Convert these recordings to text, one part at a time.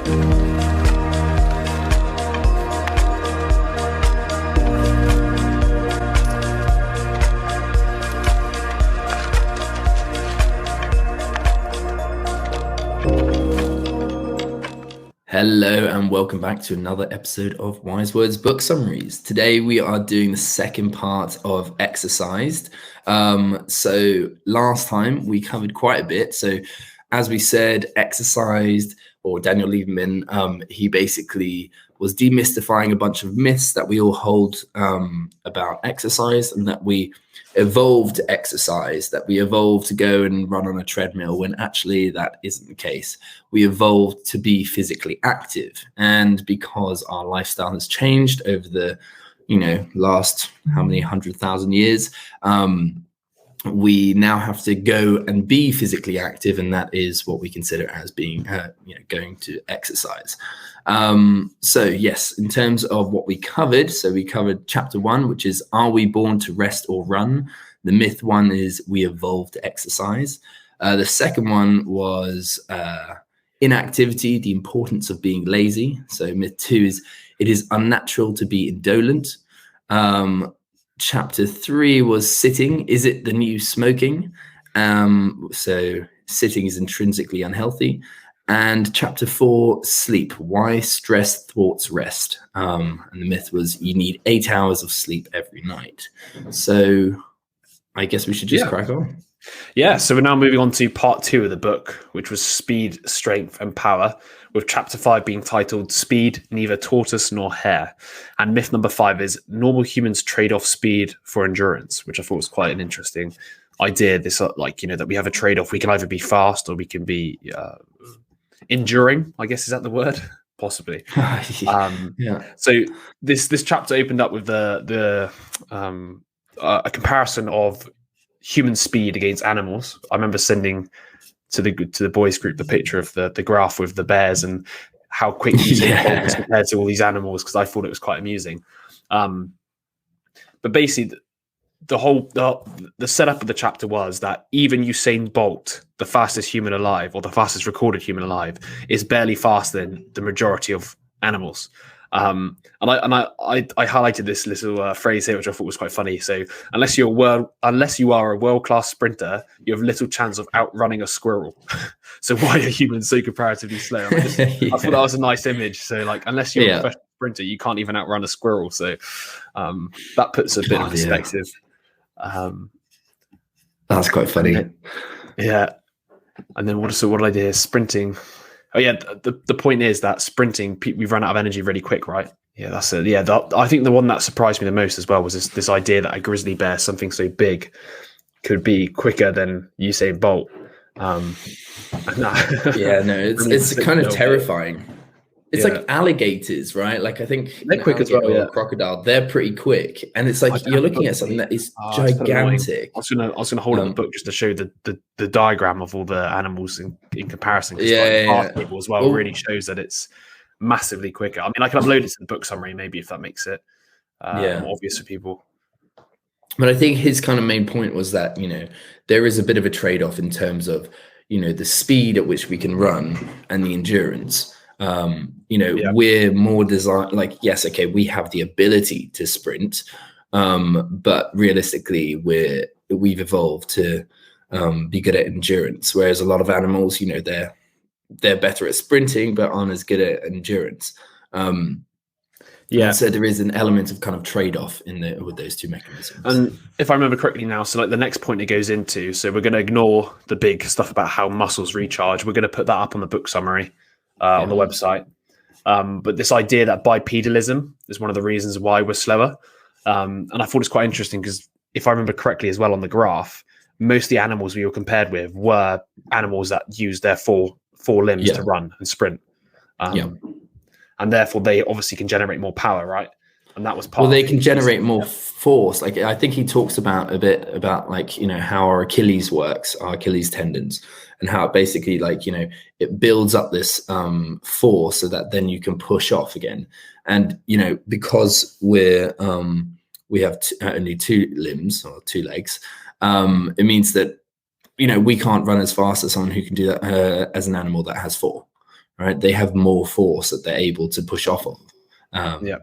Hello and welcome back to another episode of Wise Words Book Summaries. Today we are doing the second part of Exercised. So last time we covered quite a bit. So as we said, Exercised, or Daniel Lieberman, he basically was demystifying a bunch of myths that we all hold about exercise, and that we evolved to exercise, that we evolved to go and run on a treadmill, when actually that isn't the case. We evolved to be physically active, and because our lifestyle has changed over the last how many 100,000 years, we now have to go and be physically active, and that is what we consider as being going to exercise. So yes, in terms of what we covered, so we covered chapter 1, which is, are we born to rest or run? The myth 1 is we evolved to exercise. The second one was inactivity, the importance of being lazy. So myth 2 is, it is unnatural to be indolent. Chapter 3 was sitting, is it the new smoking? So sitting is intrinsically unhealthy. And chapter 4, sleep, why stress thwarts rest. And the myth was, you need 8 hours of sleep every night. So I guess we should just crack on. Yeah, so we're now moving on to part 2 of the book, which was speed, strength, and power, with chapter 5 being titled Speed, Neither Tortoise Nor Hare. And myth number 5 is normal humans trade off speed for endurance, which I thought was quite an interesting idea. This, that we have a trade-off. We can either be fast or we can be enduring, I guess, is that the word? Possibly. So this chapter opened up with a comparison of human speed against animals. I remember sending to the boys group the picture of the graph with the bears and how quick Usain was compared to all these animals, because I thought it was quite amusing. But basically, the setup of the chapter was that even Usain Bolt, the fastest human alive, or the fastest recorded human alive, is barely faster than the majority of animals. And I highlighted this little phrase here, which I thought was quite funny. So unless you are a world-class sprinter, you have little chance of outrunning a squirrel. So why are humans so comparatively slow? I thought that was a nice image. So unless you're a professional sprinter, you can't even outrun a squirrel. So that puts a bit of perspective. That's quite funny. And then what did I do here? Sprinting. Oh yeah, the point is that sprinting, we run out of energy really quick, right? Yeah, that's it. Yeah, I think the one that surprised me the most as well was this idea that a grizzly bear, something so big, could be quicker than Usain Bolt. It's kind of terrifying. It's like alligators, right? I think they're quick as well. Yeah, crocodile, they're pretty quick, and it's you're looking at something that is gigantic. I was gonna hold up the book just to show the diagram of all the animals in comparison. Basketball as well really shows that it's massively quicker. I mean, I can upload it to the book summary maybe if that makes it more obvious for people. But I think his kind of main point was that there is a bit of a trade-off in terms of the speed at which we can run and the endurance. We're more designed, we have the ability to sprint, but realistically we've evolved to be good at endurance, whereas a lot of animals, they're better at sprinting but aren't as good at endurance. So there is an element of kind of trade-off with those two mechanisms. And if I remember correctly now, so the next point it goes into, so we're going to ignore the big stuff about how muscles recharge. We're going to put that up on the book summary on the website. But this idea that bipedalism is one of the reasons why we're slower. And I thought it's quite interesting because if I remember correctly as well on the graph, most of the animals we were compared with were animals that use their four limbs to run and sprint. And therefore they obviously can generate more power, right? And that was part. Well, they can generate more force. I think he talks about a bit about how our Achilles works, our Achilles tendons, and how it basically it builds up this force so that then you can push off again. And because we have only 2 limbs or 2 legs, it means that we can't run as fast as someone who can do that as an animal that has 4. right? They have more force that they're able to push off of. Yeah.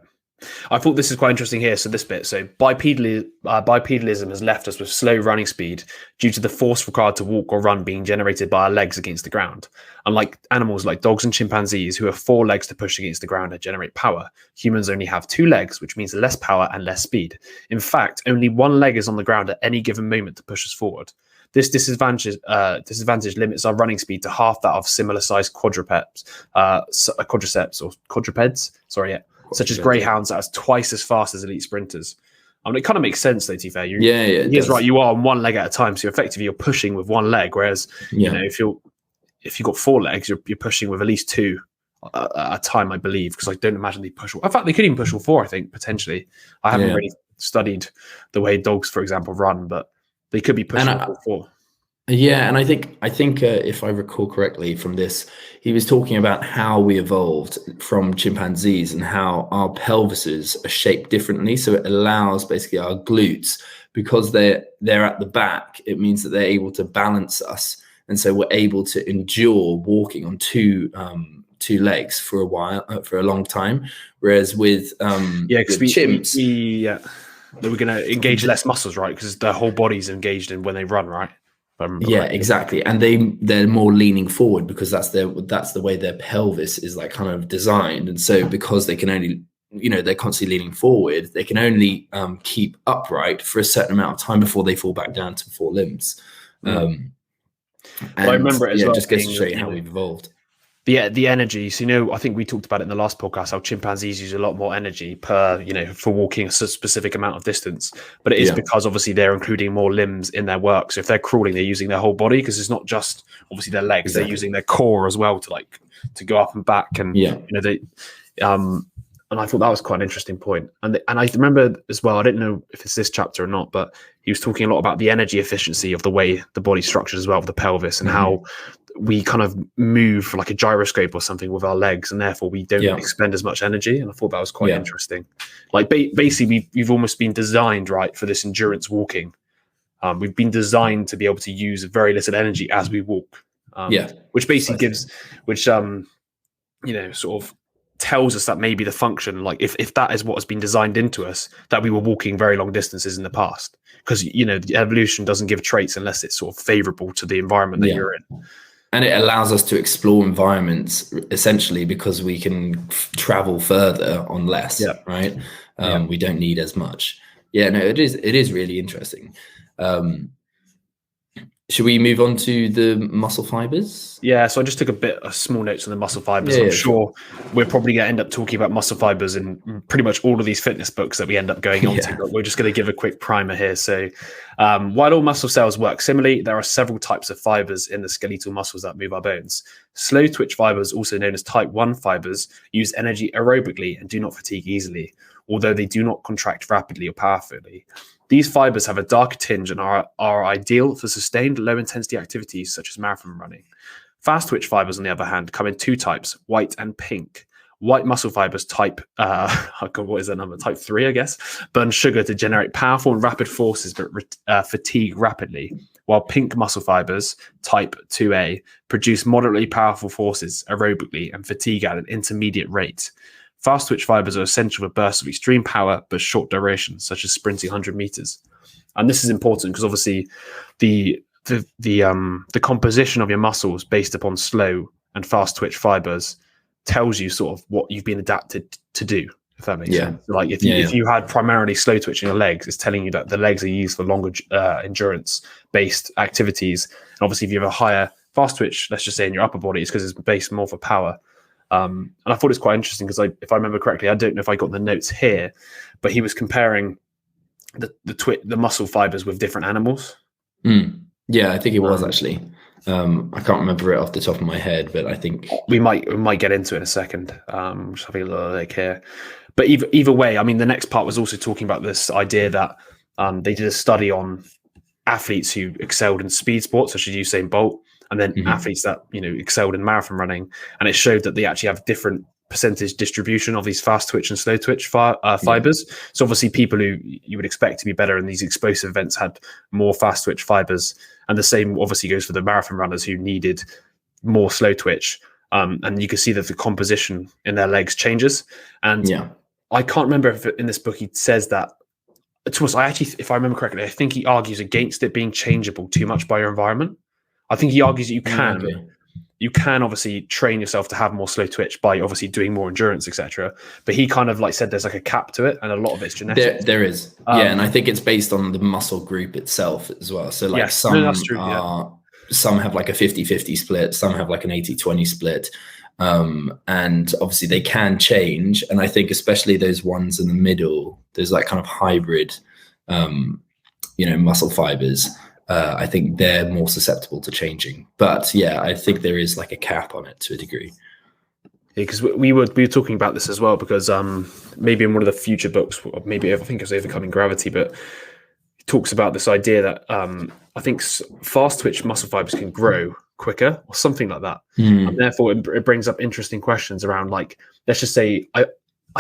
I thought this is quite interesting here. So this bit, bipedalism has left us with slow running speed due to the force required to walk or run being generated by our legs against the ground. Unlike animals like dogs and chimpanzees who have 4 legs to push against the ground and generate power, humans only have 2 legs, which means less power and less speed. In fact, only 1 leg is on the ground at any given moment to push us forward. This disadvantage limits our running speed to half that of similar-sized quadrupeds, such as greyhounds that are twice as fast as elite sprinters. I mean, it kind of makes sense, though, to be fair. He's right, you are on 1 leg at a time, so effectively you're pushing with 1 leg, whereas you know, if you've got 4 legs, you're pushing with at least 2 at a time, I believe, because I don't imagine they push. In fact, they could even push all 4, I think, potentially. I haven't really studied the way dogs, for example, run, but they could be pushing all 4. Yeah, and I think if I recall correctly from this, he was talking about how we evolved from chimpanzees and how our pelvises are shaped differently. So it allows basically our glutes, because they're at the back, it means that they're able to balance us, and so we're able to endure walking on two legs for a while, for a long time. Whereas with chimps, we're going to engage less muscles, right? Because their whole body's engaged in when they run, right? Yeah, exactly. And they're more leaning forward because that's the way their pelvis is like kind of designed. And so because they can only, they're constantly leaning forward, they can only keep upright for a certain amount of time before they fall back down to 4 limbs. And I remember it as well. Just goes to show you how we've evolved. The energy. So, I think we talked about it in the last podcast, how chimpanzees use a lot more energy per, for walking a specific amount of distance. But it is because obviously they're including more limbs in their work. So if they're crawling, they're using their whole body, because it's not just obviously their legs. Exactly. They're using their core as well to go up and back. And, and I thought that was quite an interesting point. And I remember as well, I don't know if it's this chapter or not, but he was talking a lot about the energy efficiency of the way the body's structured as well, of the pelvis, and how we kind of move like a gyroscope or something with our legs, and therefore we don't expend as much energy. And I thought that was quite interesting. Like basically, we've almost been designed, right, for this endurance walking. We've been designed to be able to use very little energy as we walk. Which basically sort of tells us that maybe the function, like if that is what has been designed into us, that we were walking very long distances in the past, because the evolution doesn't give traits unless it's sort of favorable to the environment that you're in. And it allows us to explore environments essentially because we can travel further on less, right? We don't need as much. It is really interesting. Should we move on to the muscle fibers? Yeah, so I just took a small notes on the muscle fibers. I'm sure we're probably going to end up talking about muscle fibers in pretty much all of these fitness books that we end up going on to, but we're just going to give a quick primer here. So while all muscle cells work similarly, there are several types of fibers in the skeletal muscles that move our bones. Slow twitch fibers, also known as type 1 fibers, use energy aerobically and do not fatigue easily, although they do not contract rapidly or powerfully. These fibers have a darker tinge and are ideal for sustained low-intensity activities such as marathon running. Fast twitch fibers, on the other hand, come in 2 types, white and pink. White muscle fibers type, what is that number? Type 3, I guess, burn sugar to generate powerful and rapid forces but fatigue rapidly, while pink muscle fibers, type 2A, produce moderately powerful forces aerobically and fatigue at an intermediate rate. Fast twitch fibers are essential for bursts of extreme power but short duration, such as sprinting 100 meters. And this is important because obviously the composition of your muscles based upon slow and fast twitch fibers tells you sort of what you've been adapted to do, if that makes sense. Like if you had primarily slow twitch in your legs, it's telling you that the legs are used for longer endurance based activities. And obviously if you have a higher fast twitch, let's just say in your upper body, it's because it's based more for power. And I thought it's quite interesting because if I remember correctly, I don't know if I got the notes here, but he was comparing the muscle fibers with different animals. Yeah, I think it was actually. I can't remember it off the top of my head, but I think we might get into it in a second. Just having a little look here, but either way, I mean, the next part was also talking about this idea that they did a study on athletes who excelled in speed sports, such as Usain Bolt, and then athletes that excelled in marathon running, and it showed that they actually have different percentage distribution of these fast twitch and slow twitch fibers. So obviously people who you would expect to be better in these explosive events had more fast twitch fibers, and the same obviously goes for the marathon runners who needed more slow twitch. and you can see that the composition in their legs changes. And I can't remember if in this book he says that. I actually, if I remember correctly, I think he argues against it being changeable too much by your environment. I think he argues that you can obviously train yourself to have more slow twitch by obviously doing more endurance, etc. But he kind of like said there's like a cap to it, and a lot of it's genetic. There is, and I think it's based on the muscle group itself as well. So like some have like a 50-50 split, some have like an 80-20 split. And obviously they can change, and I think especially those ones in the middle, there's like kind of hybrid muscle fibers, I think they're more susceptible to changing. But yeah, I think there is like a cap on it to a degree. Yeah, because we were talking about this as well, because maybe in one of the future books, maybe I think it was Overcoming Gravity, but it talks about this idea that I think fast twitch muscle fibers can grow quicker or something like that, and therefore it brings up interesting questions around, like, let's just say I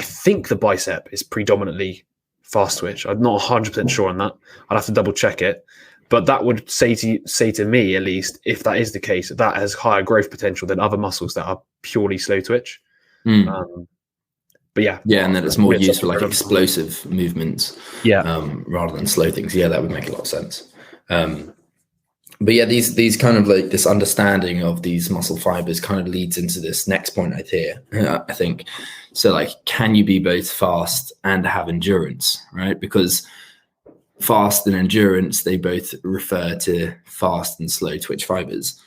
think the bicep is predominantly fast twitch. I'm not 100% sure on that. I'd have to double check it, but that would say to me, at least, if that is the case, that has higher growth potential than other muscles that are purely slow twitch. But and then it's more used for like explosive movements, rather than slow things. That would make a lot of sense. But yeah, these kind of like this understanding of these muscle fibers kind of leads into this next point I think. So like, can you be both fast and have endurance, right? Because fast and endurance, they both refer to fast and slow twitch fibers.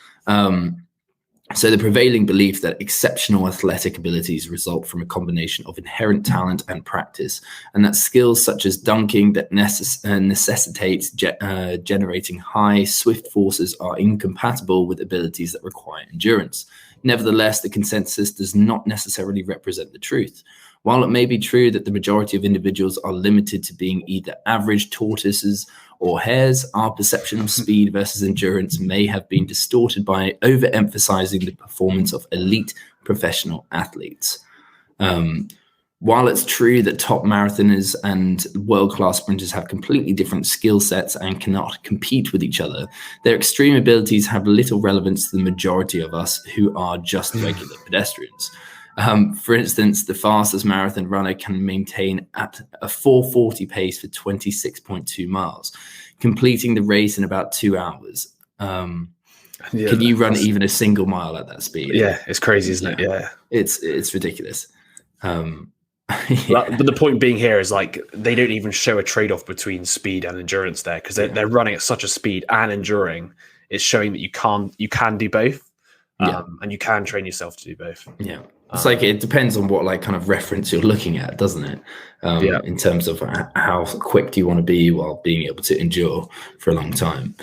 So the prevailing belief that exceptional athletic abilities result from a combination of inherent talent and practice, and that skills such as dunking that necessitates generating high, swift forces are incompatible with abilities that require endurance. Nevertheless, the consensus does not necessarily represent the truth. While it may be true that the majority of individuals are limited to being either average tortoises or hares, our perception of speed versus endurance may have been distorted by overemphasizing the performance of elite professional athletes. While it's true that top marathoners and world-class sprinters have completely different skill sets and cannot compete with each other, their extreme abilities have little relevance to the majority of us who are just regular pedestrians. For instance, the fastest marathon runner can maintain at a 4:40 pace for 26.2 miles, completing the race in about 2 hours. Can you run even a single mile at that speed? Yeah, it's crazy, isn't it? Yeah, it's ridiculous. But the point being here is, like, they don't even show a trade-off between speed and endurance there, because they're running at such a speed and enduring. It's showing that you can do both, and you can train yourself to do both. It's like, it depends on what like kind of reference you're looking at, doesn't it? In terms of how quick do you want to be while being able to endure for a long time.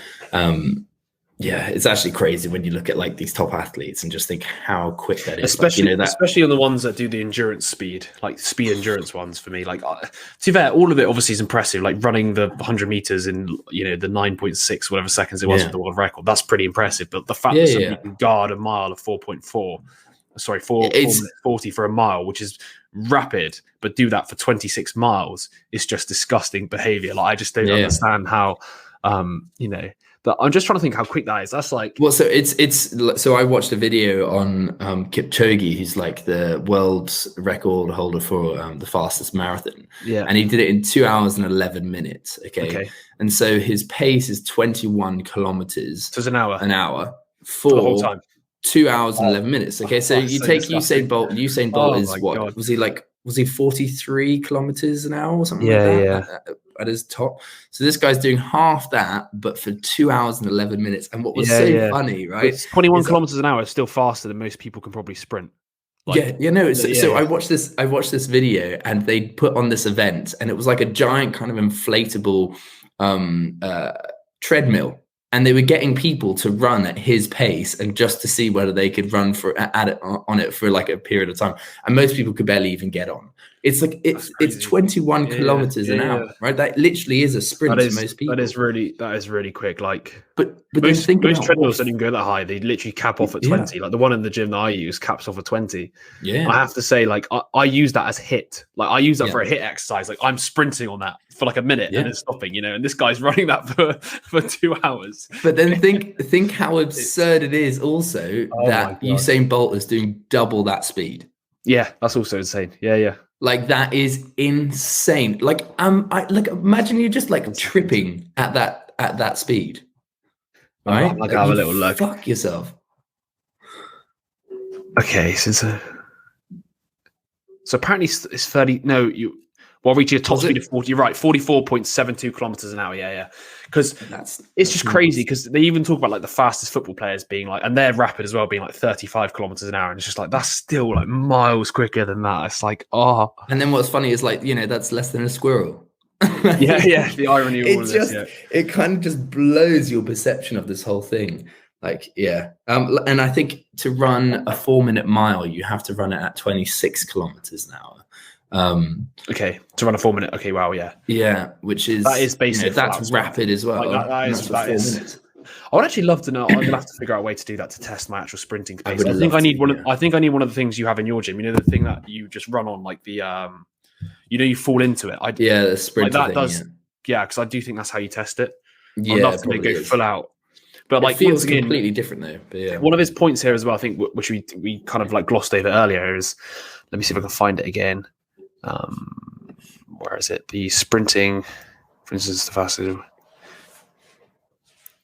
It's actually crazy when you look at like these top athletes and just think how quick that is. Especially on the ones that do the endurance speed, like speed endurance ones for me. Like, to be fair, all of it obviously is impressive. Like running the 100 meters in, the 9.6 whatever seconds it was for the world record, that's pretty impressive. But the fact that somebody can guard a mile of 4.4, sorry, 4 minutes 40 for a mile, which is rapid, but do that for 26 miles is just disgusting behavior. Like, I just don't understand how, but I'm just trying to think how quick that is. That's like, well, so so I watched a video on Kipchoge, who's like the world record holder for the fastest marathon. And he did it in 2 hours and 11 minutes. Okay. And so his pace is 21 kilometers. So it's an hour for the whole time. 2 hours and 11 minutes. Okay, so you take disgusting. Usain Bolt. Usain Bolt is what? God. Was he 43 kilometers an hour or something like that? At his top. So this guy's doing half that, but for 2 hours and 11 minutes. And what was funny, right? It's 21 kilometers an hour is still faster than most people can probably sprint. So I watched this video, and they put on this event, and it was like a giant kind of inflatable treadmill. And they were getting people to run at his pace, and just to see whether they could run on it for like a period of time. And most people could barely even get on, It's like it's 21 kilometers an hour, right? That literally is a sprint to most people. That is really quick. Like, but most treadmills don't even go that high. They literally cap off at 20. Like the one in the gym that I use caps off at 20. Yeah, I have to say, like, I use that as HIIT. Like, I use that for a HIIT exercise. Like, I'm sprinting on that for like a minute and then stopping. And this guy's running that for 2 hours. But then think how absurd it is also that Usain Bolt is doing double that speed. Yeah, that's also insane. Yeah. Like that is insane. Like imagine you're just like tripping at that speed. Right? Like have a little look. Fuck yourself. Okay, so apparently it's 30. No, reaching a top speed of 40. You're right, 44.72 kilometers an hour. Yeah. Because it's just crazy. Because they even talk about like the fastest football players being like, and they're rapid as well, being like 35 kilometers an hour. And it's just like that's still like miles quicker than that. It's like And then what's funny is like that's less than a squirrel. yeah. The irony of all of this. It kind of just blows your perception of this whole thing. Like, and I think to run a 4-minute mile, you have to run it at 26 kilometers an hour. Okay, to run a 4-minute. Okay, wow, yeah, which is that is basically that's rapid as well. Like that is. I would actually love to know. I'm gonna have to figure out a way to do that to test my actual sprinting pace. I think I need one. I think I need one of the things you have in your gym. The thing that you just run on, like the you fall into it. The sprint. Like that does. Yeah, because I do think that's how you test it. Yeah, I'd love to go full out. But like, it feels completely different though. But one of his points here as well, I think, which we kind of like glossed over earlier, is let me see if I can find it again. Where is it? The sprinting, for instance, the fastest.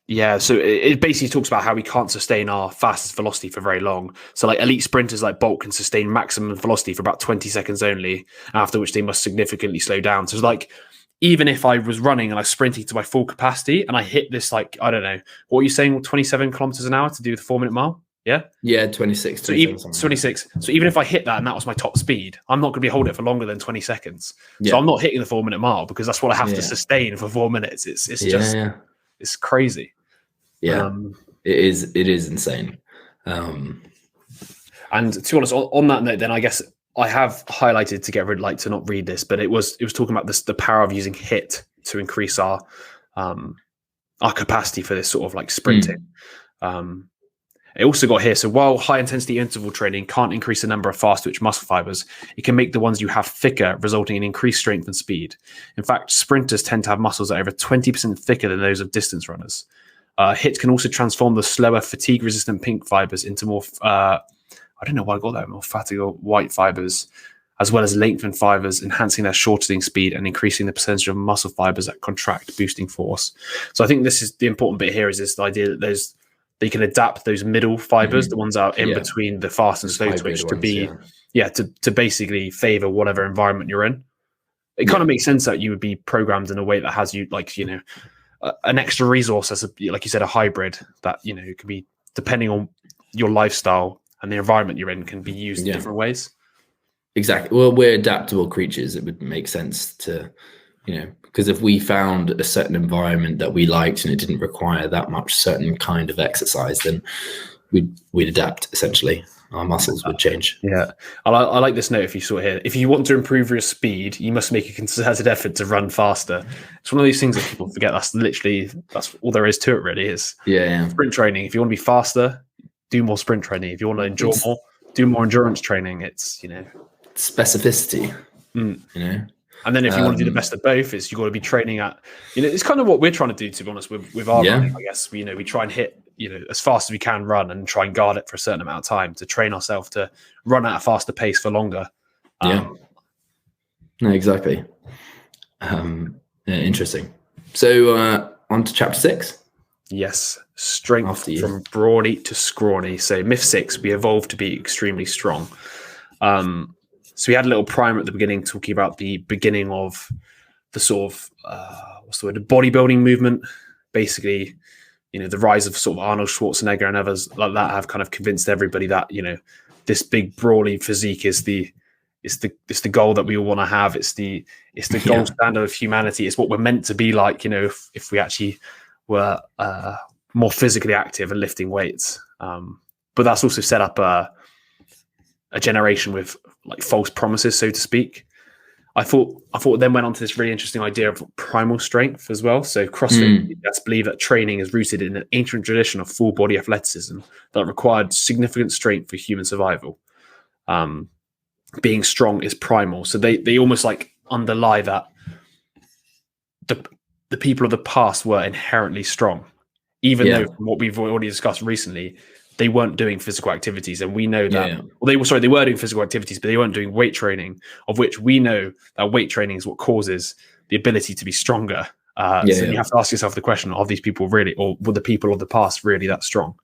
Yeah, so it basically talks about how we can't sustain our fastest velocity for very long. So like elite sprinters like Bolt can sustain maximum velocity for about 20 seconds only, after which they must significantly slow down. So it's like, even if I was running and I was sprinting to my full capacity and I hit this, like, I don't know, what are you saying, 27 kilometers an hour to do the 4-minute mile? Yeah? Yeah, 26. So even 26. So even if I hit that and that was my top speed, I'm not going to be holding it for longer than 20 seconds. Yeah. So I'm not hitting the 4-minute mile because that's what I have to sustain for 4 minutes. It's just, it's crazy. Yeah, it is insane. And to be honest, on that note, then I guess I have highlighted to get rid, like to not read this, but it was talking about the power of using HIIT to increase our capacity for this sort of like sprinting. It also got here. So while high intensity interval training can't increase the number of fast twitch muscle fibers, it can make the ones you have thicker, resulting in increased strength and speed. In fact, sprinters tend to have muscles that are over 20% thicker than those of distance runners. HIIT can also transform the slower fatigue resistant pink fibers into more I don't know why I got that, more fatty or white fibers, as well as lengthened fibers, enhancing their shortening speed and increasing the percentage of muscle fibers that contract, boosting force. So I think this is the important bit here, is this idea that they can adapt those middle fibers, the ones that are in between the fast and slow twitch, to be to basically favor whatever environment you're in. It kind of makes sense that you would be programmed in a way that has you, like, an extra resource, as like you said, a hybrid that, it could be depending on your lifestyle and the environment you're in, can be used in different ways. Exactly. Well, we're adaptable creatures. It would make sense to, because if we found a certain environment that we liked and it didn't require that much certain kind of exercise, then we'd adapt, essentially. Our muscles would change. Yeah. I like this note, if you saw it here. If you want to improve your speed, you must make a concerted effort to run faster. It's one of these things that people forget. That's all there is to it, really, is sprint training. If you want to be faster, do more sprint training. If you want to endure more, do more endurance training. It's, specificity, And then if you want to do the best of both, is you got to be training at, it's kind of what we're trying to do, to be honest, with our running, I guess. We try and hit, as fast as we can run, and try and guard it for a certain amount of time to train ourselves to run at a faster pace for longer. No, exactly. Interesting. So on to chapter 6. Yes. Strength from Brawny to Scrawny. So myth 6, we evolved to be extremely strong. So we had a little primer at the beginning talking about the beginning of the sort of, the bodybuilding movement. Basically, the rise of sort of Arnold Schwarzenegger and others like that have kind of convinced everybody that, this big brawly physique is the goal that we all want to have. It's the gold standard of humanity. It's what we're meant to be like, if we actually were more physically active and lifting weights. But that's also set up a generation with like false promises, so to speak. I thought then went on to this really interesting idea of primal strength as well. So CrossFit let's believe that training is rooted in an ancient tradition of full body athleticism that required significant strength for human survival. Being strong is primal. So they almost like underlie that the people of the past were inherently strong, even though from what we've already discussed recently, they weren't doing physical activities. And we know that, well, they were doing physical activities, but they weren't doing weight training, of which we know that weight training is what causes the ability to be stronger. So you have to ask yourself the question, are these people really, or were the people of the past really that strong?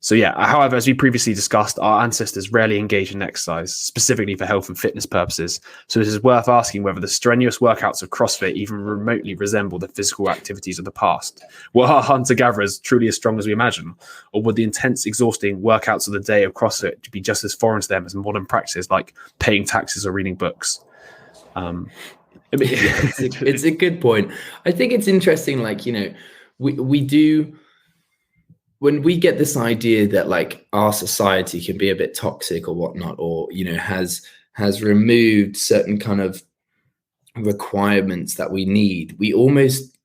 However, as we previously discussed, our ancestors rarely engaged in exercise, specifically for health and fitness purposes. So it is worth asking whether the strenuous workouts of CrossFit even remotely resemble the physical activities of the past. Were our hunter-gatherers truly as strong as we imagine? Or would the intense, exhausting workouts of the day of CrossFit be just as foreign to them as modern practices like paying taxes or reading books? It's a good point. I think it's interesting, like, we do... When we get this idea that like our society can be a bit toxic or whatnot, or, has removed certain kind of requirements that we need, we almost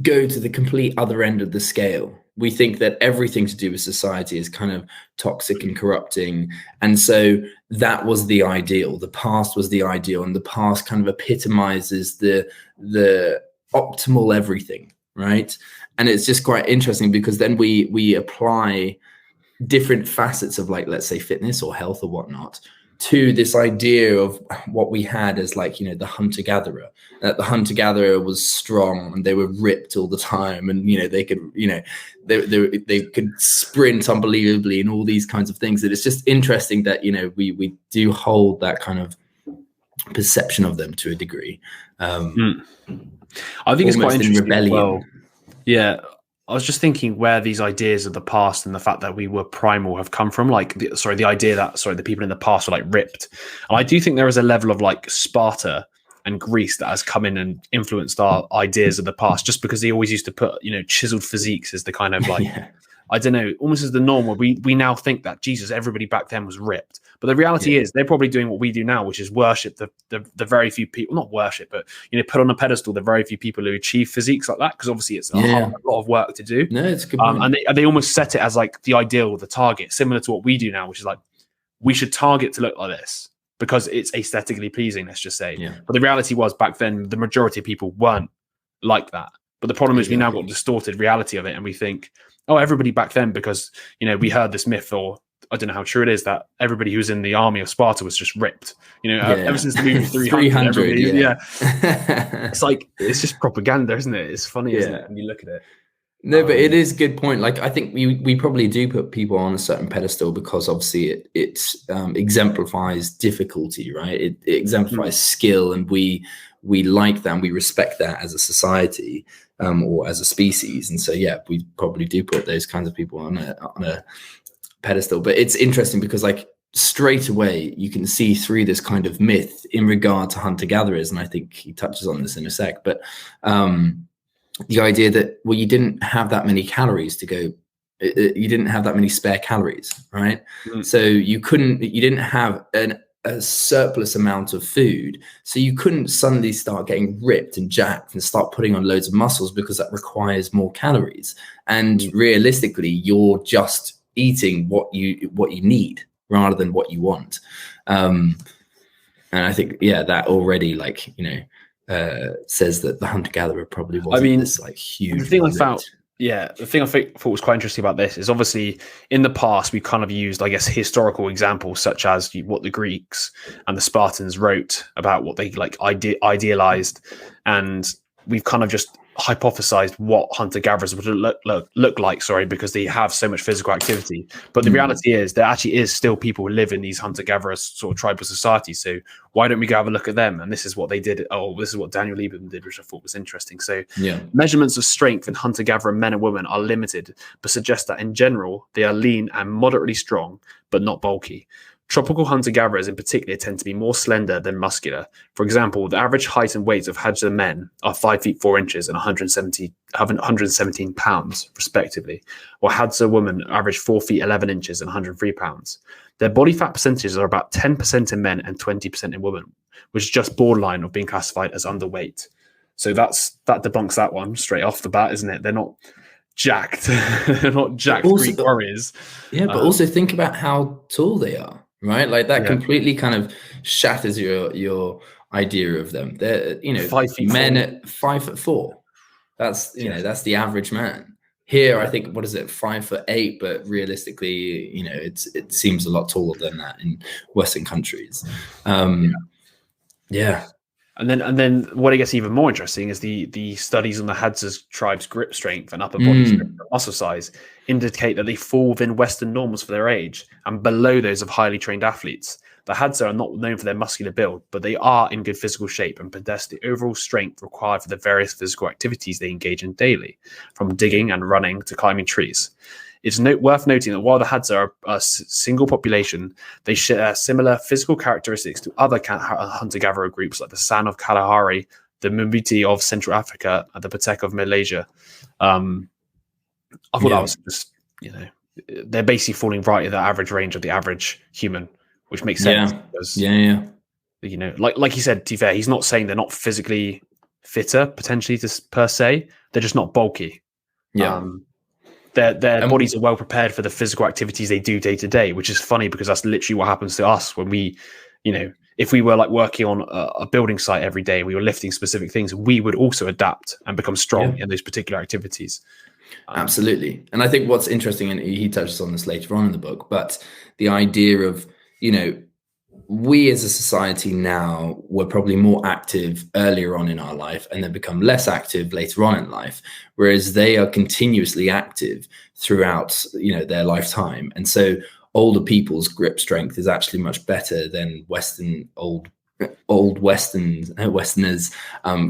go to the complete other end of the scale. We think that everything to do with society is kind of toxic and corrupting. And so that was the ideal. The past was the ideal. And the past kind of epitomizes the optimal everything, right? And it's just quite interesting because then we apply different facets of, like, let's say fitness or health or whatnot to this idea of what we had as, like, the hunter-gatherer. That the hunter-gatherer was strong and they were ripped all the time, and they could they could sprint unbelievably and all these kinds of things. And it's just interesting that we do hold that kind of perception of them to a degree. I think it's quite interesting. Rebellion. Well, yeah, I was just thinking where these ideas of the past and the fact that we were primal have come from. Like, the idea that the people in the past were like ripped. And I do think there is a level of like Sparta and Greece that has come in and influenced our ideas of the past, just because they always used to put chiseled physiques as the kind of like I don't know, almost as the norm, where we now think that Jesus, everybody back then was ripped. But the reality is they're probably doing what we do now, which is worship the very few people, not worship, but put on a pedestal the very few people who achieve physiques like that, because obviously it's a lot of work to do. No, it's good. And they almost set it as like the ideal, the target, similar to what we do now, which is like, we should target to look like this because it's aesthetically pleasing, let's just say. Yeah. But the reality was, back then, the majority of people weren't like that. But the problem is we now got a distorted reality of it, and we think, oh, everybody back then, because, we heard this myth, or I don't know how true it is, that everybody who was in the army of Sparta was just ripped. Ever since the movie 300 it's like, it's just propaganda, isn't it? It's funny, isn't it, when you look at it? No, but it is a good point. Like, I think we probably do put people on a certain pedestal because obviously it exemplifies difficulty, right? It exemplifies skill, and we like that, and we respect that as a society, or as a species. And so, we probably do put those kinds of people on a pedestal. But it's interesting because, like, straight away you can see through this kind of myth in regard to hunter-gatherers, and I think he touches on this in a sec, but the idea that, well, you didn't have that many calories to go, you didn't have that many spare calories, right? So you didn't have a surplus amount of food, so you couldn't suddenly start getting ripped and jacked and start putting on loads of muscles, because that requires more calories. And realistically, you're just eating what you need rather than what you want. And I think that already, like, says that the hunter-gatherer probably wasn't this like huge. The thing I thought was quite interesting about this is, obviously in the past we kind of used, I guess, historical examples such as what the Greeks and the Spartans wrote about what they like idealized, and we've kind of just hypothesized what hunter-gatherers would look like, because they have so much physical activity. But the reality is there actually is still people who live in these hunter-gatherers sort of tribal societies. So why don't we go have a look at them? And this is what they did. This is what Daniel Lieberman did, which I thought was interesting. So measurements of strength in hunter-gatherer men and women are limited, but suggest that in general they are lean and moderately strong, but not bulky. Tropical hunter-gatherers in particular tend to be more slender than muscular. For example, the average height and weight of Hadza men are 5 feet 4 inches and 117 pounds, respectively, while Hadza women average 4 feet 11 inches and 103 pounds. Their body fat percentages are about 10% in men and 20% in women, which is just borderline of being classified as underweight. So that debunks that one straight off the bat, isn't it? They're not jacked. They're not jacked Greek warriors. Yeah, but also think about how tall they are, right? Like that completely kind of shatters your idea of them. They're, 5 feet men 4. at 5'4". That's that's the average man. Here, I think, what is it, 5'8", but realistically, it seems a lot taller than that in Western countries. Yeah. And then what I guess even more interesting is the studies on the Hadza tribe's grip strength and upper body strength and muscle size indicate that they fall within Western norms for their age and below those of highly trained athletes. The Hadza are not known for their muscular build, but they are in good physical shape and possess the overall strength required for the various physical activities they engage in daily, from digging and running to climbing trees. It's worth noting that while the Hadza are a single population, they share similar physical characteristics to other hunter-gatherer groups like the San of Kalahari, the Morbidity of Central Africa, and the Patek of Malaysia. I thought that was just, they're basically falling right in the average range of the average human, which makes sense. Because, like you said, to be fair, he's not saying they're not physically fitter, potentially, per se. They're just not bulky. Yeah. Their bodies are well prepared for the physical activities they do day to day, which is funny because that's literally what happens to us when we, if we were like working on a building site every day, we were lifting specific things, we would also adapt and become strong in those particular activities. Absolutely. And I think what's interesting, and he touches on this later on in the book, but the idea of, we as a society now were probably more active earlier on in our life and then become less active later on in life, whereas they are continuously active throughout, their lifetime. And so older people's grip strength is actually much better than Westerners'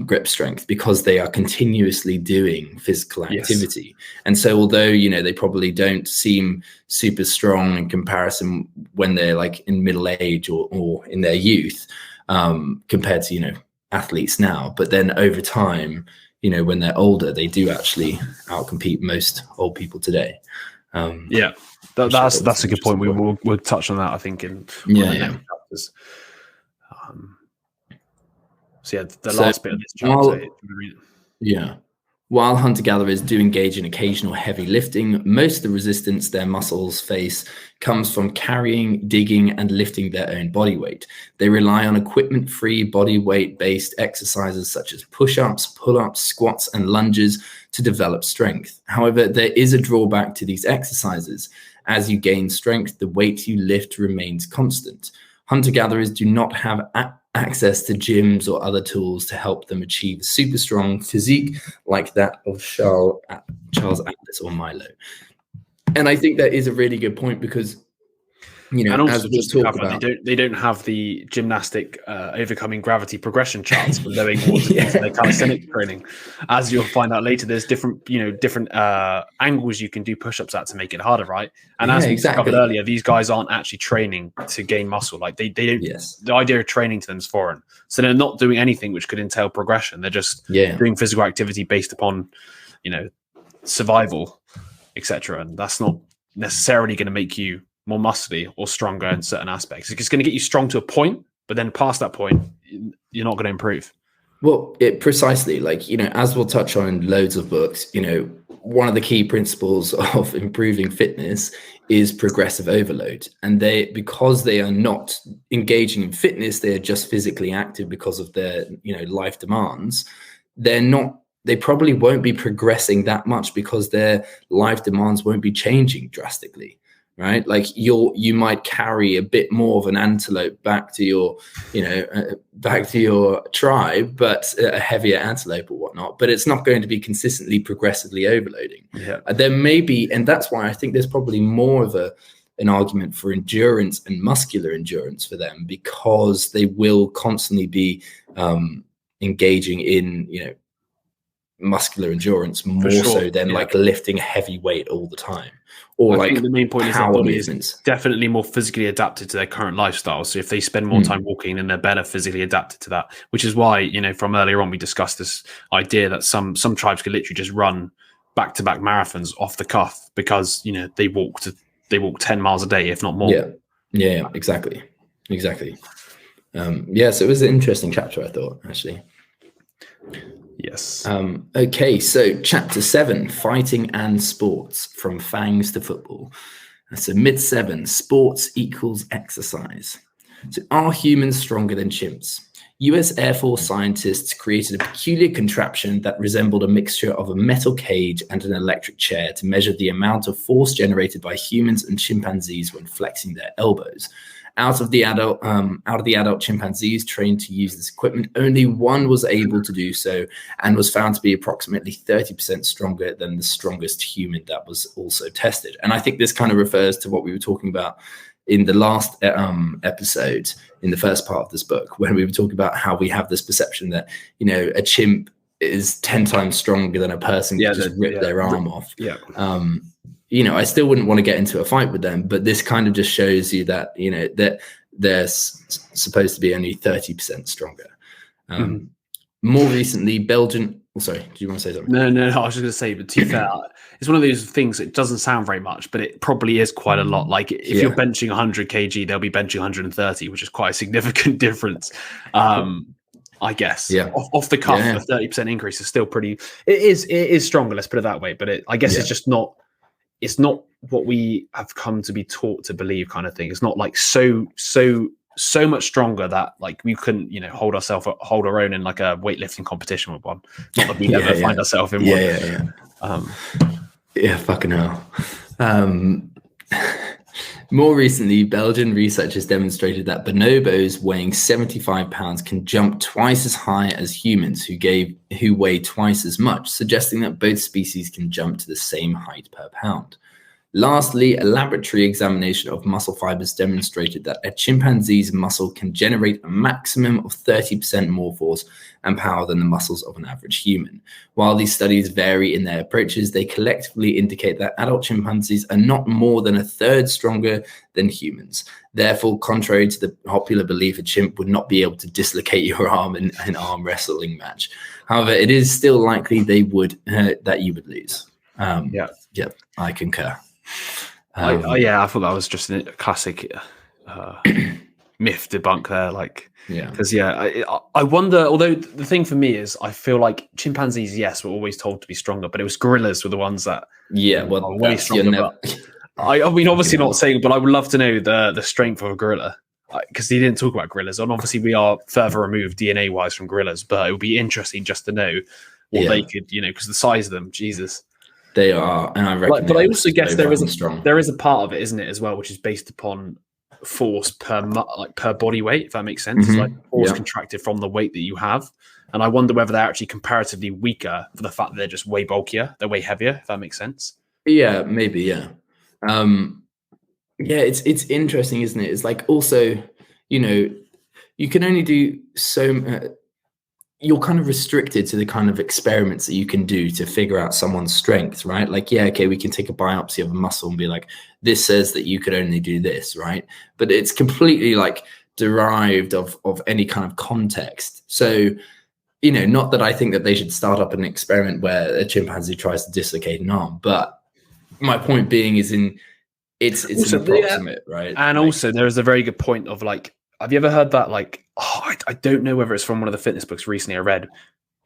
grip strength, because they are continuously doing physical activity. And so although they probably don't seem super strong in comparison when they're like in middle age or in their youth, compared to athletes now, but then over time, when they're older, they do actually outcompete most old people today. That's a good point. We'll touch on that, I think, in chapters. The last bit of this chapter. While hunter-gatherers do engage in occasional heavy lifting, most of the resistance their muscles face comes from carrying, digging, and lifting their own body weight. They rely on equipment-free, body weight-based exercises such as push-ups, pull-ups, squats, and lunges to develop strength. However, there is a drawback to these exercises. As you gain strength, the weight you lift remains constant. Hunter-gatherers do not have access to gyms or other tools to help them achieve a super strong physique like that of Charles Atlas or Milo. And I think that is a really good point, because and also as we talk about, they don't have the gymnastic overcoming gravity progression charts for knowing what to do for their calisthenics training. As you'll find out later, there's different angles you can do push-ups at to make it harder, right? And as we discovered earlier, these guys aren't actually training to gain muscle. Like they don't. The idea of training to them is foreign, so they're not doing anything which could entail progression. They're just doing physical activity based upon survival, etc. And that's not necessarily going to make you more muscly or stronger in certain aspects. It's going to get you strong to a point, but then past that point, you're not going to improve. Well, precisely, as we'll touch on in loads of books, one of the key principles of improving fitness is progressive overload. And because they are not engaging in fitness, they are just physically active because of their, life demands. They probably won't be progressing that much because their life demands won't be changing drastically. Right, like you might carry a bit more of an antelope back to your tribe, but a heavier antelope or whatnot. But it's not going to be consistently progressively overloading. There may be, and that's why I think there's probably more of an argument for endurance and muscular endurance for them, because they will constantly be engaging in muscular endurance more so than like lifting a heavy weight all the time, or I like think the main point is their power body movements. is definitely more physically adapted to their current lifestyle. So if they spend more time walking, then they're better physically adapted to that, which is why, from earlier on, we discussed this idea that some tribes could literally just run back-to-back marathons off the cuff because, they walk 10 miles a day, if not more. Yeah, exactly. So it was an interesting chapter, I thought, actually. Yes. Okay, so chapter 7, fighting and sports, from fangs to football. So mid 7, sports equals exercise. So are humans stronger than chimps? US Air Force scientists created a peculiar contraption that resembled a mixture of a metal cage and an electric chair to measure the amount of force generated by humans and chimpanzees when flexing their elbows. Out of the adult chimpanzees trained to use this equipment, only one was able to do so and was found to be approximately 30% stronger than the strongest human that was also tested. And I think this kind of refers to what we were talking about in the last episode, in the first part of this book, when we were talking about how we have this perception that, a chimp is 10 times stronger than a person who just rip their arm off. I still wouldn't want to get into a fight with them, but this kind of just shows you that, that they're supposed to be only 30% stronger. More recently, Belgian. Oh, sorry, do you want to say something? No, I was just going to say, but to be fair, it's one of those things that doesn't sound very much, but it probably is quite a lot. Like if you're benching 100 kg, they'll be benching 130, which is quite a significant difference. I guess. Off the cuff, a 30% increase is still pretty. It is stronger. Let's put it that way. But I guess it's just not. It's not what we have come to be taught to believe, kind of thing. It's not like so much stronger that like we couldn't, hold our own in like a weightlifting competition with one. Not that we ever find ourselves in one. Fucking hell. More recently, Belgian researchers demonstrated that bonobos weighing 75 pounds can jump twice as high as humans who weigh twice as much, suggesting that both species can jump to the same height per pound. Lastly, a laboratory examination of muscle fibers demonstrated that a chimpanzee's muscle can generate a maximum of 30% more force and power than the muscles of an average human. While these studies vary in their approaches, they collectively indicate that adult chimpanzees are not more than a third stronger than humans. Therefore, contrary to the popular belief, a chimp would not be able to dislocate your arm in an arm wrestling match. However, it is still likely that you would lose. I concur. I thought that was just a classic myth debunk there. Because I wonder. Although the thing for me is, I feel like chimpanzees, yes, were always told to be stronger, but it was gorillas were the ones that are way stronger. I mean, obviously not saying, but I would love to know the strength of a gorilla, because he didn't talk about gorillas, and obviously we are further removed DNA wise from gorillas, but it would be interesting just to know what they could, because the size of them, Jesus. They are, and I reckon. But I also guess there is a part of it, isn't it, as well, which is based upon force per body weight, if that makes sense. It's like force contracted from the weight that you have, and I wonder whether they're actually comparatively weaker for the fact that they're just way bulkier, they're way heavier, if that makes sense. Yeah, maybe. Yeah, it's interesting, isn't it? It's like also, you can only do so. You're kind of restricted to the kind of experiments that you can do to figure out someone's strength, right? Like, we can take a biopsy of a muscle and be like, this says that you could only do this, right? But it's completely like derived of any kind of context. So, not that I think that they should start up an experiment where a chimpanzee tries to dislocate an arm, but my point being is it's also, an approximate, right? And also there is a very good point of like, have you ever heard that? Like, I don't know whether it's from one of the fitness books recently I read.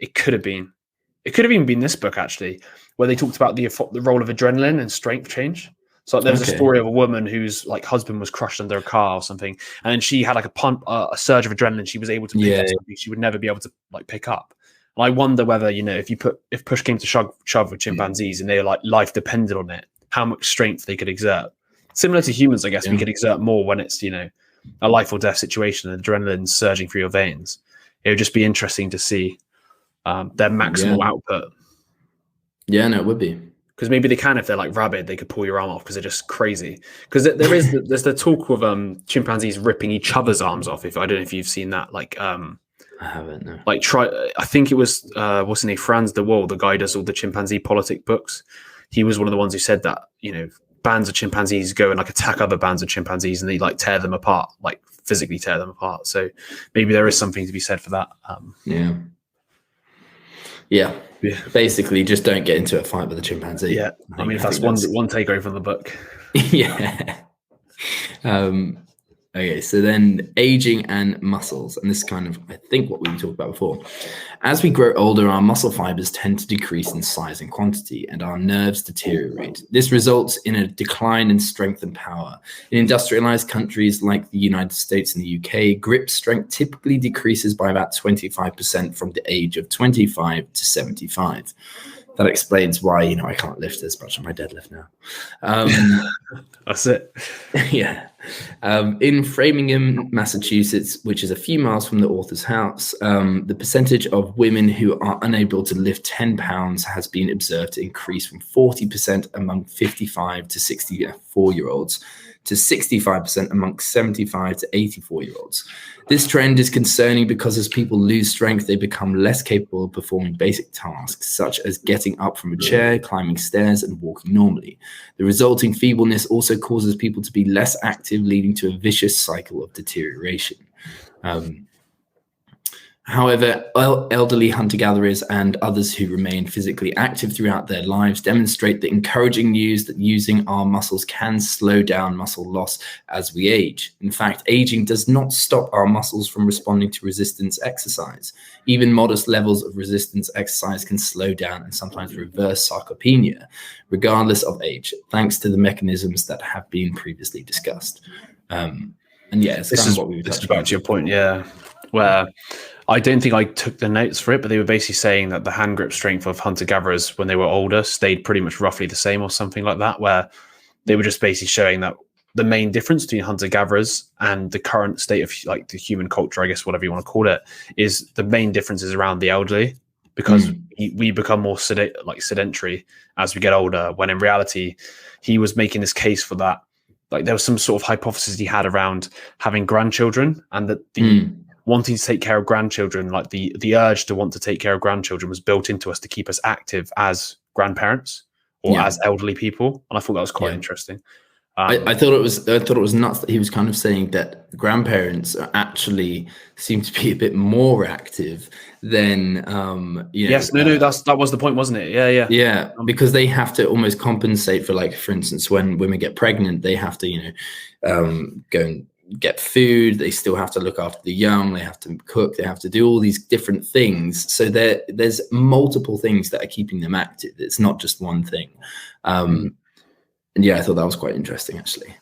It could have even been this book actually, where they talked about the role of adrenaline and strength change. So there was a story of a woman whose like husband was crushed under a car or something, and she had like a surge of adrenaline. She was able to pick up something she would never be able to like pick up. And I wonder whether if push came to shove with chimpanzees and their like life depended on it, how much strength they could exert. Similar to humans, I guess we could exert more when it's a life or death situation, adrenaline surging through your veins. It would just be interesting to see their maximal output. Yeah, no, it would be. Because maybe they can, if they're like rabid, they could pull your arm off because they're just crazy. Because there's the talk of chimpanzees ripping each other's arms off. I don't know if you've seen that. Like, I haven't. No. Like, I think it was what's his name, Franz de Waal, the guy who does all the chimpanzee politic books. He was one of the ones who said that bands of chimpanzees go and like attack other bands of chimpanzees, and they like tear them apart, like physically tear them apart. So maybe there is something to be said for that. Yeah. Basically, just don't get into a fight with a chimpanzee. Yeah, I mean, if that's one takeaway from the book. Yeah. Okay, so then aging and muscles, and this is kind of, I think, what we talked about before. As we grow older, our muscle fibers tend to decrease in size and quantity, and our nerves deteriorate. This results in a decline in strength and power. In industrialized countries like the United States and the UK, grip strength typically decreases by about 25% from the age of 25 to 75. That explains why, I can't lift as much on my deadlift now. That's it. Yeah. In Framingham, Massachusetts, which is a few miles from the author's house, the percentage of women who are unable to lift 10 pounds has been observed to increase from 40% among 55 to 64-year-olds to 65% amongst 75 to 84-year-olds. This trend is concerning because as people lose strength, they become less capable of performing basic tasks, such as getting up from a chair, climbing stairs, and walking normally. The resulting feebleness also causes people to be less active, leading to a vicious cycle of deterioration. However, elderly hunter-gatherers and others who remain physically active throughout their lives demonstrate the encouraging news that using our muscles can slow down muscle loss as we age. In fact, aging does not stop our muscles from responding to resistance exercise. Even modest levels of resistance exercise can slow down and sometimes reverse sarcopenia, regardless of age, thanks to the mechanisms that have been previously discussed. And yeah, this is what we were touching on. Back to your point, where I don't think I took the notes for it, but they were basically saying that the hand grip strength of hunter-gatherers when they were older stayed pretty much roughly the same or something like that, where they were just basically showing that the main difference between hunter-gatherers and the current state of like the human culture, I guess, whatever you want to call it, is the main difference is around the elderly, because we become more sedentary as we get older, when in reality, he was making this case for that. Like there was some sort of hypothesis he had around having grandchildren, and that the wanting to take care of grandchildren, like the urge to want to take care of grandchildren was built into us to keep us active as grandparents or as elderly people. And I thought that was quite interesting. I thought it was nuts that he was kind of saying that grandparents are actually seem to be a bit more active than that was the point, wasn't it? Yeah, because they have to almost compensate for, like, for instance, when women get pregnant, they have to go and get food, they still have to look after the young, they have to cook, they have to do all these different things. So there's multiple things that are keeping them active. It's not just one thing. And I thought that was quite interesting, actually.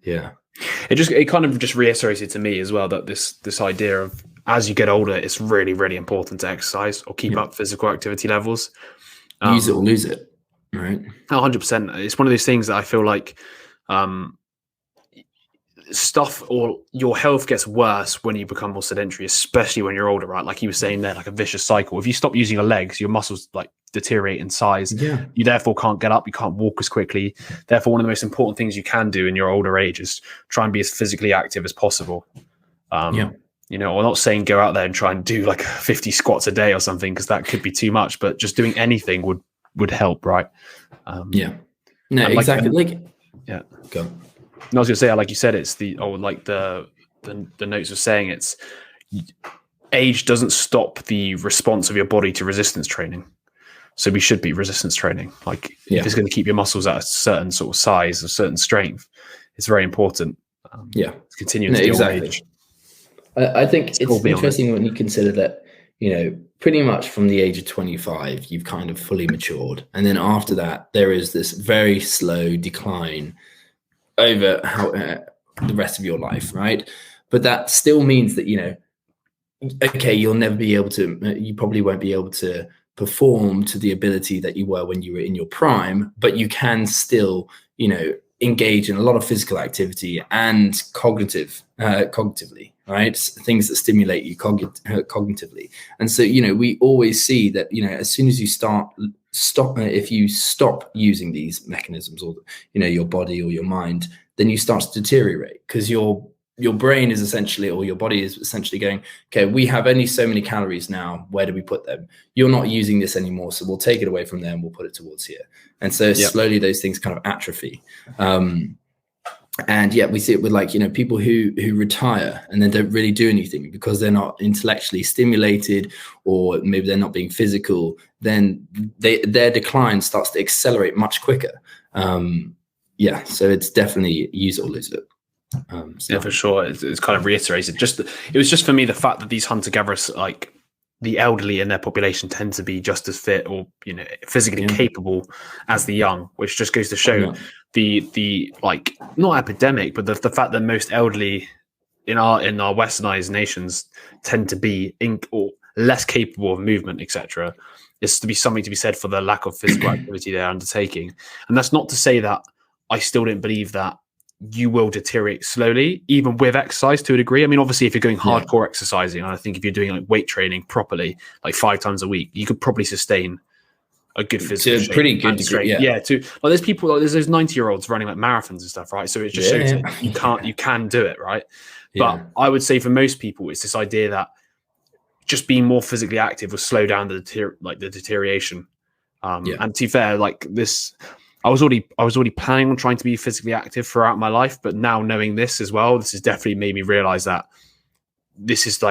It kind of just reiterated to me as well that this idea of, as you get older, it's really, really important to exercise or keep up physical activity levels. Use it or lose it, right? 100%. It's one of those things that I feel like stuff, or your health gets worse when you become more sedentary, especially when you're older, right? Like you were saying there, like a vicious cycle. If you stop using your legs, your muscles like deteriorate in size. You therefore can't get up, you can't walk as quickly. Therefore, one of the most important things you can do in your older age is try and be as physically active as possible. We're not saying go out there and try and do like 50 squats a day or something, because that could be too much, but just doing anything would help, right? No, exactly. Go. And I was going to say, like you said, it's the notes are saying it's age doesn't stop the response of your body to resistance training. So we should be resistance training. Like if it's going to keep your muscles at a certain sort of size, a certain strength, it's very important. To continue into the old age. I think it's interesting when you consider that, pretty much from the age of 25, you've kind of fully matured. And then after that, there is this very slow decline over the rest of your life, right? But that still means that, you'll never be able to, you probably won't be able to perform to the ability that you were when you were in your prime, but you can still, engage in a lot of physical activity and cognitively, right? Things that stimulate you cognitively. And so, we always see that, as soon as you if you stop using these mechanisms, or your body or your mind, then you start to deteriorate, because your your brain is essentially, or your body is essentially going, okay, we have only so many calories now. Where do we put them? You're not using this anymore, so we'll take it away from there and we'll put it towards here. And so slowly those things kind of atrophy. And we see it with like, people who retire and then don't really do anything because they're not intellectually stimulated, or maybe they're not being physical. Then their decline starts to accelerate much quicker. So it's definitely use it or lose it. For sure. It's kind of reiterated. It was just for me the fact that these hunter-gatherers, like the elderly in their population, tend to be just as fit or physically capable as the young, which just goes to show the like, not epidemic, but the fact that most elderly in our westernized nations tend to be or less capable of movement, etc. Is to be something to be said for the lack of physical activity they're undertaking. And that's not to say that I still don't believe that you will deteriorate slowly, even with exercise to a degree. I mean, obviously, if you're going hardcore exercising, and I think if you're doing like weight training properly, like 5 times a week, you could probably sustain a good physical shape. Pretty good degree, there's people, like there's those 90-year-olds running like marathons and stuff, right? So it just shows that you can do it, right? But I would say for most people, it's this idea that just being more physically active will slow down the deterioration. And to be fair, like this, I was already planning on trying to be physically active throughout my life, but now knowing this as well, this has definitely made me realize that this is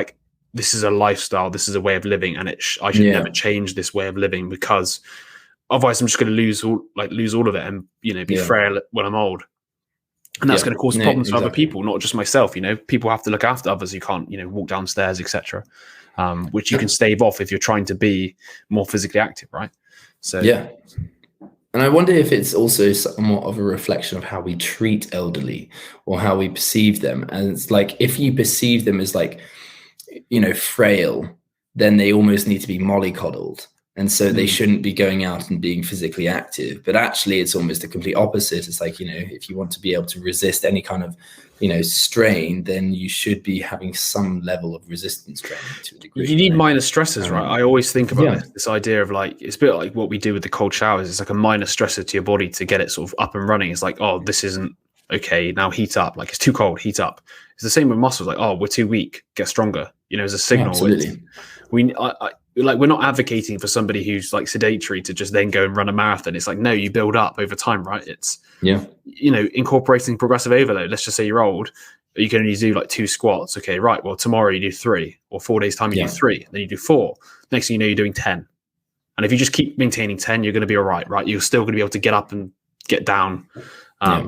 a lifestyle, this is a way of living, and I should never change this way of living, because otherwise I'm just going to lose all of it and be frail when I'm old, and that's going to cause problems for other people, not just myself. People have to look after others. You can't walk downstairs, etc. Which you can stave off if you're trying to be more physically active, right? So and I wonder if it's also somewhat of a reflection of how we treat elderly, or how we perceive them. And it's like, if you perceive them as like, frail, then they almost need to be mollycoddled. And so they shouldn't be going out and being physically active. But actually, it's almost the complete opposite. It's like, if you want to be able to resist any kind of, strain, then you should be having some level of resistance training to a degree. You need minor stressors, right? I always think about this idea of like, it's a bit like what we do with the cold showers. It's like a minor stressor to your body to get it sort of up and running. It's like, oh, this isn't okay, now heat up. Like, it's too cold, heat up. It's the same with muscles. Like, oh, we're too weak, get stronger. As a signal. Absolutely. We're not advocating for somebody who's like sedentary to just then go and run a marathon. It's like, no, you build up over time, right? It's incorporating progressive overload. Let's just say you're old, you can only do like 2 squats. Okay, right. Well, tomorrow you do 3, or 4 days time you do 3, then you do 4. Next thing you know, you're doing 10. And if you just keep maintaining 10, you're going to be all right? You're still going to be able to get up and get down. But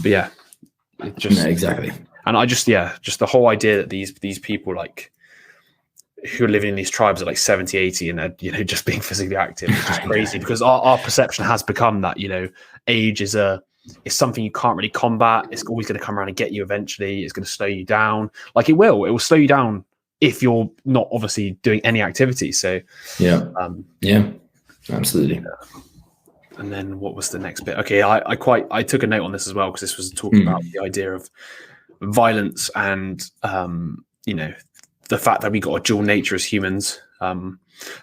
it just exactly. And I just the whole idea that these people like who are living in these tribes are like 70, 80 and they're just being physically active. It's just crazy, because our perception has become that age is something you can't really combat. It's always going to come around and get you eventually. It's going to slow you down. Like it will slow you down if you're not obviously doing any activity. So absolutely. And then what was the next bit? Okay, I took a note on this as well, because this was talking about the idea of violence and the fact that we got a dual nature as humans.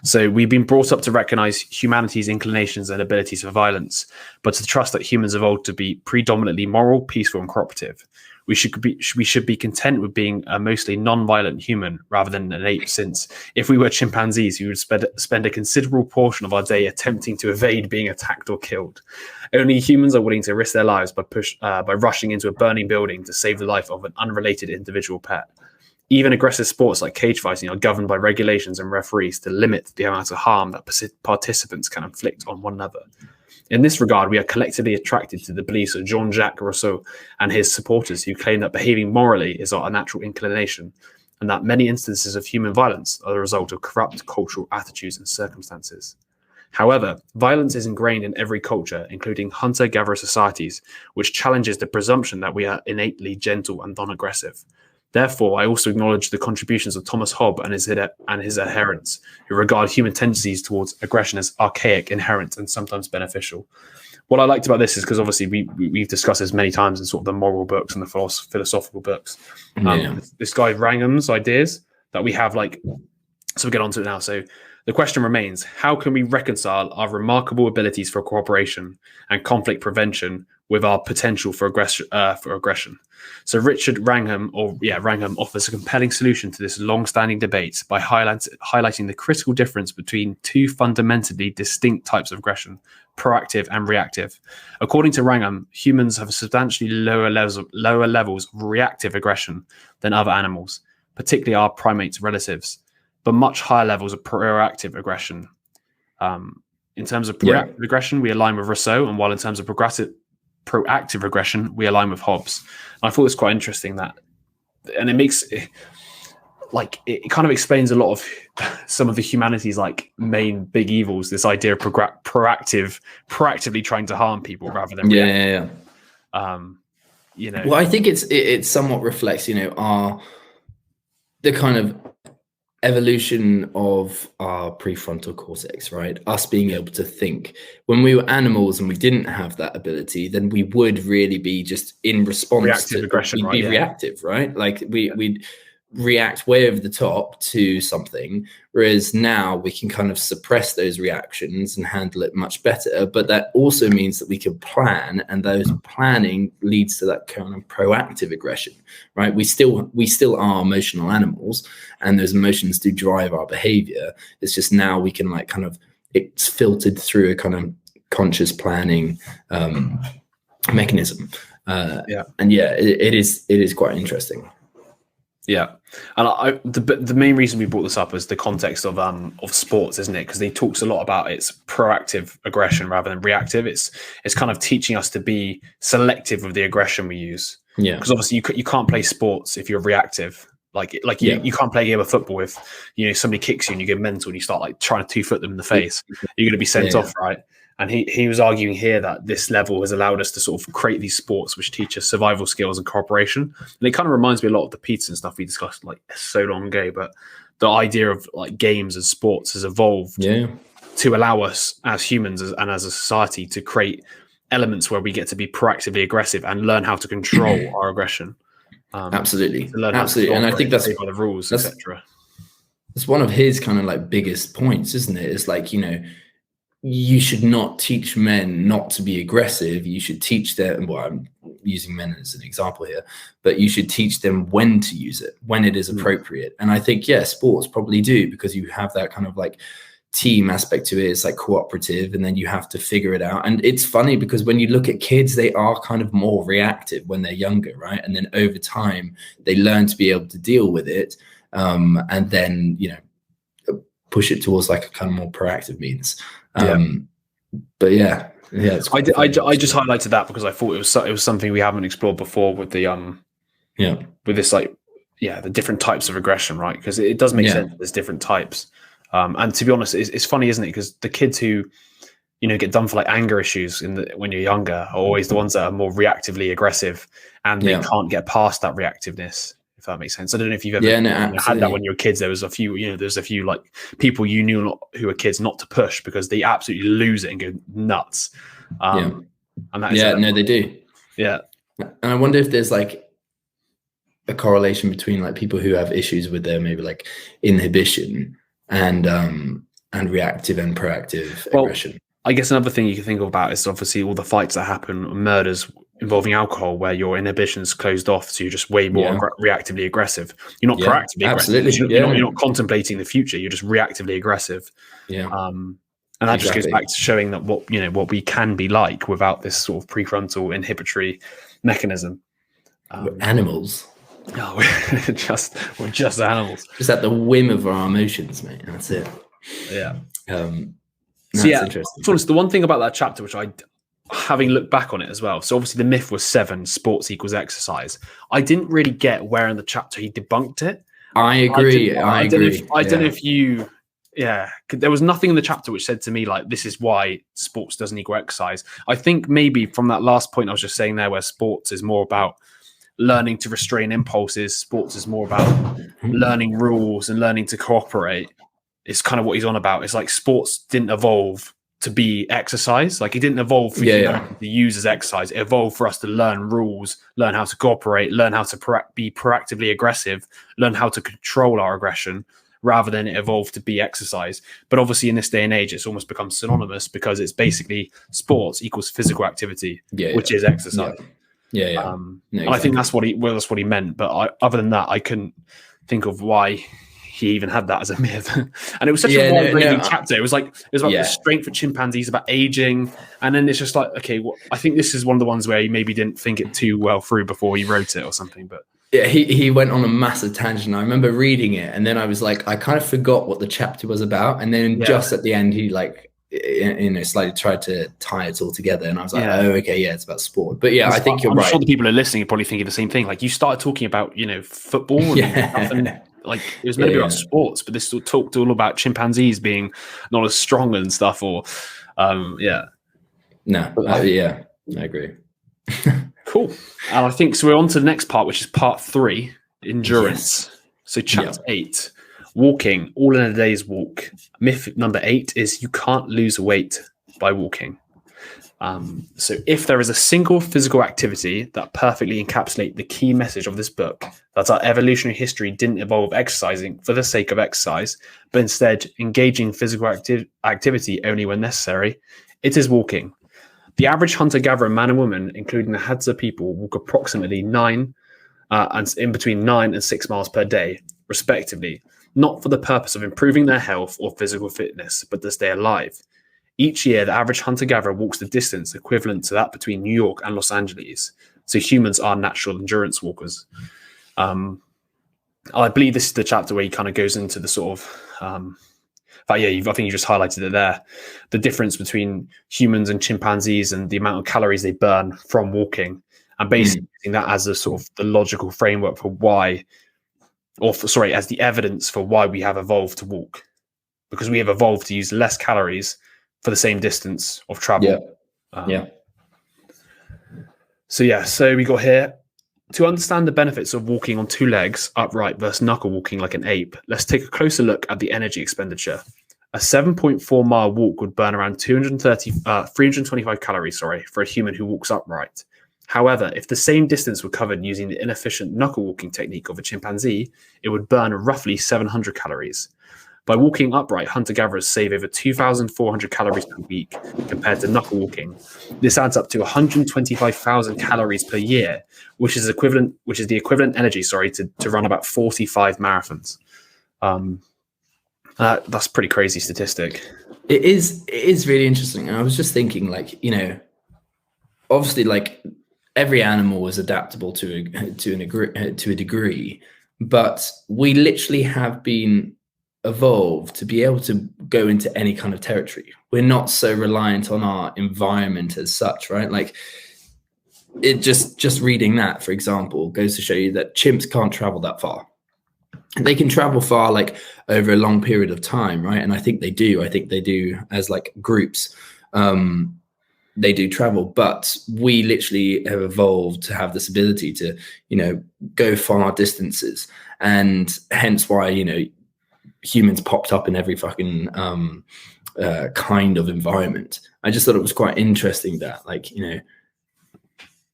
So we've been brought up to recognize humanity's inclinations and abilities for violence, but to trust that humans evolved to be predominantly moral, peaceful, and cooperative. We should be content with being a mostly non-violent human rather than an ape, since if we were chimpanzees, we would spend a considerable portion of our day attempting to evade being attacked or killed. Only humans are willing to risk their lives by rushing into a burning building to save the life of an unrelated individual pet. Even aggressive sports like cage fighting are governed by regulations and referees to limit the amount of harm that participants can inflict on one another. In this regard, we are collectively attracted to the beliefs of Jean-Jacques Rousseau and his supporters, who claim that behaving morally is our natural inclination, and that many instances of human violence are the result of corrupt cultural attitudes and circumstances. However, violence is ingrained in every culture, including hunter-gatherer societies, which challenges the presumption that we are innately gentle and non-aggressive. Therefore, I also acknowledge the contributions of Thomas Hobbes and his adherents, who regard human tendencies towards aggression as archaic, inherent, and sometimes beneficial. What I liked about this is because obviously we've discussed this many times in sort of the moral books and the philosophical books. This guy Wrangham's ideas that we have, like, so we'll get on to it now. So the question remains, how can we reconcile our remarkable abilities for cooperation and conflict prevention with our potential for aggression. So Richard Wrangham offers a compelling solution to this long-standing debate by highlighting the critical difference between two fundamentally distinct types of aggression, proactive and reactive. According to Wrangham, humans have substantially lower levels of reactive aggression than other animals, particularly our primate relatives, but much higher levels of proactive aggression. In terms of proactive aggression, we align with Rousseau, and while in terms of proactive aggression, we align with Hobbes. And I thought it was quite interesting that, and it makes it kind of explains a lot of some of the humanity's like main big evils. This idea of proactively trying to harm people rather than reactive. Well, I think it somewhat reflects, the kind of evolution of our prefrontal cortex, right? Us being able to think. When we were animals and we didn't have that ability, then we would really be just in response reactive to aggression, we'd be reactive, right? Like we'd react way over the top to something, whereas now we can kind of suppress those reactions and handle it much better. But that also means that we can plan, and those planning leads to that kind of proactive aggression, right? We still are emotional animals, and those emotions do drive our behavior. It's just now we can it's filtered through a kind of conscious planning mechanism. It is quite interesting. Yeah, and the main reason we brought this up is the context of sports, isn't it? Because he talks a lot about its proactive aggression rather than reactive. It's kind of teaching us to be selective with the aggression we use. Yeah, because obviously you can't play sports if you're reactive. You can't play a game of football if somebody kicks you and you get mental and you start trying to 2-foot them in the face. You're going to be sent off, right? And he was arguing here that this level has allowed us to sort of create these sports which teach us survival skills and cooperation. And it kind of reminds me a lot of the Peterson stuff we discussed so long ago. But the idea of games and sports has evolved to allow us as humans and as a society to create elements where we get to be proactively aggressive and learn how to control our aggression. Absolutely. And I think that's by the rules, etc. It's one of his kind of biggest points, isn't it? It's you should not teach men not to be aggressive. You should teach them, well, I'm using men as an example here, but you should teach them when to use it, when it is appropriate. And I think, sports probably do, because you have that kind of team aspect to it. It's cooperative, and then you have to figure it out. And it's funny because when you look at kids, they are kind of more reactive when they're younger, right? And then over time, they learn to be able to deal with it. And then, push it towards a kind of more proactive means. But I just highlighted that because I thought it was something we haven't explored before with the with this the different types of aggression, right? Because it does make sense. There's different types, and to be honest, it's funny, isn't it? Because the kids who get done for anger issues when you're younger are always the ones that are more reactively aggressive, and they can't get past that reactiveness. If that makes sense. I don't know if you've ever had that when you were kids. There was a few, people you knew who were kids not to push because they absolutely lose it and go nuts. And that is they do. Yeah. And I wonder if there's a correlation between people who have issues with their maybe inhibition and reactive and proactive aggression. I guess another thing you can think about is obviously all the fights that happen, murders involving alcohol, where your inhibition's closed off, so you're just way more reactively aggressive. You're not proactively aggressive. You're not contemplating the future. You're just reactively aggressive. And that just goes back to showing that what we can be like without this sort of prefrontal inhibitory mechanism. We're animals. No, we're just animals. Just at the whim of our emotions, mate. That's it. Yeah. That's interesting. So the one thing about that chapter, which having looked back on it as well, so obviously the myth was 7, sports equals exercise. I didn't really get where in the chapter he debunked it. I agree. I agree. I don't know if you, there was nothing in the chapter which said to me this is why sports doesn't equal exercise. I think maybe from that last point I was just saying there, where sports is more about learning to restrain impulses, sports is more about learning rules and learning to cooperate. It's kind of what he's on about. It's sports didn't evolve to be exercise. It didn't evolve for humanity to use as exercise. It evolved for us to learn rules, learn how to cooperate, learn how to be proactively aggressive, learn how to control our aggression, rather than it evolved to be exercise. But obviously in this day and age, it's almost become synonymous because it's basically sports equals physical activity, which is exercise. No, and I think that's what he meant. But other than that, I couldn't think of why he even had that as a myth. And it was such a wide-ranging chapter. It was about the strength of chimpanzees, about aging, and then it's just like, okay, well, I think this is one of the ones where he maybe didn't think it too well through before he wrote it or something. But yeah, he went on a massive tangent. I remember reading it, and then I was like, I kind of forgot what the chapter was about, and then just at the end, he slightly tried to tie it all together, and I was like, oh, okay, it's about sport. But I think you're right. I'm sure the people who are listening are probably thinking the same thing. Like, you started talking about football and stuff, and like it was meant to be about sports, but this talked all about chimpanzees being not as strong and stuff. Or I agree. Cool. And I think so. We're on to the next part, which is part 3, endurance. Yes. So chapter 8, walking, all in a day's walk. Myth number 8 is you can't lose weight by walking. So if there is a single physical activity that perfectly encapsulates the key message of this book, that our evolutionary history didn't evolve exercising for the sake of exercise, but instead engaging physical activity only when necessary, it is walking. The average hunter-gatherer man and woman, including the Hadza people, walk approximately 9 and in between 9 and 6 miles per day, respectively, not for the purpose of improving their health or physical fitness, but to stay alive. Each year, the average hunter-gatherer walks the distance equivalent to that between New York and Los Angeles. So humans are natural endurance walkers. I believe this is the chapter where he kind of goes into the sort of... I think you just highlighted it there. The difference between humans and chimpanzees and the amount of calories they burn from walking, and basically using that as a sort of the logical framework for why, as the evidence for why we have evolved to walk, because we have evolved to use less calories for the same distance of travel. So we got here. To understand the benefits of walking on 2 legs, upright versus knuckle walking like an ape, let's take a closer look at the energy expenditure. A 7.4 mile walk would burn around 325 calories, for a human who walks upright. However, if the same distance were covered using the inefficient knuckle walking technique of a chimpanzee, it would burn roughly 700 calories. By walking upright, hunter-gatherers save over 2,400 calories per week compared to knuckle walking. This adds up to 125,000 calories per year, which is the equivalent energy, to run about 45 marathons. That's a pretty crazy statistic. It is really interesting. And I was just thinking, obviously, every animal is adaptable to a degree, but we literally have been evolved to be able to go into any kind of territory. We're not so reliant on our environment as such, right? Like, it just reading that, for example, goes to show you that chimps can't travel that far. They can travel far, over a long period of time, right? And I think they do as groups. They do travel, but we literally have evolved to have this ability to, go far distances, and hence why, humans popped up in every fucking kind of environment. I just thought it was quite interesting that,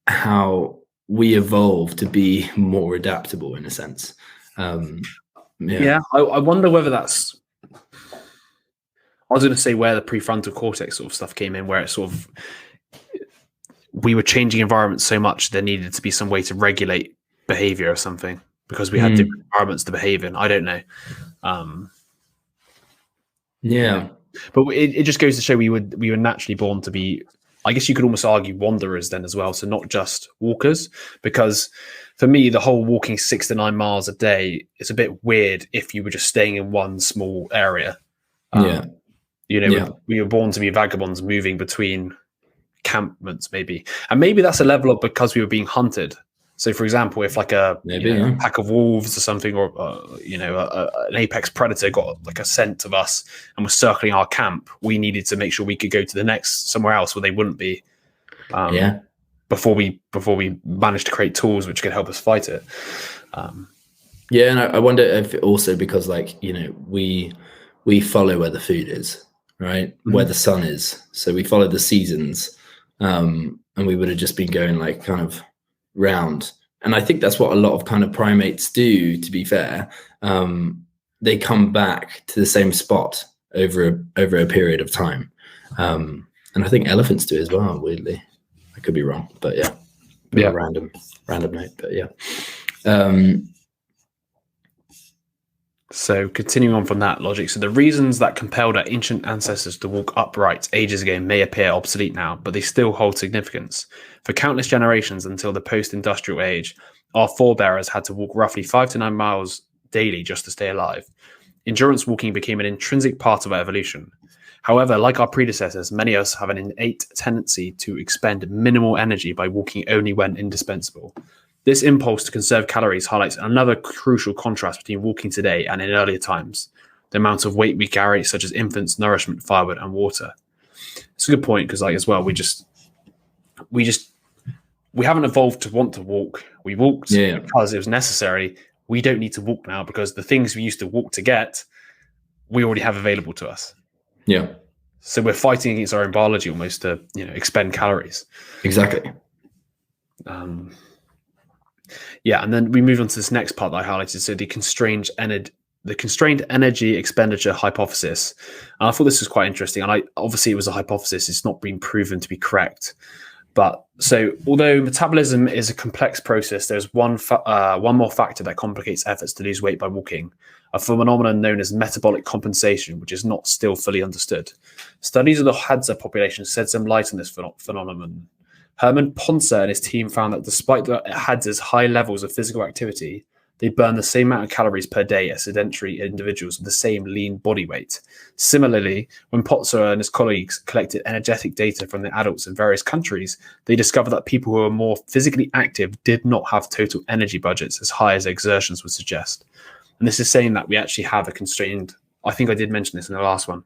how we evolved to be more adaptable in a sense. I wonder whether that's... I was going to say where the prefrontal cortex sort of stuff came in, where it sort of... we were changing environments so much there needed to be some way to regulate behavior or something, because we had different environments to behave in. I don't know. But it just goes to show we were naturally born to be, I guess you could almost argue, wanderers then as well, so not just walkers. Because for me, the whole walking 6 to 9 miles a day is a bit weird if you were just staying in one small area. We were born to be vagabonds moving between encampments, maybe, and maybe that's a level of because we were being hunted. So, for example, if a pack of wolves or something, or an apex predator got a scent of us and was circling our camp, we needed to make sure we could go to the next somewhere else where they wouldn't be. Before we managed to create tools which could help us fight it. And I wonder if also because we follow where the food is, right? Where the sun is. So we follow the seasons, and we would have just been going kind of round. And I think that's what a lot of kind of primates do, to be fair. they come back to the same spot over a period of time. And I think elephants do as well, weirdly. I could be wrong, but yeah. Random note, but yeah. So continuing on from that logic, so the reasons that compelled our ancient ancestors to walk upright ages ago may appear obsolete now, but they still hold significance. For countless generations until the post-industrial age, our forebears had to walk roughly 5 to 9 miles daily just to stay alive. Endurance walking became an intrinsic part of our evolution. However, like our predecessors, many of us have an innate tendency to expend minimal energy by walking only when indispensable. This impulse to conserve calories highlights another crucial contrast between walking today and in earlier times. The amount of weight we carry, such as infants, nourishment, firewood, and water. It's a good point because, like, as well, we haven't evolved to want to walk. We walked because it was necessary. We don't need to walk now because the things we used to walk to get, we already have available to us. Yeah. So we're fighting against our own biology almost to, expend calories. Exactly. And then we move on to this next part that I highlighted. So the constrained energy expenditure hypothesis. And I thought this was quite interesting. And obviously it was a hypothesis. It's not been proven to be correct. But so although metabolism is a complex process, there's one more factor that complicates efforts to lose weight by walking, a phenomenon known as metabolic compensation, which is not still fully understood. Studies of the Hadza population shed some light on this phenomenon. Herman Ponce and his team found that despite the Hadza's high levels of physical activity, they burn the same amount of calories per day as sedentary individuals with the same lean body weight. Similarly, when Ponce and his colleagues collected energetic data from the adults in various countries, they discovered that people who were more physically active did not have total energy budgets as high as exertions would suggest. And this is saying that we actually have a constrained, I think I did mention this in the last one,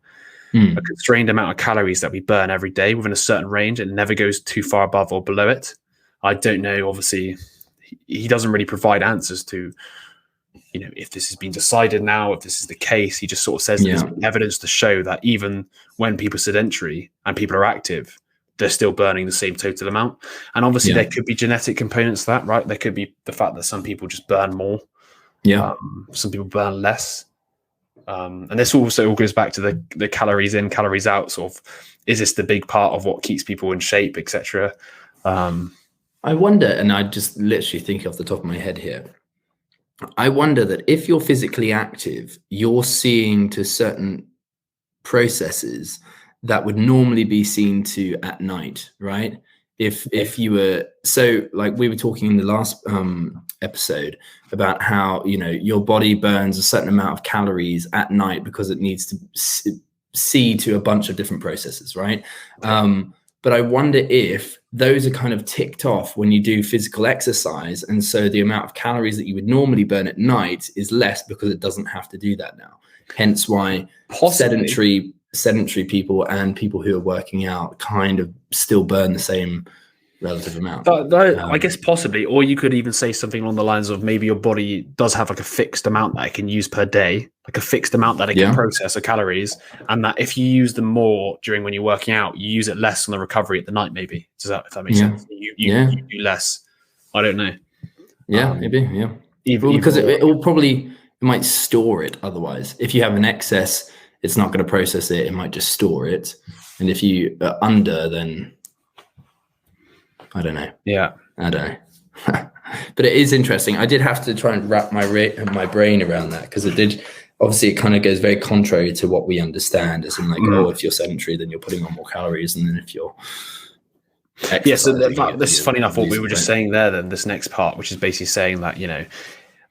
a constrained amount of calories that we burn every day within a certain range and never goes too far above or below it. I don't know, obviously, he doesn't really provide answers to, if this has been decided now, if this is the case. He just sort of says that there's evidence to show that even when people are sedentary and people are active, they're still burning the same total amount. And obviously there could be genetic components to that, right? There could be the fact that some people just burn more. Some people burn less. And this also all goes back to the calories in, calories out, sort of, is this the big part of what keeps people in shape, etc.? I wonder, and I just literally think off the top of my head here, I wonder that if you're physically active, you're seeing to certain processes that would normally be seen to at night, right? If you were, so like we were talking in the last episode about how, your body burns a certain amount of calories at night because it needs to see to a bunch of different processes, right? But I wonder if those are kind of ticked off when you do physical exercise. And so the amount of calories that you would normally burn at night is less because it doesn't have to do that now. Hence why sedentary people and people who are working out kind of still burn the same relative amount. I guess possibly, or you could even say something along the lines of maybe your body does have like a fixed amount that it can use per day, like a fixed amount that it can process of calories, and that if you use them more during when you're working out, you use it less on the recovery at the night. Maybe if that makes sense. You do less. I don't know. Maybe. Because it will probably, it might store it. Otherwise, if you have an excess, it's not going to process it. It might just store it. And if you are under, then I don't know. I don't know. But it is interesting. I did have to try and wrap my brain around that because it kind of goes very contrary to what we understand, as in like, if you're sedentary, then you're putting on more calories, and then if you're so this is funny enough what we were just saying there, then this next part, which is basically saying that,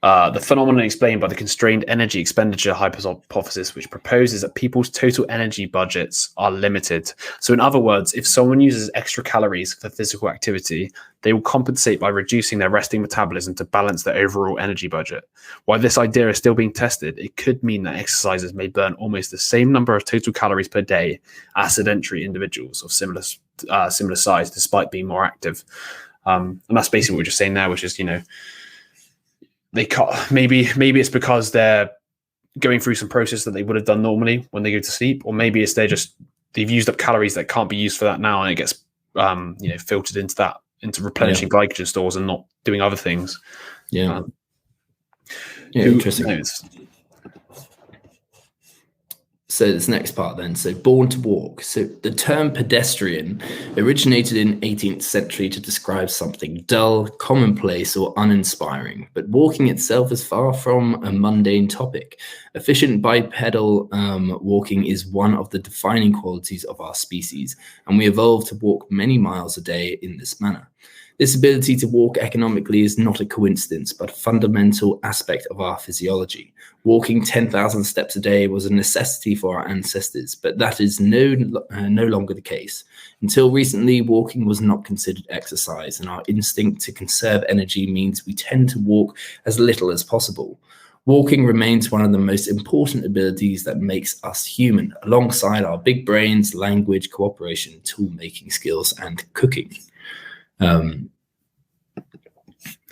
the phenomenon explained by the constrained energy expenditure hypothesis, which proposes that people's total energy budgets are limited. So in other words, if someone uses extra calories for physical activity, they will compensate by reducing their resting metabolism to balance their overall energy budget. While this idea is still being tested, it could mean that exercisers may burn almost the same number of total calories per day as sedentary individuals of similar size, despite being more active. And that's basically what we're just saying now, which is, they can't, maybe it's because they're going through some process that they would have done normally when they go to sleep, or maybe it's they've used up calories that can't be used for that now, and it gets filtered into replenishing glycogen stores and not doing other things. Interesting. So this next part then, so born to walk. So the term pedestrian originated in 18th century to describe something dull, commonplace, or uninspiring, but walking itself is far from a mundane topic. Efficient bipedal walking is one of the defining qualities of our species, and we evolved to walk many miles a day in this manner. This ability to walk economically is not a coincidence, but a fundamental aspect of our physiology. Walking 10,000 steps a day was a necessity for our ancestors, but that is no longer the case. Until recently, walking was not considered exercise, and our instinct to conserve energy means we tend to walk as little as possible. Walking remains one of the most important abilities that makes us human, alongside our big brains, language, cooperation, tool-making skills, and cooking.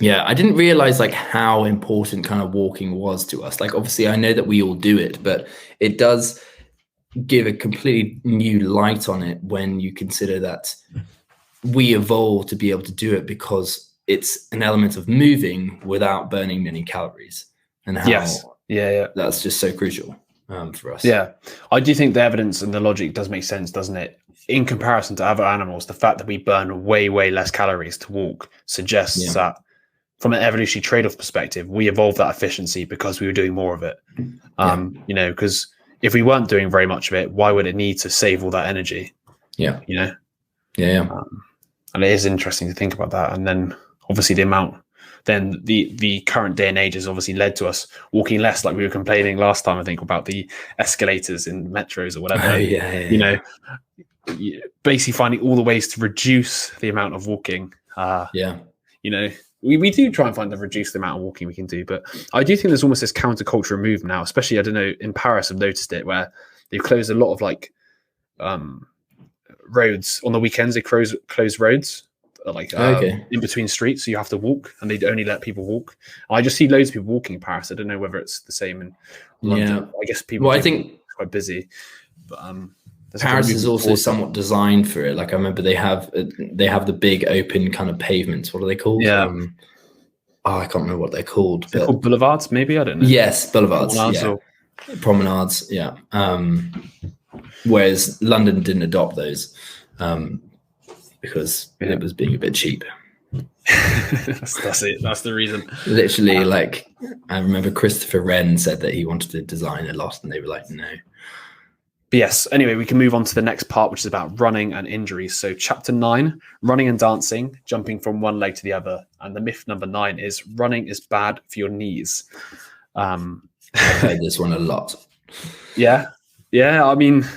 Yeah, I didn't realize like how important kind of walking was to us. Like, obviously I know that we all do it, but it does give a completely new light on it when you consider that we evolved to be able to do it because it's an element of moving without burning many calories, and how that's just so crucial for us. Yeah, I do think the evidence and the logic does make sense, doesn't it? In comparison to other animals, the fact that we burn way less calories to walk suggests that from an evolutionary trade-off perspective, we evolved that efficiency because we were doing more of it. You know, because if we weren't doing very much of it, why would it need to save all that energy? Yeah. You know? Yeah. And it is interesting to think about that. And then obviously the current day and age has obviously led to us walking less, like we were complaining last time, I think, about the escalators in metros or whatever. You know, basically finding all the ways to reduce the amount of walking. You know, we do try and find to reduce the amount of walking we can do, but I do think there's almost this counterculture move now, especially, I don't know, in Paris I've noticed it, where they've closed a lot of like roads on the weekends. They close roads like in between streets, so you have to walk, and they only let people walk. I just see loads of people walking in Paris. I don't know whether it's the same in London. I guess people I think it's quite busy, but Paris is also somewhat designed for it. Like, I remember they have the big open kind of pavements. What are they called? I can't remember what they're called. They're called boulevards, maybe? I don't know. Yes, boulevards. Promenades. Yeah. Whereas London didn't adopt those because it was being a bit cheap. That's it. That's the reason. Literally, like, I remember Christopher Wren said that he wanted to design a lot, and they were like, no. But yes, anyway, we can move on to the next part, which is about running and injuries. So chapter 9, running and dancing, jumping from one leg to the other. And the myth number 9 is running is bad for your knees. I've heard this one a lot. Yeah. I mean,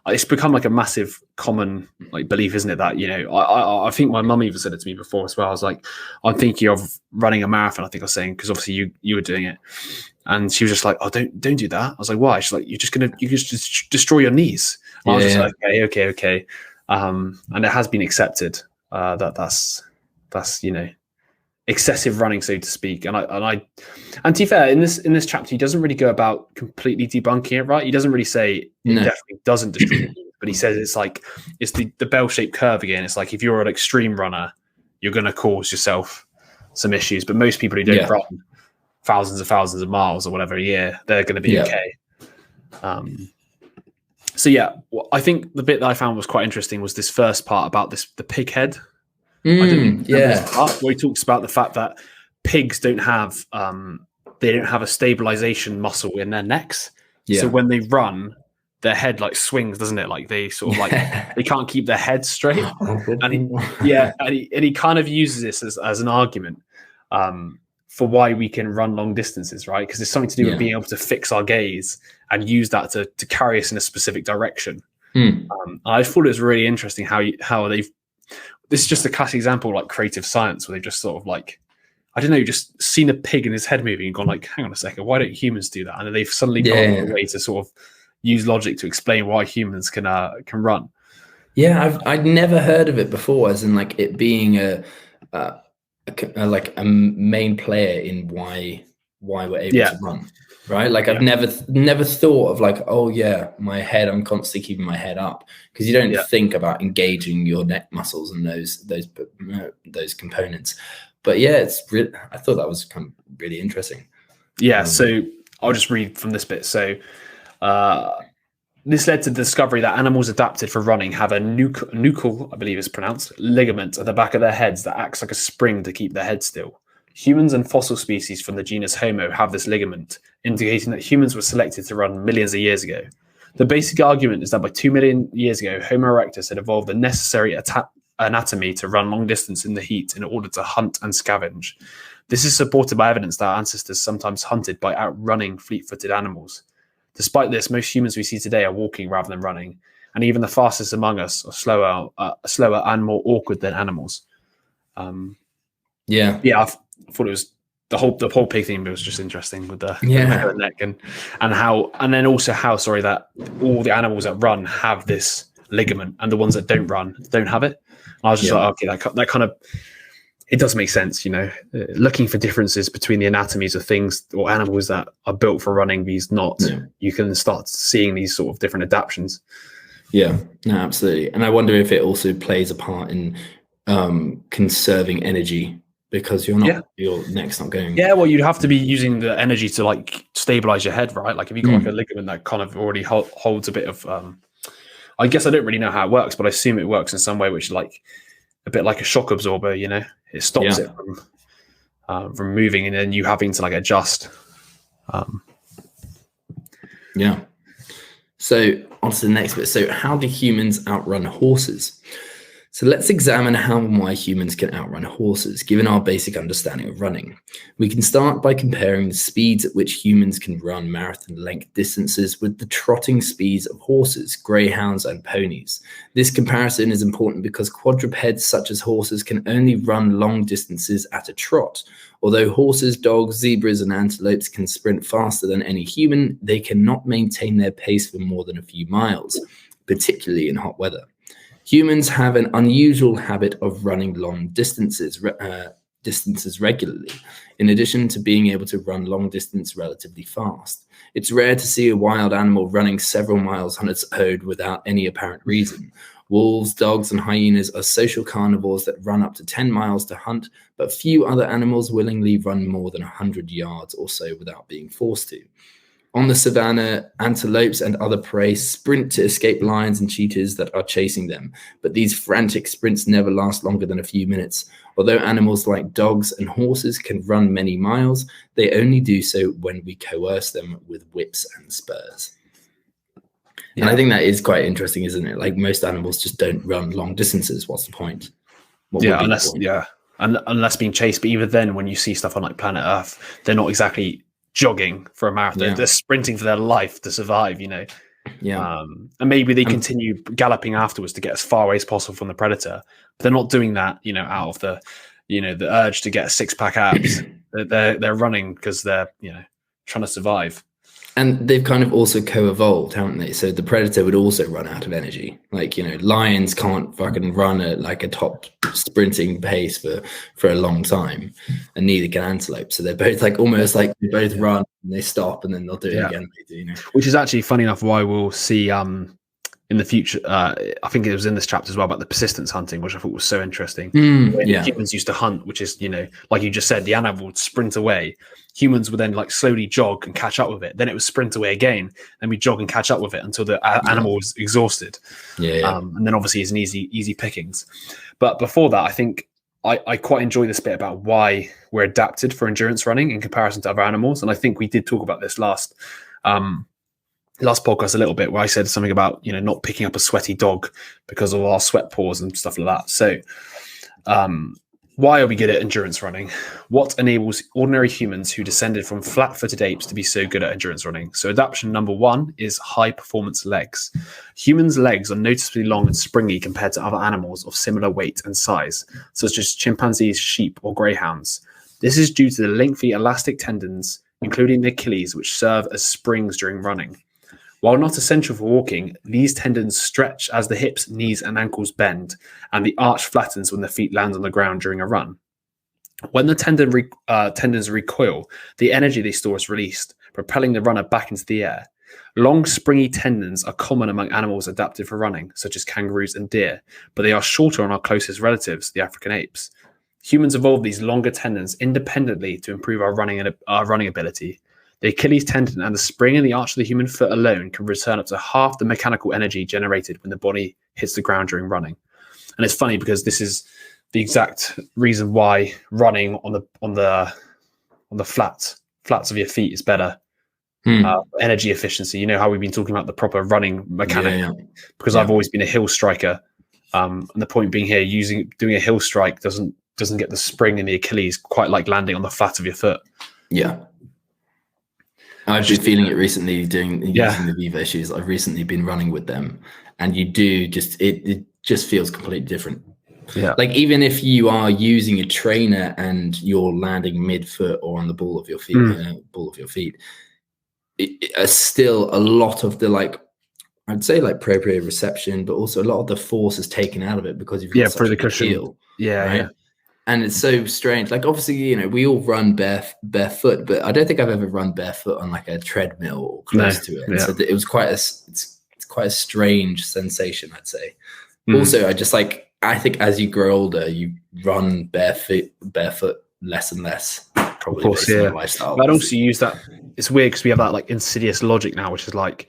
it's become like a massive common like belief, isn't it? That, you know, I think my mum even said it to me before as well. I was like, I'm thinking of running a marathon. I think I was saying, because obviously you were doing it, and she was just like, oh, don't do that. I was like, why? She's like, you just destroy your knees. And I was just like, okay. And it has been accepted that's you know, excessive running, so to speak. And to be fair, in this chapter, he doesn't really go about completely debunking it, right? He doesn't really say it definitely doesn't destroy your knees, but he says it's the bell-shaped curve again. It's like, if you're an extreme runner, you're going to cause yourself some issues. But most people who don't run thousands of miles or whatever a year, they're going to be okay. I think the bit that I found was quite interesting was this first part about the pig head. This part where he talks about the fact that pigs don't have a stabilization muscle in their necks. So when they run, their head like swings, doesn't it? Like they sort of like they can't keep their head straight. And he kind of uses this as an argument for why we can run long distances, right? Because it's something to do with being able to fix our gaze and use that to carry us in a specific direction. I thought it was really interesting how they've. This is just a classic example of like creative science, where they've just sort of like, I don't know, just seen a pig and his head moving and gone like, hang on a second, why don't humans do that? And then they've suddenly gone a way to sort of use logic to explain why humans can run. Yeah, I'd never heard of it before, as in like it being a main player in why we're able to run, right? Like I've never thought of like, oh yeah, my head, I'm constantly keeping my head up, because you don't think about engaging your neck muscles and those components. But yeah, I thought that was kind of really interesting. So I'll just read from this bit. So this led to the discovery that animals adapted for running have a nuchal, I believe it's pronounced, ligament at the back of their heads that acts like a spring to keep their head still. Humans and fossil species from the genus Homo have this ligament, indicating that humans were selected to run millions of years ago. The basic argument is that by 2 million years ago, Homo erectus had evolved the necessary anatomy to run long distance in the heat in order to hunt and scavenge. This is supported by evidence that our ancestors sometimes hunted by outrunning fleet-footed animals. Despite this, most humans we see today are walking rather than running, and even the fastest among us are slower and more awkward than animals. I thought it was the whole pig theme was just interesting with the neck and then also how that all the animals that run have this ligament and the ones that don't run don't have it. And I was just like, okay, that kind of, it does make sense, looking for differences between the anatomies of things or animals that are built for running, these not. You can start seeing these sort of different adaptations. Yeah, no, absolutely. And I wonder if it also plays a part in conserving energy, because your neck's not going. Yeah, well, you'd have to be using the energy to like stabilize your head, right? Like if you got like a ligament that kind of already holds a bit of, I guess I don't really know how it works, but I assume it works in some way, which is like a bit like a shock absorber, it stops it from moving, and then you having to like adjust. So on to the next bit. So how do humans outrun horses? So let's examine how and why humans can outrun horses, given our basic understanding of running. We can start by comparing the speeds at which humans can run marathon length distances with the trotting speeds of horses, greyhounds, and ponies. This comparison is important because quadrupeds such as horses can only run long distances at a trot. Although horses, dogs, zebras, and antelopes can sprint faster than any human, they cannot maintain their pace for more than a few miles, particularly in hot weather. Humans have an unusual habit of running long distances regularly, in addition to being able to run long distance relatively fast. It's rare to see a wild animal running several miles on its own without any apparent reason. Wolves, dogs, and hyenas are social carnivores that run up to 10 miles to hunt, but few other animals willingly run more than 100 yards or so without being forced to. On the savannah, antelopes and other prey sprint to escape lions and cheetahs that are chasing them, but these frantic sprints never last longer than a few minutes. Although animals like dogs and horses can run many miles, they only do so when we coerce them with whips and spurs. Yeah. And I think that is quite interesting, isn't it? Like most animals just don't run long distances. What's the point? Unless being chased. But even then, when you see stuff on like Planet Earth, they're not exactly jogging for a marathon. They're sprinting for their life to survive, and maybe they continue galloping afterwards to get as far away as possible from the predator, but they're not doing that out of the the urge to get a six-pack abs. they're running because they're trying to survive. And they've kind of also co-evolved, haven't they? So the predator would also run out of energy. Like, lions can't fucking run at like a top sprinting pace for a long time, and neither can antelope. So they're both like almost like they both run and they stop and then they'll do it again later, Which is actually funny enough why we'll see in the future, I think it was in this chapter as well, about the persistence hunting, which I thought was so interesting. Humans used to hunt, which is, like you just said, the animal would sprint away. Humans would then like slowly jog and catch up with it. Then it would sprint away again. Then we jog and catch up with it until the animal was exhausted. And then obviously it's an easy pickings. But before that, I think I quite enjoy this bit about why we're adapted for endurance running in comparison to other animals. And I think we did talk about this last podcast a little bit, where I said something about not picking up a sweaty dog because of our sweat pores and stuff like that. So why are we good at endurance running? What enables ordinary humans who descended from flat-footed apes to be so good at endurance running? So adaptation number one is high performance legs. Humans' legs are noticeably long and springy compared to other animals of similar weight and size, such as chimpanzees, sheep, or greyhounds. This is due to the lengthy elastic tendons, including the Achilles, which serve as springs during running. While not essential for walking, these tendons stretch as the hips, knees, and ankles bend, and the arch flattens when the feet land on the ground during a run. When the tendons recoil, the energy they store is released, propelling the runner back into the air. Long, springy tendons are common among animals adapted for running, such as kangaroos and deer, but they are shorter on our closest relatives, the African apes. Humans evolved these longer tendons independently to improve our running ability. The Achilles tendon and the spring in the arch of the human foot alone can return up to half the mechanical energy generated when the body hits the ground during running. And it's funny because this is the exact reason why running on the flats of your feet is better. Energy efficiency. You know how we've been talking about the proper running mechanic, because I've always been a hill striker. And the point being here, doing a hill strike doesn't get the spring in the Achilles quite like landing on the flat of your foot. Yeah. I've been feeling it recently using the Vivo shoes. I've recently been running with them, and you do it just feels completely different. Yeah. Like even if you are using a trainer and you're landing mid-foot or on the ball of your feet, still a lot of the I'd say proprioception, but also a lot of the force is taken out of it because you've got such a cushion. Heel, right? And it's so strange. Like obviously, we all run barefoot, but I don't think I've ever run barefoot on like a treadmill or close to it. Yeah. So it was it's quite a strange sensation, I'd say. Also, I think as you grow older, you run barefoot less and less. Probably, of course, yeah. Lifestyle. I'd also use that. It's weird because we have that like insidious logic now, which is like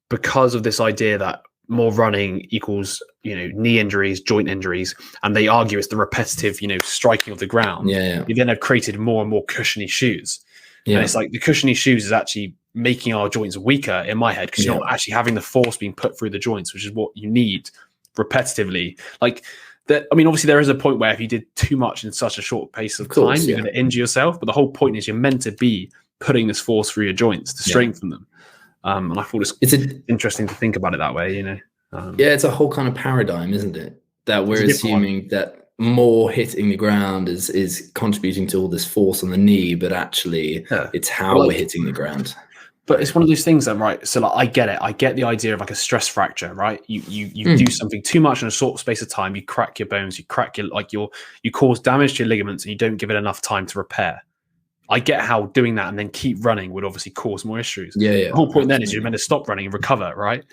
because of this idea that more running equals knee injuries, joint injuries, and they argue it's the repetitive striking of the ground. You then have created more and more cushiony shoes, and it's like the cushiony shoes is actually making our joints weaker in my head because you're not actually having the force being put through the joints, which is what you need repetitively. Like that. I mean, obviously there is a point where if you did too much in such a short pace of time, you're going to injure yourself. But the whole point is you're meant to be putting this force through your joints to strengthen them. And I thought it's interesting to think about it that way, it's a whole kind of paradigm, isn't it? That we're assuming that more hitting the ground is contributing to all this force on the knee, but actually it's how we're hitting the ground. But it's one of those things that, right? So I get it. I get the idea of like a stress fracture, right? You do something too much in a short space of time, you crack your bones, you cause damage to your ligaments, and you don't give it enough time to repair. I get how doing that and then keep running would obviously cause more issues. The whole point then is you're meant to stop running and recover, right?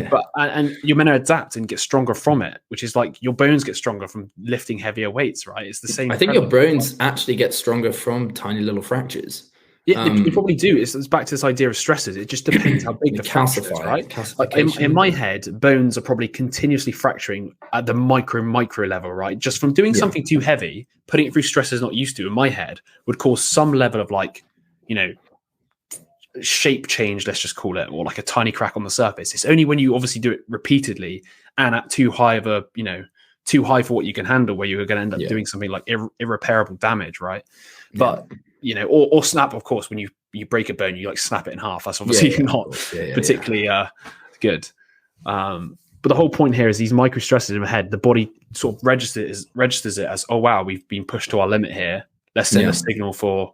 But and you're meant to adapt and get stronger from it, which is like your bones get stronger from lifting heavier weights, right? It's the same. I think your bones actually get stronger from tiny little fractures. Yeah, they probably do. It's back to this idea of stresses. It just depends how big the fracture is, right? Like in my head, bones are probably continuously fracturing at the micro level, right? Just from doing something too heavy, putting it through stresses not used to, in my head, would cause some level of shape change, let's just call it, or like a tiny crack on the surface. It's only when you obviously do it repeatedly and at too high for what you can handle, where you're going to end up doing something like irreparable damage, right? But or snap, of course, when you break a bone, you snap it in half. That's obviously not particularly good. But the whole point here is these micro stresses in the head, the body sort of registers it as, oh wow, we've been pushed to our limit here. Let's send a signal for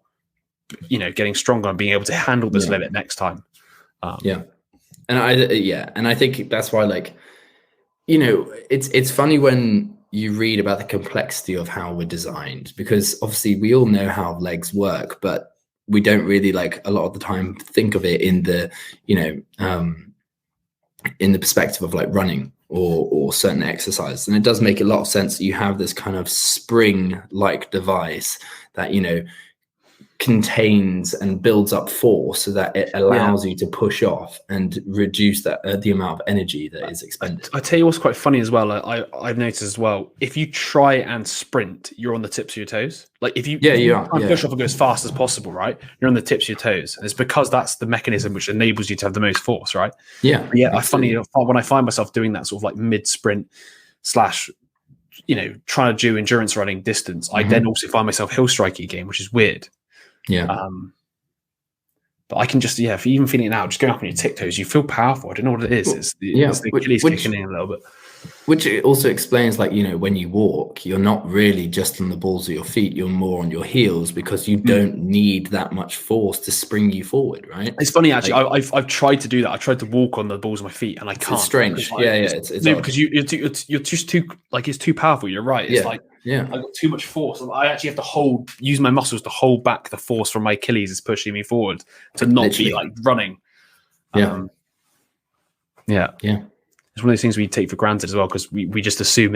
getting stronger and being able to handle this limit next time. And I think that's why it's funny when you read about the complexity of how we're designed, because obviously we all know how legs work, but we don't really a lot of the time think of it in the in the perspective of running or certain exercises. And it does make a lot of sense that you have this kind of spring-like device that contains and builds up force so that it allows you to push off and reduce that the amount of energy that is expended. I tell you what's quite funny as well. I've noticed as well, if you try and sprint, you're on the tips of your toes. Like if you push off and go as fast as possible, right? You're on the tips of your toes. And it's because that's the mechanism which enables you to have the most force, right? When I find myself doing that sort of mid sprint / trying to do endurance running distance, I then also find myself hill striking again, which is weird. But I can just if you're even feeling it now, just going up on your tiptoes, you feel powerful. I don't know what it is. It's the Achilles kicking in a little bit. Which also explains, when you walk, you're not really just on the balls of your feet, you're more on your heels because you don't need that much force to spring you forward, right? It's funny, actually. I've tried to do that. I tried to walk on the balls of my feet and I can't. It's strange. It's because you're just too, it's too powerful. You're right. It's I've got too much force. I actually have to use my muscles to hold back the force from my Achilles is pushing me forward to not be running. It's one of those things we take for granted as well, because we just assume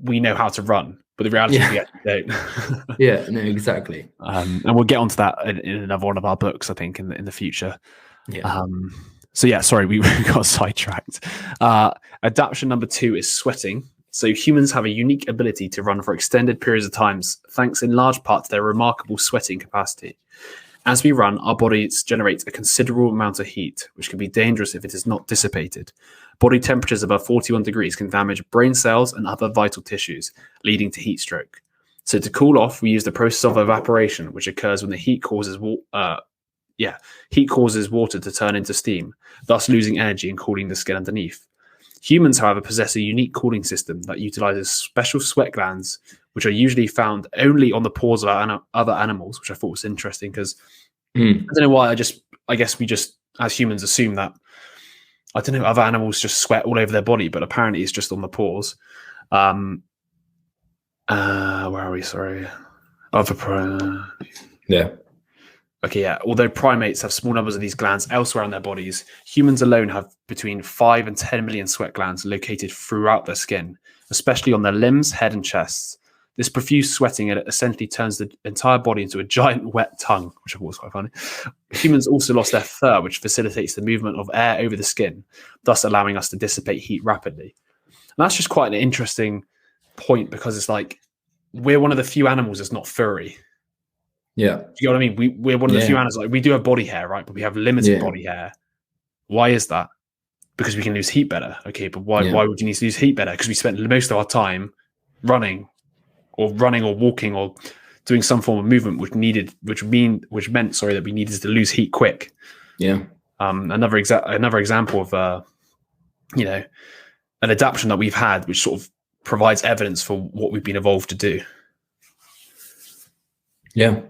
we know how to run. but the reality is we actually don't. Yeah, no, exactly. And we'll get onto that in another one of our books, I think, in the future. Yeah. So yeah, sorry, we got sidetracked. Adaptation number 2 is sweating. So humans have a unique ability to run for extended periods of time, thanks in large part to their remarkable sweating capacity. As we run, our bodies generate a considerable amount of heat, which can be dangerous if it is not dissipated. Body temperatures above 41 degrees can damage brain cells and other vital tissues, leading to heat stroke. So to cool off, we use the process of evaporation, which occurs when the heat causes water to turn into steam, thus losing energy and cooling the skin underneath. Humans, however, possess a unique cooling system that utilizes special sweat glands, which are usually found only on the paws of other animals, which I thought was interesting because I don't know why. I guess we just, as humans, assume that, I don't know, other animals just sweat all over their body, but apparently it's just on the paws. Where are we? Sorry. Yeah. Okay, yeah. Although primates have small numbers of these glands elsewhere in their bodies, humans alone have between 5 and 10 million sweat glands located throughout their skin, especially on their limbs, head, and chests. This profuse sweating essentially turns the entire body into a giant wet tongue, which I thought was quite funny. Humans also lost their fur, which facilitates the movement of air over the skin, thus allowing us to dissipate heat rapidly. And that's just quite an interesting point because it's like we're one of the few animals that's not furry. Yeah. Do you know what I mean? We're one of the few animals, like we do have body hair, right? But we have limited body hair. Why is that? Because we can lose heat better. Okay, but why would you need to lose heat better? Because we spent most of our time running or walking or doing some form of movement which meant that we needed to lose heat quick. Yeah. Another example of an adaptation that we've had which sort of provides evidence for what we've been evolved to do. Yeah.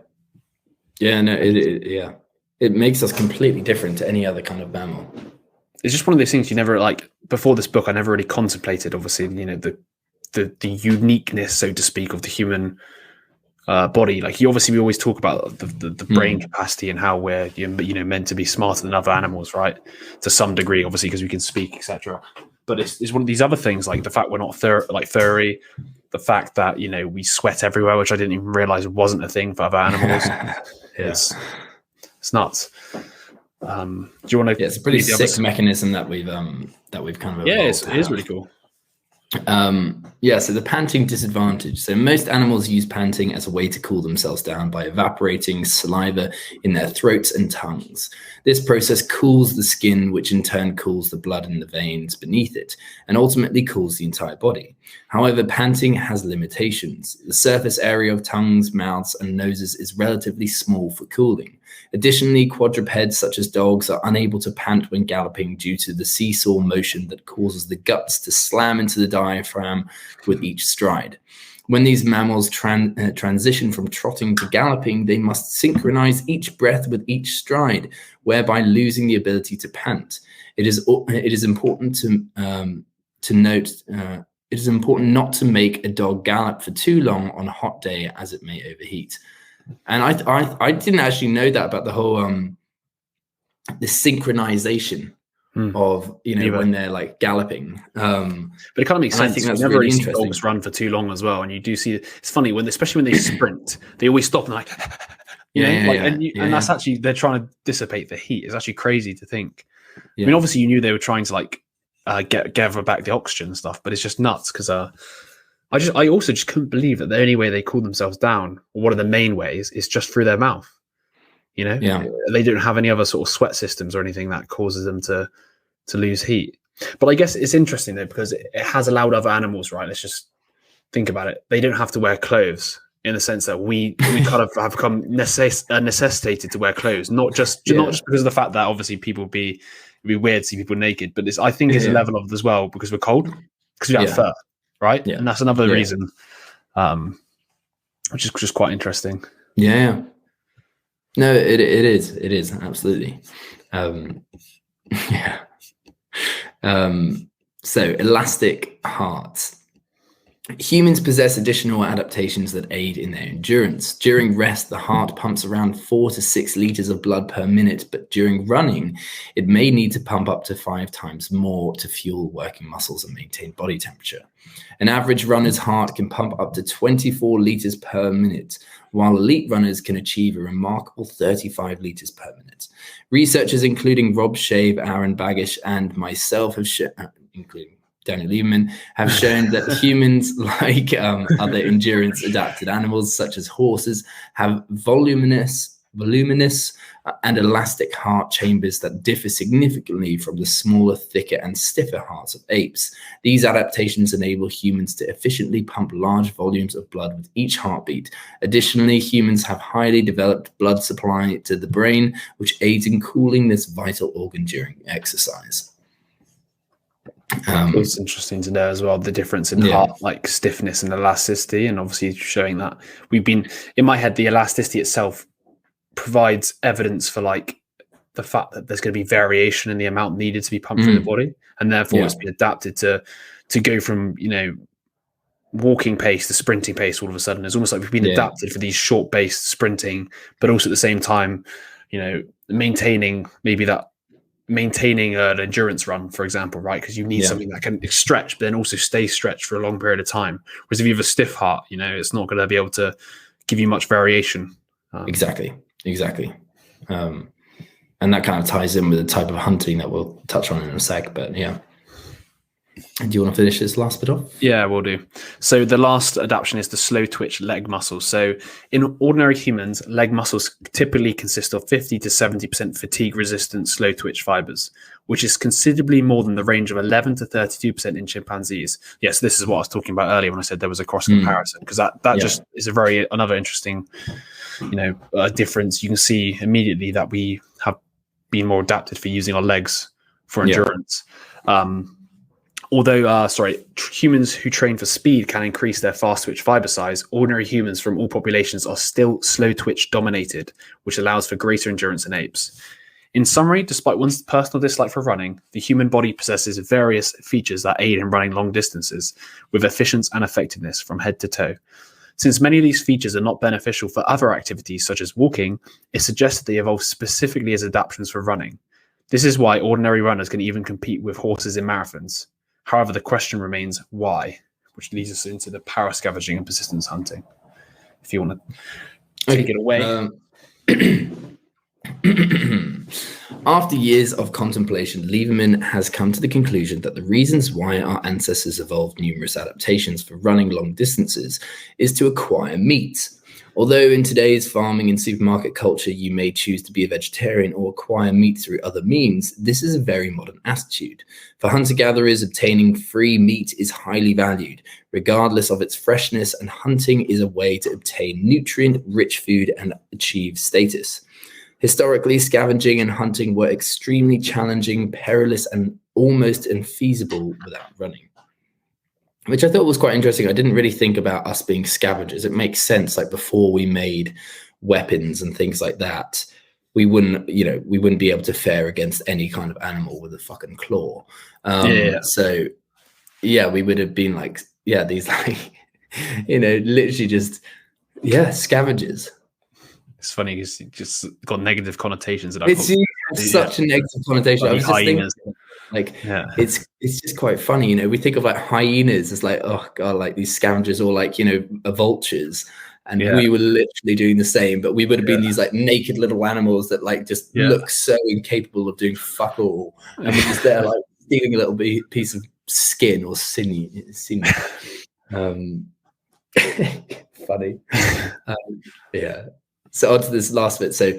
Yeah, no, it makes us completely different to any other kind of mammal. It's just one of those things you never, like, before this book, I never really contemplated, obviously, the uniqueness, so to speak, of the human body. Like, we always talk about the brain capacity and how we're, meant to be smarter than other animals, right? To some degree, obviously, because we can speak, etc. But it's one of these other things, like the fact we're not furry, the fact that, we sweat everywhere, which I didn't even realize wasn't a thing for other animals. It's nuts. Do you want to? Yeah, it's a pretty sick mechanism that we've kind of evolved. Yeah, it is really cool. So the panting disadvantage. So most animals use panting as a way to cool themselves down by evaporating saliva in their throats and tongues. This process cools the skin, which in turn cools the blood in the veins beneath it, and ultimately cools the entire body. However, panting has limitations. The surface area of tongues, mouths, and noses is relatively small for cooling. Additionally, quadrupeds such as dogs are unable to pant when galloping due to the seesaw motion that causes the guts to slam into the diaphragm with each stride. When these mammals transition from trotting to galloping, they must synchronize each breath with each stride, whereby losing the ability to pant. It is important to note. It is important not to make a dog gallop for too long on a hot day, as it may overheat. And I didn't actually know that about the whole the synchronization of when they're like galloping. But it kind of makes sense. I think that's never really see interesting. dogs run for too long as well, and you do see it's funny especially when they sprint, they always stop and like and that's actually they're trying to dissipate the heat. It's actually crazy to think. I mean, obviously you knew they were trying to like gather back the oxygen and stuff, but it's just nuts because I also just couldn't believe that the only way they cool themselves down, or one of the main ways, is just through their mouth. They don't have any other sort of sweat systems or anything that causes them to lose heat. But I guess it's interesting though because it has allowed other animals, right? Let's just think about it. They don't have to wear clothes in the sense that we kind of have become necessitated to wear clothes, not just because of the fact that obviously it'd be weird to see people naked, but I think it's a level of it as well because we're cold because we have fur. Right, and that's another reason, which is just quite interesting. Yeah, no, it is absolutely. So elastic hearts. Humans possess additional adaptations that aid in their endurance. During rest, the heart pumps around 4 to 6 liters of blood per minute, but during running, it may need to pump up to 5 times more to fuel working muscles and maintain body temperature. An average runner's heart can pump up to 24 liters per minute, while elite runners can achieve a remarkable 35 liters per minute. Researchers including Rob Shave, Aaron Baggish, and myself including Daniel Lieberman, have shown that humans, like other endurance adapted animals such as horses, have voluminous and elastic heart chambers that differ significantly from the smaller, thicker, and stiffer hearts of apes. These adaptations enable humans to efficiently pump large volumes of blood with each heartbeat. Additionally, humans have highly developed blood supply to the brain, which aids in cooling this vital organ during exercise. It's interesting to know as well the difference in heart like stiffness and elasticity, and obviously showing that we've been in my head, the elasticity itself provides evidence for like the fact that there's going to be variation in the amount needed to be pumped through the body, and therefore it's been adapted to go from, you know, walking pace to sprinting pace all of a sudden. It's almost like we've been adapted for these short based sprinting, but also at the same time, you know, maintaining an endurance run, for example, right? Because you need something that can stretch, but then also stay stretched for a long period of time. Whereas if you have a stiff heart, you know, it's not going to be able to give you much variation. Exactly. And that kind of ties in with the type of hunting that we'll touch on in a sec, but yeah. Do you want to finish this last bit off? Yeah, we'll do. So the last adaptation is the slow twitch leg muscle. So in ordinary humans, leg muscles typically consist of 50 to 70% fatigue-resistant slow twitch fibers, which is considerably more than the range of 11 to 32% in chimpanzees. Yes, this is what I was talking about earlier when I said there was a cross comparison, because that just is another interesting, you know, difference. You can see immediately that we have been more adapted for using our legs for endurance. Although humans who train for speed can increase their fast twitch fiber size, ordinary humans from all populations are still slow twitch dominated, which allows for greater endurance in apes. In summary, despite one's personal dislike for running, the human body possesses various features that aid in running long distances with efficiency and effectiveness from head to toe. Since many of these features are not beneficial for other activities such as walking, it suggests that they evolved specifically as adaptations for running. This is why ordinary runners can even compete with horses in marathons. However, the question remains why, which leads us into the power scavenging and persistence hunting. If you want to take it away. After years of contemplation, Lieberman has come to the conclusion that the reasons why our ancestors evolved numerous adaptations for running long distances is to acquire meat. Although in today's farming and supermarket culture, you may choose to be a vegetarian or acquire meat through other means, this is a very modern attitude. For hunter-gatherers, obtaining free meat is highly valued, regardless of its freshness, and hunting is a way to obtain nutrient-rich food and achieve status. Historically, scavenging and hunting were extremely challenging, perilous, and almost infeasible without running, which I thought was quite interesting. I didn't really think about us being scavengers. It makes sense, like before we made weapons and things like that, we wouldn't be able to fare against any kind of animal with a fucking claw. So yeah, we would have been like, these like, literally just, scavengers. It's funny because it just got negative connotations. It's such a negative connotation. I was just thinking, it's just quite funny. We think of like hyenas as like, oh god, like these scavengers, or like vultures, and we were literally doing the same, but we would have been these like naked little animals that like just look so incapable of doing fuck all, and we're just there like stealing a little piece of skin or sinew. Funny. So on to this last bit. So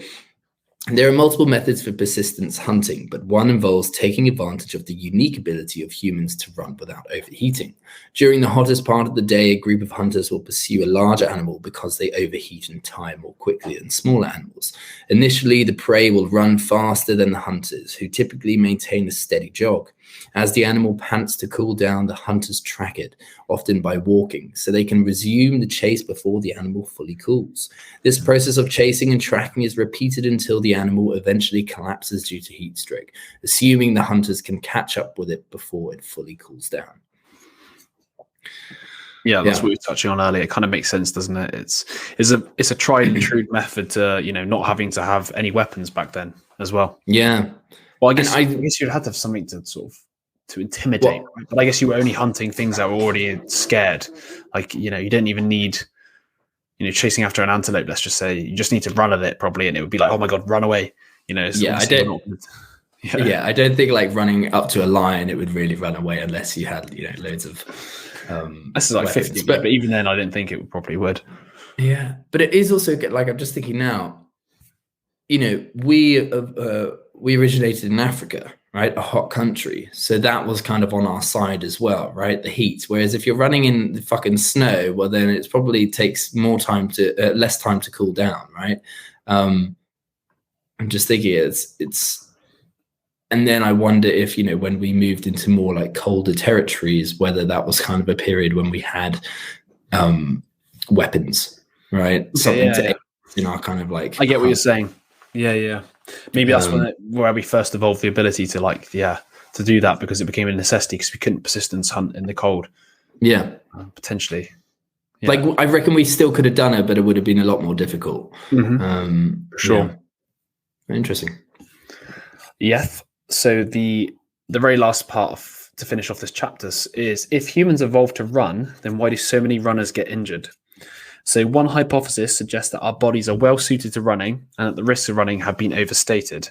there are multiple methods for persistence hunting, but one involves taking advantage of the unique ability of humans to run without overheating. During the hottest part of the day, a group of hunters will pursue a larger animal because they overheat and tire more quickly than smaller animals. Initially, the prey will run faster than the hunters, who typically maintain a steady jog. As the animal pants to cool down, the hunters track it, often by walking, so they can resume the chase before the animal fully cools. This process of chasing and tracking is repeated until the animal eventually collapses due to heat stroke, assuming the hunters can catch up with it before it fully cools down. Yeah, that's what we were touching on earlier. It kind of makes sense, doesn't it? It's a tried and true method to, not having to have any weapons back then as well. Yeah. Well, I guess you'd have to have something to sort of to intimidate, right? But I guess you were only hunting things that were already scared. Like, you didn't even need, chasing after an antelope, let's just say. You just need to run at it probably, and it would be like, oh my God, run away. I don't think like running up to a lion, it would really run away unless you had, loads of this is like weapons. 50, but even then I didn't think it probably would. Yeah, but it is also good. Like, I'm just thinking now, we originated in Africa, right? A hot country. So that was kind of on our side as well, right? The heat. Whereas if you're running in the fucking snow, well, then it probably takes less time to cool down, right? I'm just thinking it's, and then I wonder if, when we moved into more like colder territories, whether that was kind of a period when we had weapons, right? Something to aid in our kind of like. I get what you're saying. Yeah. Maybe that's where we first evolved the ability to to do that, because it became a necessity because we couldn't persistence hunt in the cold. Yeah. Potentially. Yeah. Like, I reckon we still could have done it, but it would have been a lot more difficult. Mm-hmm. For sure. Yeah. Interesting. Yes. So the very last part to finish off this chapter is, if humans evolved to run, then why do so many runners get injured? So one hypothesis suggests that our bodies are well suited to running and that the risks of running have been overstated.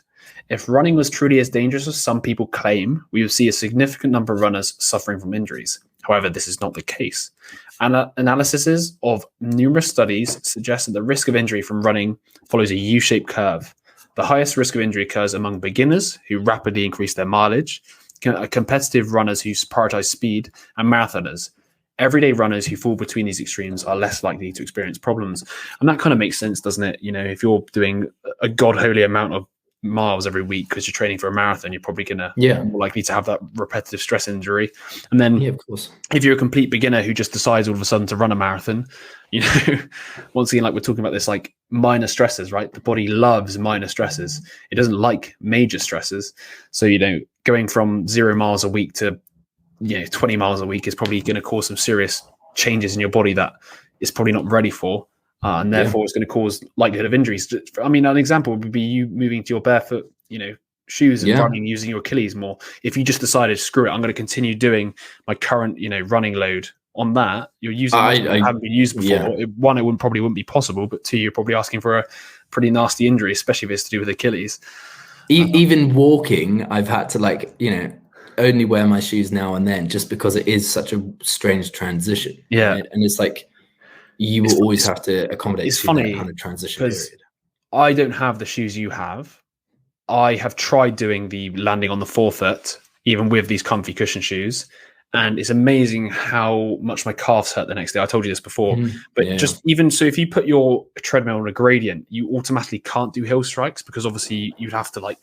If running was truly as dangerous as some people claim, we would see a significant number of runners suffering from injuries. However, this is not the case. Analyses of numerous studies suggest that the risk of injury from running follows a U-shaped curve. The highest risk of injury occurs among beginners who rapidly increase their mileage, competitive runners who prioritize speed, and marathoners. Everyday runners who fall between these extremes are less likely to experience problems. And that kind of makes sense, doesn't it? If you're doing a god-holy amount of miles every week because you're training for a marathon, you're probably going to be more likely to have that repetitive stress injury. And then of course, if you're a complete beginner who just decides all of a sudden to run a marathon, once again, like we're talking about this, like minor stresses, right? The body loves minor stresses. It doesn't like major stresses. So, going from 0 miles a week to 20 miles a week is probably going to cause some serious changes in your body that it's probably not ready for. And therefore it's going to cause likelihood of injuries. I mean, an example would be you moving to your barefoot, shoes and running, using your Achilles more. If you just decided, screw it, I'm going to continue doing my current, running load on that, you're using that haven't been used before. Yeah. One, it probably wouldn't be possible, but two, you're probably asking for a pretty nasty injury, especially if it's to do with Achilles. Even walking, I've had to only wear my shoes now and then, just because it is such a strange transition. Yeah. Right? And it's like, you will always have to accommodate. It's funny that kind of transition period. I don't have the shoes you have. I have tried doing the landing on the forefoot, even with these comfy cushion shoes. And it's amazing how much my calves hurt the next day. I told you this before, but just even so, if you put your treadmill on a gradient, you automatically can't do hill strikes, because obviously you'd have to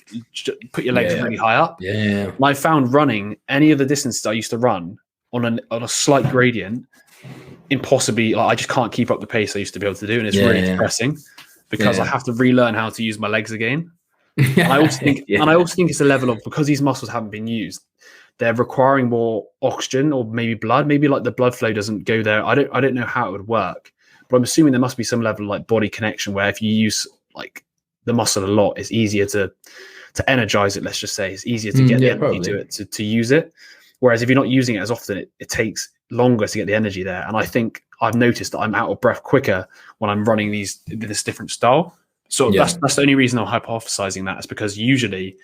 put your legs really high up. Yeah. And I found running any of the distances I used to run on a slight gradient, impossibly, I just can't keep up the pace I used to be able to do. And it's really depressing, because I have to relearn how to use my legs again. And I also think, it's a level of, because these muscles haven't been used, they're requiring more oxygen or maybe blood. Maybe like the blood flow doesn't go there. I don't know how it would work, but I'm assuming there must be some level of like body connection where if you use like the muscle a lot, it's easier to energize it. Let's just say it's easier to get the energy to it, to use it. Whereas if you're not using it as often, it takes longer to get the energy there. And I think I've noticed that I'm out of breath quicker when I'm running this different style. So that's the only reason I'm hypothesizing that, is because usually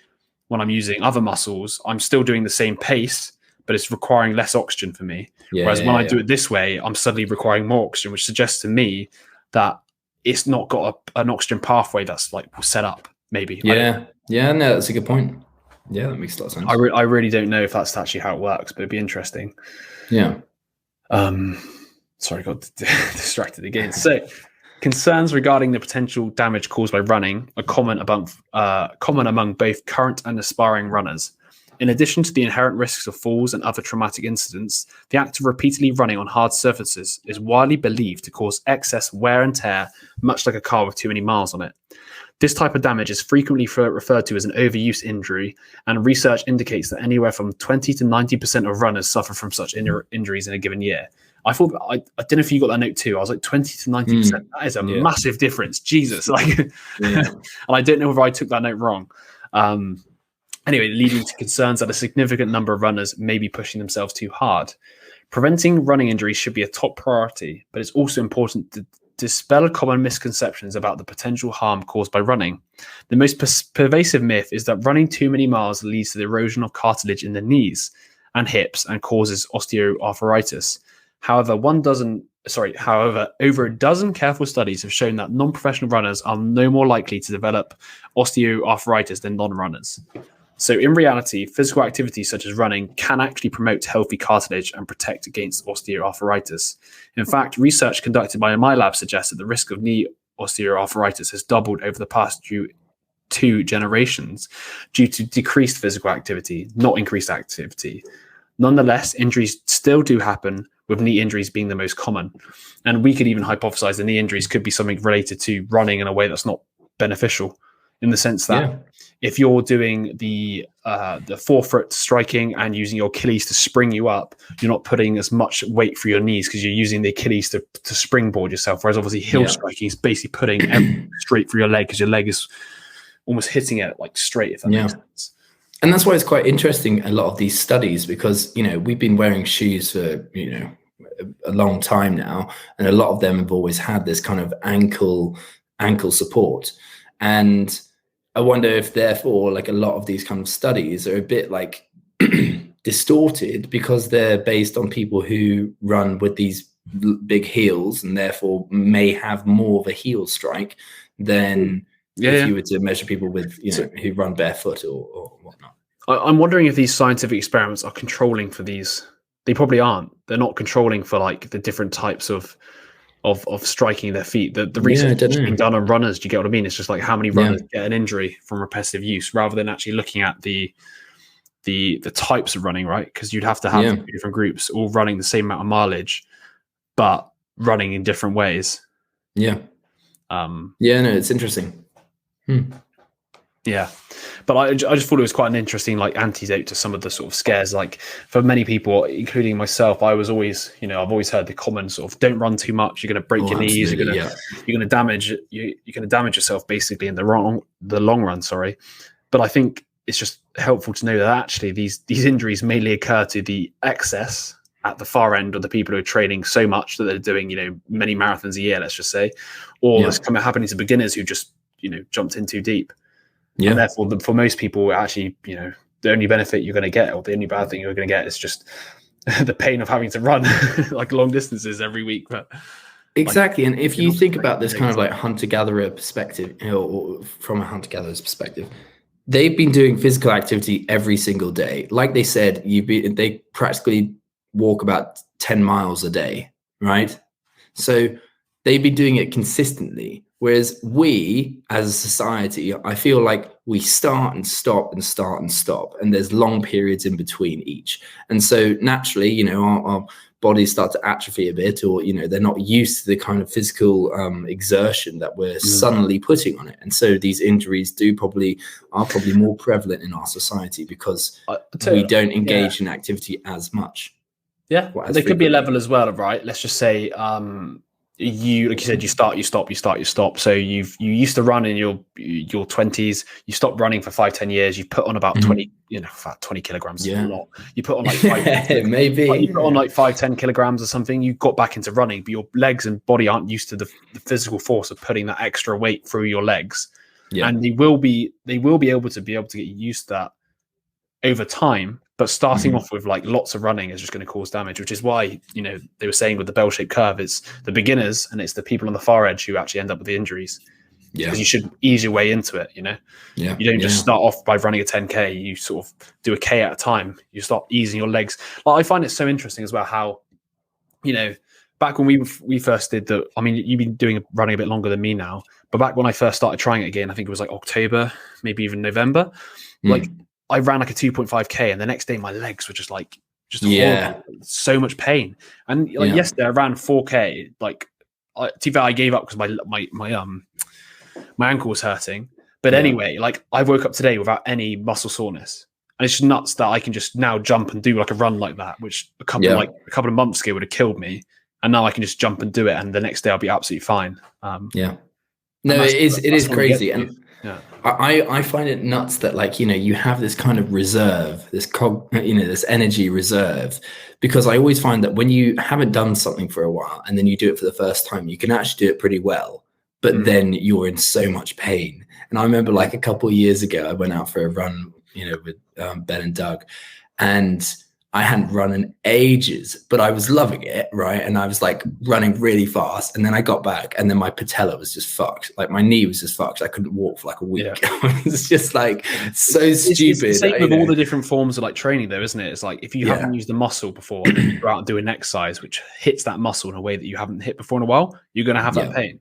when I'm using other muscles, I'm still doing the same pace, but it's requiring less oxygen for me. Whereas when I do it this way, I'm suddenly requiring more oxygen, which suggests to me that it's not got an oxygen pathway that's like set up, maybe. No, that's a good point. Yeah, that makes a lot of sense. I really don't know if that's actually how it works, but it'd be interesting. Yeah. Sorry, I got distracted again. So, concerns regarding the potential damage caused by running are common among both current and aspiring runners. In addition to the inherent risks of falls and other traumatic incidents, the act of repeatedly running on hard surfaces is widely believed to cause excess wear and tear, much like a car with too many miles on it. This type of damage is frequently referred to as an overuse injury, and research indicates that anywhere from 20 to 90% of runners suffer from such injuries in a given year. I thought I don't know if you got that note too. I was like 20 to 90%. That is a massive difference. Jesus, like, and I don't know if I took that note wrong. Anyway, leading to concerns that a significant number of runners may be pushing themselves too hard. Preventing running injuries should be a top priority, but it's also important to dispel common misconceptions about the potential harm caused by running. The most pervasive myth is that running too many miles leads to the erosion of cartilage in the knees and hips and causes osteoarthritis. However, over a dozen careful studies have shown that non-professional runners are no more likely to develop osteoarthritis than non-runners. So in reality, physical activity such as running can actually promote healthy cartilage and protect against osteoarthritis. In fact, research conducted by my lab suggests that the risk of knee osteoarthritis has doubled over the past 2 generations due to decreased physical activity, not increased activity. Nonetheless, injuries still do happen, with knee injuries being the most common. And we could even hypothesize the knee injuries could be something related to running in a way that's not beneficial, in the sense that if you're doing the forefoot striking and using your Achilles to spring you up, you're not putting as much weight for your knees because you're using the Achilles to springboard yourself. Whereas obviously heel striking is basically putting everything straight for your leg because your leg is almost hitting it like straight, if that makes sense. And that's why it's quite interesting, a lot of these studies, because, we've been wearing shoes for, a long time now, and a lot of them have always had this kind of ankle support. And I wonder if therefore, like, a lot of these kind of studies are a bit like distorted because they're based on people who run with these big heels and therefore may have more of a heel strike than if you were to measure people with, who run barefoot or whatnot. I'm wondering if these scientific experiments are controlling for these. They probably aren't. They're not controlling for like the different types of striking their feet. The research that's being done on runners, do you get what I mean? It's just like how many runners get an injury from repetitive use, rather than actually looking at the types of running, right? Because you'd have to have 2 different groups all running the same amount of mileage, but running in different ways. No, it's interesting. Yeah, but I just thought it was quite an interesting like antidote to some of the sort of scares. Like for many people, including myself, I've always heard the common sort of don't run too much. You're going to break your knees. You're going to damage yourself basically in the long run. Sorry, but I think it's just helpful to know that actually these injuries mainly occur to the excess at the far end of the people who are training so much that they're doing many marathons a year, let's just say, or it's kind of happening to beginners who just jumped in too deep. And therefore, for most people, actually, the only benefit you're going to get, or the only bad thing you're going to get, is just the pain of having to run like long distances every week. But exactly, and if you think about this kind of like hunter-gatherer perspective, or from a hunter-gatherer's perspective, they've been doing physical activity every single day. Like they said, they practically walk about 10 miles a day, right? So they've been doing it consistently. Whereas we, as a society, I feel like we start and stop and start and stop, and there's long periods in between each. And so naturally, our bodies start to atrophy a bit, or, they're not used to the kind of physical exertion that we're suddenly putting on it. And so these injuries are probably more prevalent in our society because we don't engage in activity as much. Yeah, there could be a level as well, right? Let's just say, you, like you said, you start, you stop. So you used to run in your 20s. You stopped running for 5-10 years. You've put on about 20 kilograms. A lot. You put on like 5-10 kilograms or something. You got back into running, but your legs and body aren't used to the physical force of putting that extra weight through your legs. And they will be able to get used to that over time. But starting off with like lots of running is just going to cause damage, which is why, they were saying with the bell-shaped curve, it's the beginners and it's the people on the far edge who actually end up with the injuries. Because you should ease your way into it, You don't just start off by running a 10K. You sort of do a K at a time. You start easing your legs. Like, I find it so interesting as well how, back when we first did you've been running a bit longer than me now, but back when I first started trying it again, I think it was like October, maybe even November, I ran like a 2.5K, and the next day my legs were just horrible, so much pain. And yesterday I ran 4K. I gave up because my ankle was hurting. But anyway, I woke up today without any muscle soreness, And it's just nuts that I can just now jump and do like a run like that, which a couple of months ago would have killed me. And now I can just jump and do it, and the next day I'll be absolutely fine. No, it is crazy. And yeah. I find it nuts that, like, you know, you have this kind of reserve, this this energy reserve, because I always find that when you haven't done something for a while and then you do it for the first time, you can actually do it pretty well, but then you're in so much pain. And I remember, like, a couple of years ago, I went out for a run, you know, with Ben and Doug, and I hadn't run in ages, but I was loving it, right? And I was like running really fast, and then I got back, and then my patella was just fucked. Like, my knee was just fucked. I couldn't walk for like a week. Yeah. It's just like so stupid. It's the same with all the different forms of like training, though, isn't it? It's like if you haven't used a muscle before, and then you go out and do an exercise which hits that muscle in a way that you haven't hit before in a while, you're going to have that pain.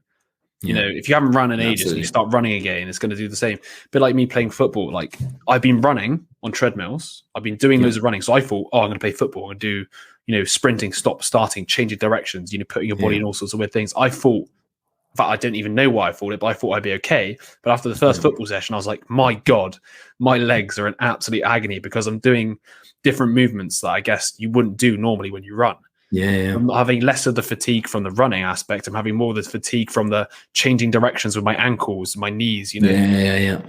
You know, if you haven't run in ages and you start running again, it's going to do the same. But like me playing football, like I've been running on treadmills. I've been doing loads of running. So I thought, I'm going to play football. I'm going to do, you know, sprinting, starting, changing directions, you know, putting your body in all sorts of weird things. I thought, in fact, I don't even know why I thought it, but I thought I'd be okay. But after the first football session, I was like, my God, my legs are in absolute agony because I'm doing different movements that I guess you wouldn't do normally when you run. I'm having less of the fatigue from the running aspect. I'm having more of the fatigue from the changing directions with my ankles, my knees, you know.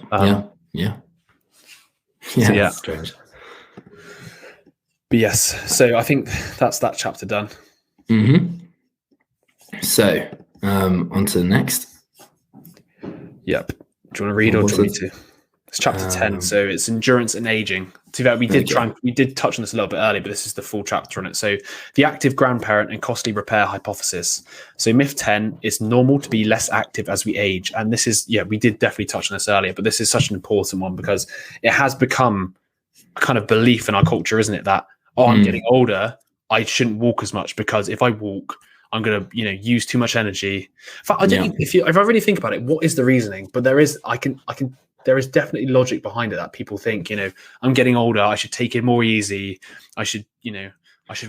So, strange. But yes, so I think that's that chapter done. So on to the next. Yep. Do you want to read or do you want me to? It's chapter 10, so it's endurance and aging. To that, we did touch on this a little bit earlier, but this is the full chapter on it. So the active grandparent and costly repair hypothesis. So myth 10, it's normal to be less active as we age. And this is, we did definitely touch on this earlier, but this is such an important one because it has become a kind of belief in our culture, isn't it? That, I'm getting older, I shouldn't walk as much because if I walk, I'm going to, use too much energy. In fact, I don't even, if I really think about it, what is the reasoning? But there is, there is definitely logic behind it that people think, I'm getting older, I should take it more easy. I should.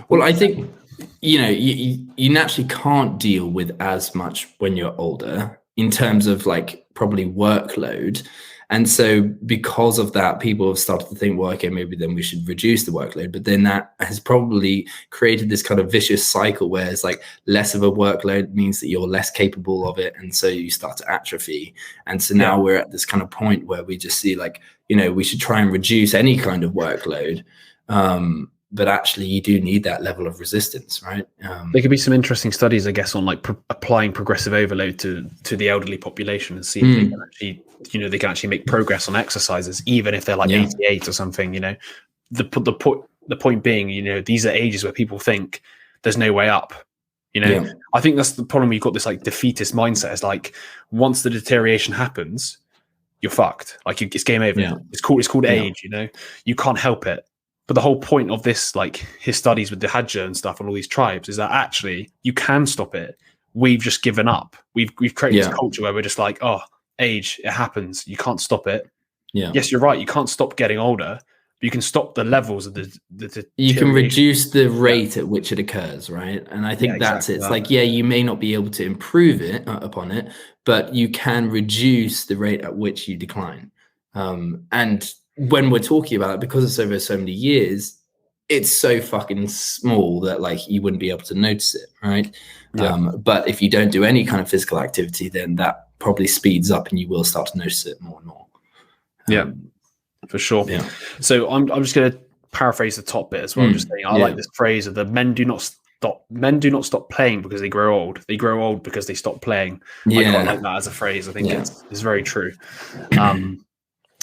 Well, I think, you naturally can't deal with as much when you're older in terms of like probably workload. And so because of that, people have started to think, well, okay, maybe then we should reduce the workload. But then that has probably created this kind of vicious cycle where it's like less of a workload means that you're less capable of it. And so you start to atrophy. And so now we're at this kind of point where we just see like, we should try and reduce any kind of workload. But actually you do need that level of resistance, right? There could be some interesting studies, I guess, on like applying progressive overload to the elderly population and see if they can actually, they can actually make progress on exercises, even if they're like 88 or something, the point being, these are ages where people think there's no way up, I think that's the problem. We've got this like defeatist mindset. It's like, once the deterioration happens, you're fucked. Like it's game over. Yeah. It's called age, you can't help it. But the whole point of this, like his studies with the Hadja and stuff and all these tribes, is that actually you can stop it. We've just given up. We've created this culture where we're just like, age, it happens. You can't stop it. Yeah. Yes, you're right. You can't stop getting older. But you can stop the levels of the you can reduce the rate at which it occurs, right? And I think that's it. It's like, you may not be able to improve it upon it, but you can reduce the rate at which you decline. And when we're talking about it, because it's over so many years, it's so fucking small that like you wouldn't be able to notice it, right? But if you don't do any kind of physical activity, then that probably speeds up and you will start to notice it more and more. For sure. So I'm just going to paraphrase the top bit as well. Just saying, I like this phrase of the men do not stop playing because they grow old. They grow old because they stop playing. I quite like that as a phrase. I think it's very true.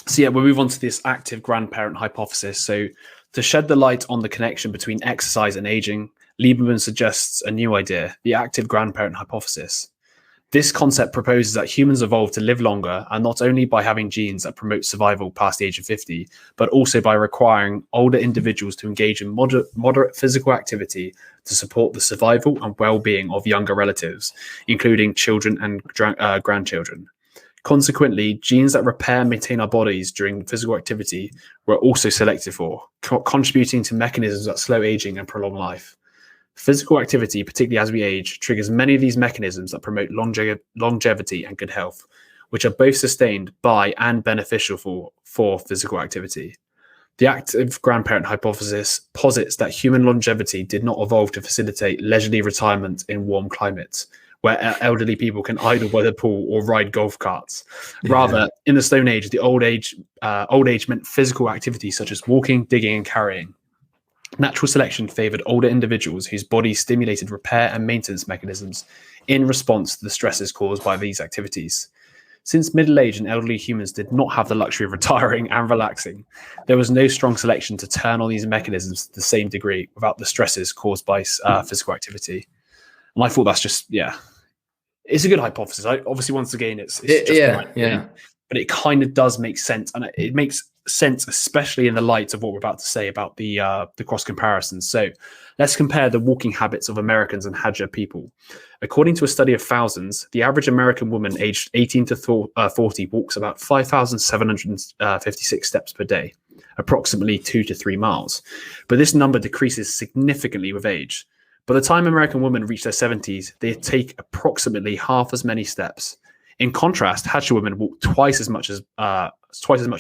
So we'll move on to this active grandparent hypothesis. So to shed the light on the connection between exercise and aging, Lieberman suggests a new idea, the active grandparent hypothesis. This concept proposes that humans evolved to live longer, and not only by having genes that promote survival past the age of 50, but also by requiring older individuals to engage in moderate physical activity to support the survival and well-being of younger relatives, including children and grandchildren. Consequently, genes that repair and maintain our bodies during physical activity were also selected for, contributing to mechanisms that slow aging and prolong life. Physical activity, particularly as we age, triggers many of these mechanisms that promote longevity and good health, which are both sustained by and beneficial for physical activity. The active grandparent hypothesis posits that human longevity did not evolve to facilitate leisurely retirement in warm climates, where elderly people can idle by the pool or ride golf carts. Rather, in the Stone Age, the old age meant physical activity such as walking, digging, and carrying. Natural selection favored older individuals whose bodies stimulated repair and maintenance mechanisms in response to the stresses caused by these activities. Since middle-aged and elderly humans did not have the luxury of retiring and relaxing, there was no strong selection to turn on these mechanisms to the same degree without the stresses caused by physical activity. And I thought that's just, it's a good hypothesis. Obviously, once again, it's just but it kind of does make sense, and it makes sense, especially in the light of what we're about to say about the cross comparisons. So let's compare the walking habits of Americans and Hadja people. According to a study of thousands, the average American woman aged 18 to 40 walks about 5,756 steps per day, approximately 2 to 3 miles. But this number decreases significantly with age. By the time American women reach their 70s, they take approximately half as many steps. In contrast, Hadja women walk twice as much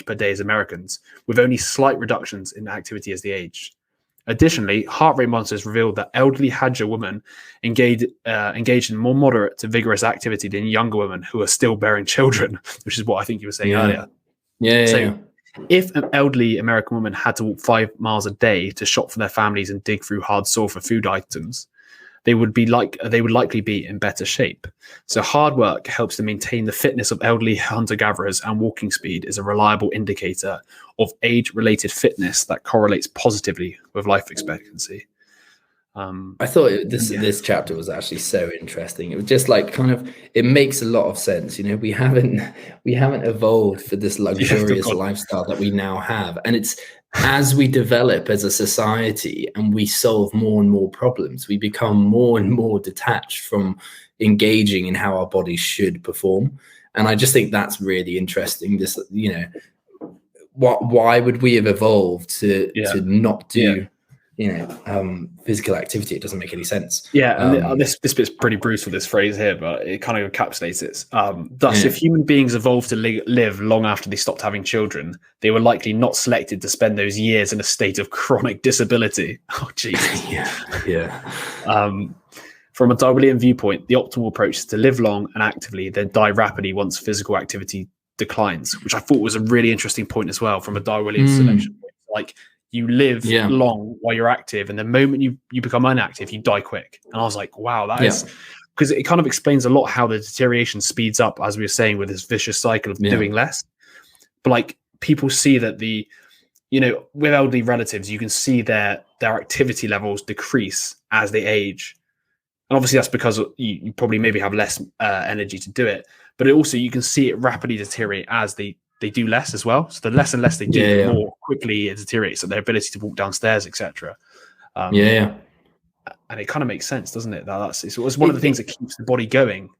per day as Americans, with only slight reductions in activity as they age. Additionally, heart rate monitors revealed that elderly Hadja women engaged in more moderate to vigorous activity than younger women who are still bearing children, which is what I think you were saying earlier. If an elderly American woman had to walk 5 miles a day to shop for their families and dig through hard soil for food items, they would likely be in better shape. So hard work helps to maintain the fitness of elderly hunter-gatherers, and walking speed is a reliable indicator of age-related fitness that correlates positively with life expectancy. I thought this chapter was actually so interesting. It was just like it makes a lot of sense. We haven't evolved for this luxurious lifestyle that we now have, and it's as we develop as a society and we solve more and more problems, we become more and more detached from engaging in how our bodies should perform. And I just think that's really interesting. This, why would we have evolved to not do physical activity? It doesn't make any sense. And this bit's pretty brutal, this phrase here, but it kind of encapsulates it. Thus, if human beings evolved to live long after they stopped having children, they were likely not selected to spend those years in a state of chronic disability. Oh, Jesus. From a Darwinian viewpoint, the optimal approach is to live long and actively, then die rapidly once physical activity declines, which I thought was a really interesting point as well from a Darwinian selection point. Like, you live long while you're active, and the moment you become inactive, you die quick. And I was like, wow, that is, because it kind of explains a lot how the deterioration speeds up, as we were saying, with this vicious cycle of doing less. But like, people see that with elderly relatives, you can see their activity levels decrease as they age. And obviously that's because you probably maybe have less energy to do it, but you can see it rapidly deteriorate as they do less as well. So the less and less they do, the more quickly it deteriorates. So their ability to walk downstairs, etc. And it kind of makes sense, doesn't it? It's one of the things that keeps the body going.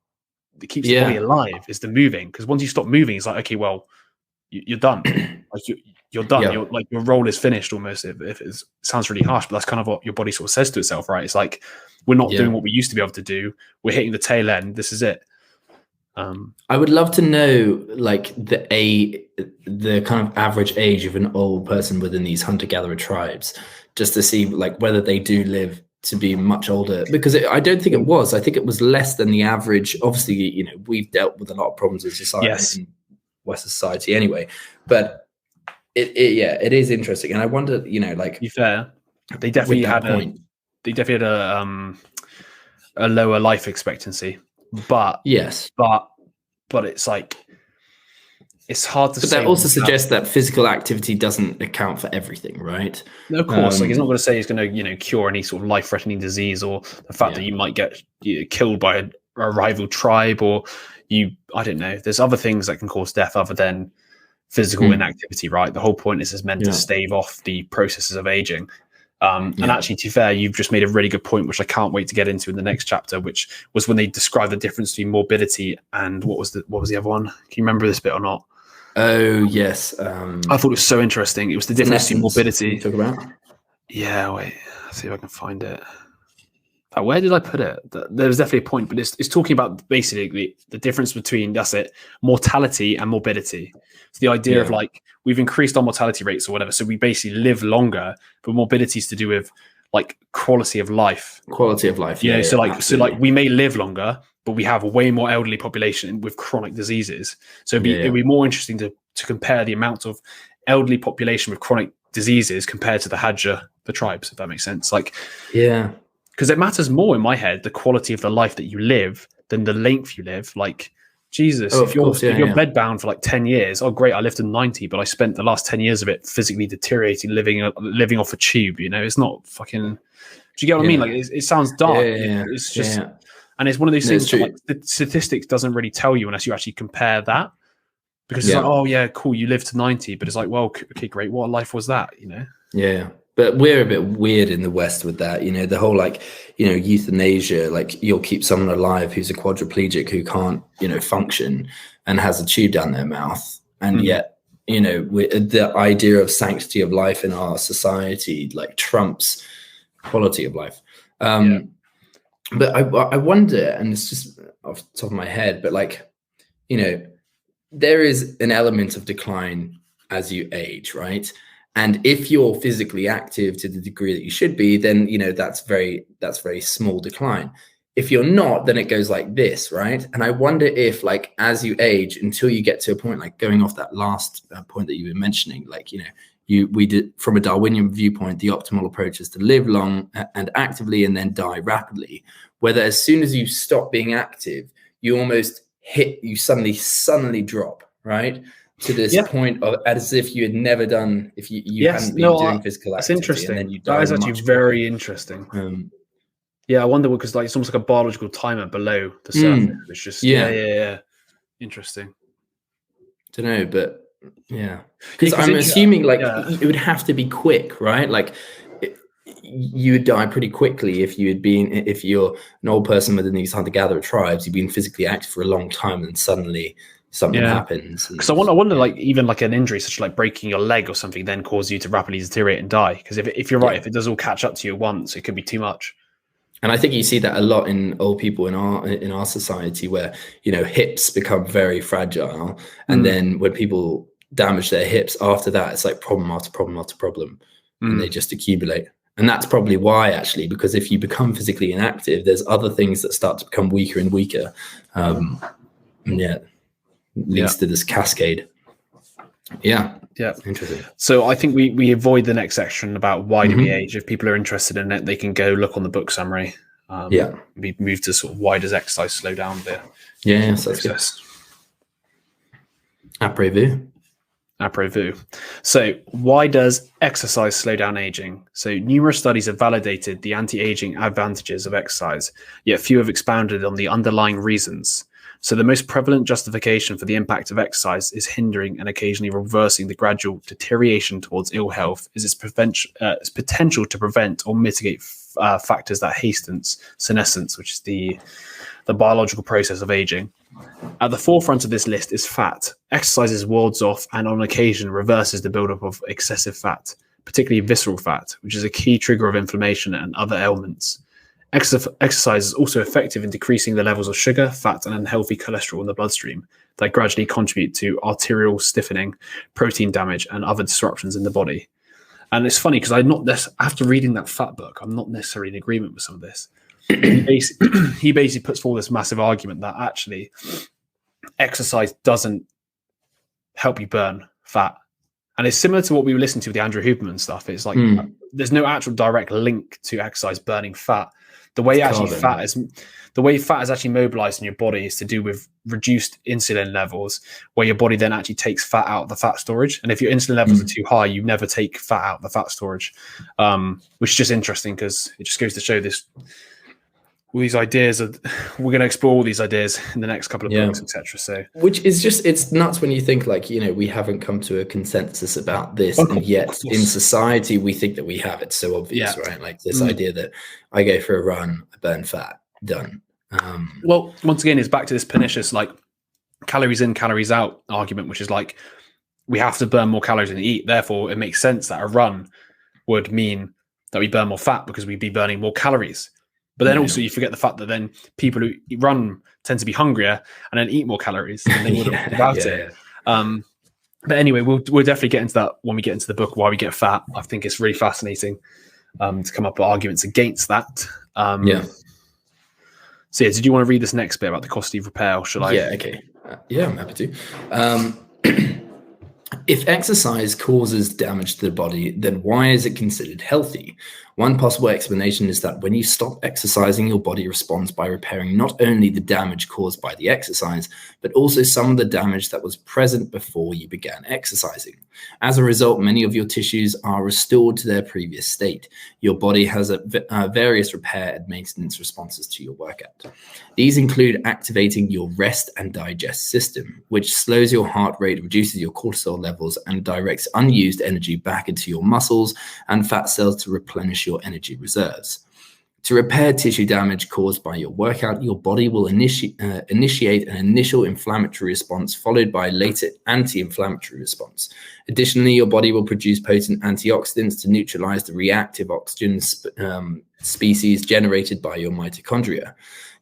That keeps the body alive is the moving. Because once you stop moving, it's like, okay, well, you're done. Like you're done. Yeah. Your role is finished almost. If it sounds really harsh, but that's kind of what your body sort of says to itself, right? It's like, we're not doing what we used to be able to do. We're hitting the tail end. This is it. I would love to know like the kind of average age of an old person within these hunter-gatherer tribes, just to see like whether they do live to be much older, because I don't think it was. I think it was less than the average. Obviously, we've dealt with a lot of problems in society, in Western society anyway, but it is interesting. And I wonder, like, to be fair, they definitely had a lower life expectancy. But but it's like, it's hard to say. But that also suggests that physical activity doesn't account for everything, right? No, of course. Like, he's not going to say he's going to cure any sort of life-threatening disease, or the fact that you might get killed by a rival tribe, or I don't know. There's other things that can cause death other than physical inactivity, right? The whole point is meant to stave off the processes of aging. And actually, to be fair, you've just made a really good point, which I can't wait to get into in the next chapter, which was when they describe the difference between morbidity and what was the other one? Can you remember this bit or not? Oh yes, I thought it was so interesting. It was the difference between morbidity. Talk about? Yeah, wait. Let's see if I can find it. Where did I put it? There's definitely a point, but it's talking about basically the difference between, that's it, mortality and morbidity. So the idea of like, we've increased our mortality rates or whatever, so we basically live longer, but morbidity is to do with like quality of life. Quality of life, so like we may live longer, but we have a way more elderly population with chronic diseases. So it'd be more interesting to compare the amount of elderly population with chronic diseases compared to the tribes, if that makes sense. Like, because it matters more in my head, the quality of the life that you live than the length you live. Like, Jesus, if you're bedbound for like 10 years, oh great, I lived to 90, but I spent the last 10 years of it physically deteriorating, living off a tube, it's not fucking, do you get what I mean? Like, it sounds dark. It's just, and it's one of those things that, like, the statistics doesn't really tell you unless you actually compare that, because it's like, oh yeah, cool, you lived to 90, but it's like, well, okay, great, what life was that, But we're a bit weird in the West with that, the whole like, euthanasia, like you'll keep someone alive who's a quadriplegic who can't, function and has a tube down their mouth. And yet, the idea of sanctity of life in our society, like trumps quality of life. But I wonder, and it's just off the top of my head, but like, there is an element of decline as you age, right? And if you're physically active to the degree that you should be, then, that's very small decline. If you're not, then it goes like this, right? And I wonder if, like, as you age, until you get to a point, like going off that last point that you were mentioning, like, we did, from a Darwinian viewpoint, the optimal approach is to live long and actively and then die rapidly. Whether as soon as you stop being active, you almost suddenly drop, right? To this point of as if you had never done, if you hadn't been doing physical activity. That's interesting. And then you that is actually very interesting. I wonder, because like it's almost like a biological timer below the surface. It's just interesting. Don't know, but because I'm assuming like it would have to be quick, right? Like you would die pretty quickly if you're an old person within these hunter-gatherer tribes, you've been physically active for a long time, and suddenly something happens. Because I wonder, like, even like an injury such like breaking your leg or something then cause you to rapidly deteriorate and die. Because if you're right, if it does all catch up to you at once, it could be too much. And I think you see that a lot in old people in our society, where hips become very fragile, and then when people damage their hips after that, it's like problem after problem after problem, and they just accumulate. And that's probably why, actually, because if you become physically inactive, there's other things that start to become weaker and weaker. Leads to this cascade. Interesting. So I think we avoid the next section about why do we age. If people are interested in it, they can go look on the book summary. We move to sort of why does exercise slow down the process. Après-vu. So why does exercise slow down aging? So numerous studies have validated the anti-aging advantages of exercise, yet few have expounded on the underlying reasons. So the most prevalent justification for the impact of exercise is hindering and occasionally reversing the gradual deterioration towards ill health is its potential to prevent or mitigate factors that hastens senescence, which is the biological process of aging. At the forefront of this list is fat. Exercise wards off and on occasion reverses the buildup of excessive fat, particularly visceral fat, which is a key trigger of inflammation and other ailments. Exercise is also effective in decreasing the levels of sugar, fat, and unhealthy cholesterol in the bloodstream that gradually contribute to arterial stiffening, protein damage, and other disruptions in the body. And it's funny because after reading that fat book, I'm not necessarily in agreement with some of this. He basically puts forward this massive argument that actually exercise doesn't help you burn fat. And it's similar to what we were listening to with the Andrew Huberman stuff. It's like there's no actual direct link to exercise burning fat. The way fat is actually mobilized in your body is to do with reduced insulin levels, where your body then actually takes fat out of the fat storage. And if your insulin levels are too high, you never take fat out of the fat storage, which is just interesting because it just goes to show all these ideas we're going to explore all these ideas in the next couple of books, etc. So, which is just, it's nuts when you think like, we haven't come to a consensus about this, and yet in society we think that we have. It's so obvious, right? Like this idea that I go for a run, I burn fat, done. Well, once again, it's back to this pernicious like calories in, calories out argument, which is like we have to burn more calories than we eat. Therefore, it makes sense that a run would mean that we burn more fat because we'd be burning more calories. But then also you forget the fact that then people who run tend to be hungrier and then eat more calories than they would have without it. But anyway, we'll definitely get into that when we get into the book, Why We Get Fat. I think it's really fascinating to come up with arguments against that. So did you want to read this next bit about the costly repair, or should I? Yeah, okay. I'm happy to. If exercise causes damage to the body, then why is it considered healthy? One possible explanation is that when you stop exercising, your body responds by repairing not only the damage caused by the exercise, but also some of the damage that was present before you began exercising. As a result, many of your tissues are restored to their previous state. Your body has various repair and maintenance responses to your workout. These include activating your rest and digest system, which slows your heart rate, reduces your cortisol levels, and directs unused energy back into your muscles and fat cells to replenish your energy reserves. To repair tissue damage caused by your workout, your body will initiate an initial inflammatory response followed by a later anti-inflammatory response. Additionally, your body will produce potent antioxidants to neutralize the reactive oxygen species generated by your mitochondria.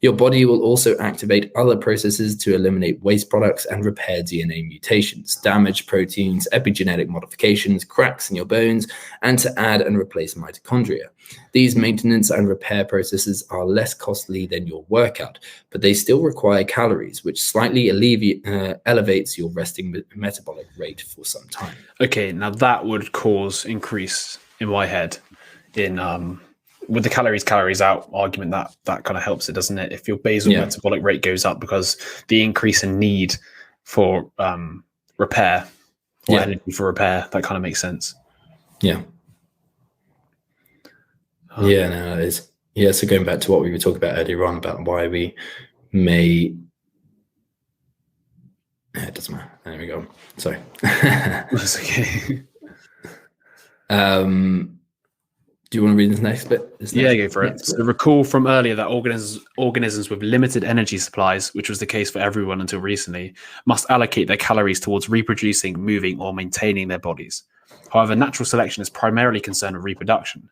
Your body will also activate other processes to eliminate waste products and repair DNA mutations, damaged proteins, epigenetic modifications, cracks in your bones, and to add and replace mitochondria. These maintenance and repair processes are less costly than your workout, but they still require calories, which slightly elevates your resting metabolic rate for some time. Okay, now that would cause increase in my head in with the calories out argument. That kind of helps it, doesn't it? If your basal metabolic rate goes up because the increase in need for repair or energy for repair, that kind of makes sense. That is. So going back to what we were talking about earlier on about why we may... it doesn't matter. There we go. Sorry. That's okay. Do you want to read this next bit? Go for it. So recall from earlier that organisms with limited energy supplies, which was the case for everyone until recently, must allocate their calories towards reproducing, moving, or maintaining their bodies. However, natural selection is primarily concerned with reproduction.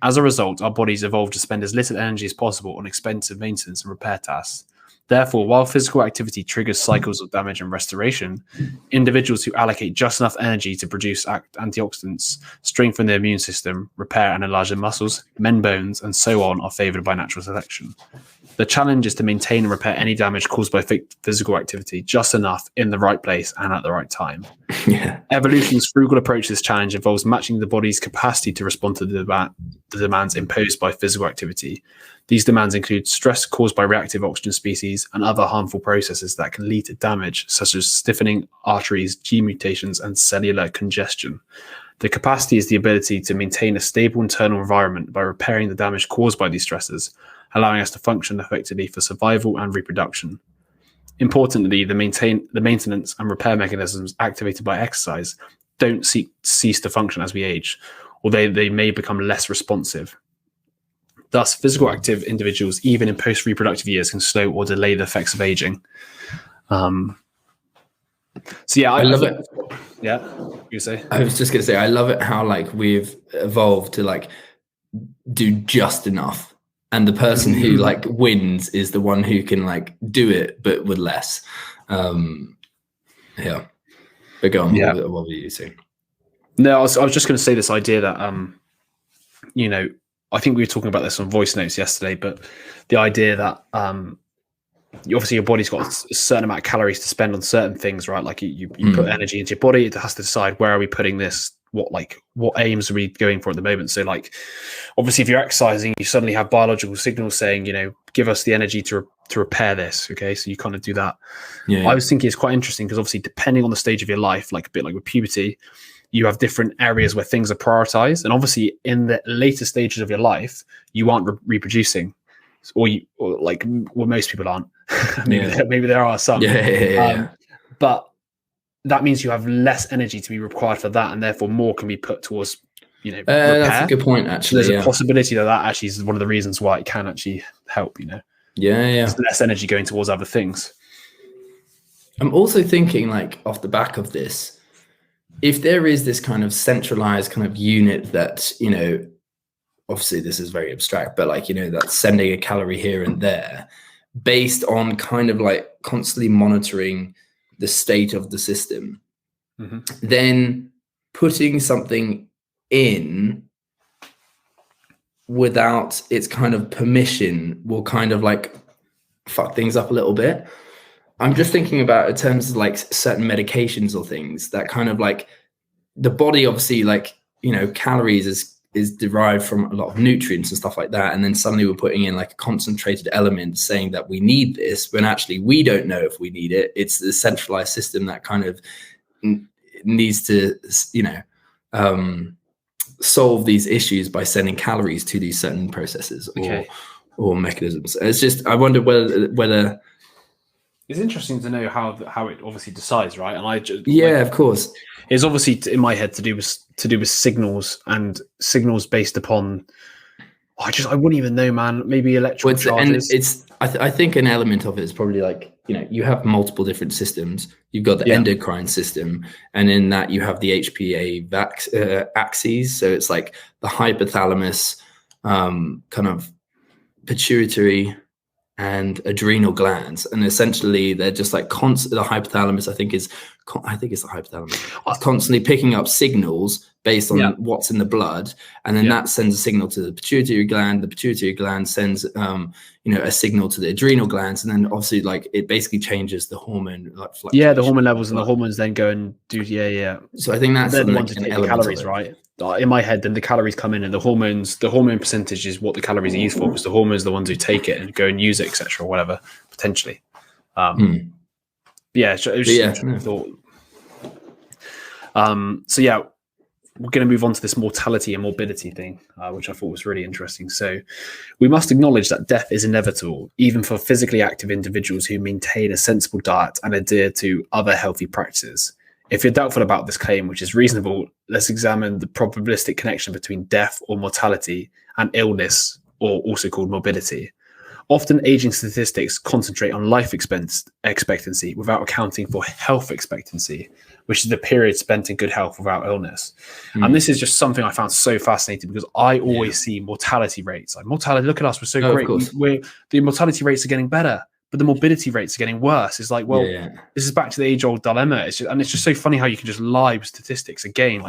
As a result, our bodies evolved to spend as little energy as possible on expensive maintenance and repair tasks. Therefore, while physical activity triggers cycles of damage and restoration, individuals who allocate just enough energy to produce antioxidants, strengthen their immune system, repair and enlarge their muscles, mend bones, and so on are favored by natural selection. The challenge is to maintain and repair any damage caused by physical activity just enough in the right place and at the right time. Evolution's frugal approach to this challenge involves matching the body's capacity to respond to the demands imposed by physical activity. These demands include stress caused by reactive oxygen species and other harmful processes that can lead to damage, such as stiffening arteries, gene mutations, and cellular congestion. The capacity is the ability to maintain a stable internal environment by repairing the damage caused by these stresses, allowing us to function effectively for survival and reproduction. Importantly, the maintenance and repair mechanisms activated by exercise don't cease to function as we age, or they may become less responsive. Thus, physical active individuals, even in post-reproductive years, can slow or delay the effects of aging. I love it. Yeah, you say? I was just going to say, I love it how we've evolved to do just enough. And the person who wins is the one who can do it, but with less. But go on. What were you saying? No, I was just going to say this idea that, I think we were talking about this on voice notes yesterday, but the idea that obviously your body's got a certain amount of calories to spend on certain things, right? Like you put energy into your body, it has to decide where are we putting this, what aims are we going for at the moment. So obviously if you're exercising, you suddenly have biological signals saying, give us the energy to repair this. Okay. So you kind of do that. I was thinking it's quite interesting because obviously depending on the stage of your life, a bit like with puberty, you have different areas where things are prioritized. And obviously in the later stages of your life, you aren't reproducing or most people aren't. maybe there are some, but that means you have less energy to be required for that. And therefore more can be put towards, repair. That's a good point, actually. So there's a possibility that actually is one of the reasons why it can actually help, There's less energy going towards other things. I'm also thinking off the back of this, if there is this kind of centralized kind of unit that, obviously this is very abstract, but like, that's sending a calorie here and there based on kind of like constantly monitoring the state of the system. Then putting something in without its kind of permission will kind of like fuck things up a little bit. I'm just thinking about in terms of like certain medications or things that kind of like the body, obviously, like, calories is derived from a lot of nutrients and stuff like that. And then suddenly we're putting in like a concentrated element saying that we need this when actually we don't know if we need it. It's the centralized system that kind of needs to, solve these issues by sending calories to these certain processes or mechanisms. It's just, I wonder whether it's interesting to know how it obviously decides, right? And of course, it's obviously in my head to do with signals and signals based upon. I wouldn't even know, man. Maybe electrical charges. And I think an element of it is probably like, you have multiple different systems. You've got the endocrine system, and in that you have the HPA axes. So it's like the hypothalamus, kind of pituitary and adrenal glands, and essentially they're just like the hypothalamus. I think it's the hypothalamus. It's constantly picking up signals based on what's in the blood, and then that sends a signal to the pituitary gland. The pituitary gland sends a signal to the adrenal glands, and then obviously like it basically changes the hormone the hormone levels, and the hormones then go and do So I think that's then want to take the calories, right? In my head, then the calories come in, and the hormone percentage is what the calories are used for, because the hormones are the ones who take it and go and use it, etc., or whatever, potentially. It was just a thought. So we're going to move on to this mortality and morbidity thing, which I thought was really interesting. So we must acknowledge that death is inevitable, even for physically active individuals who maintain a sensible diet and adhere to other healthy practices. If you're doubtful about this claim, which is reasonable, let's examine the probabilistic connection between death or mortality and illness, or also called morbidity. Often aging statistics concentrate on life expectancy without accounting for health expectancy, which is the period spent in good health without illness. And this is just something I found so fascinating, because I always see mortality rates. Like, mortality, look at us, we're so great. The mortality rates are getting better, but the morbidity rates are getting worse. It's like, this is back to the age-old dilemma. It's just so funny how you can just lie with statistics again.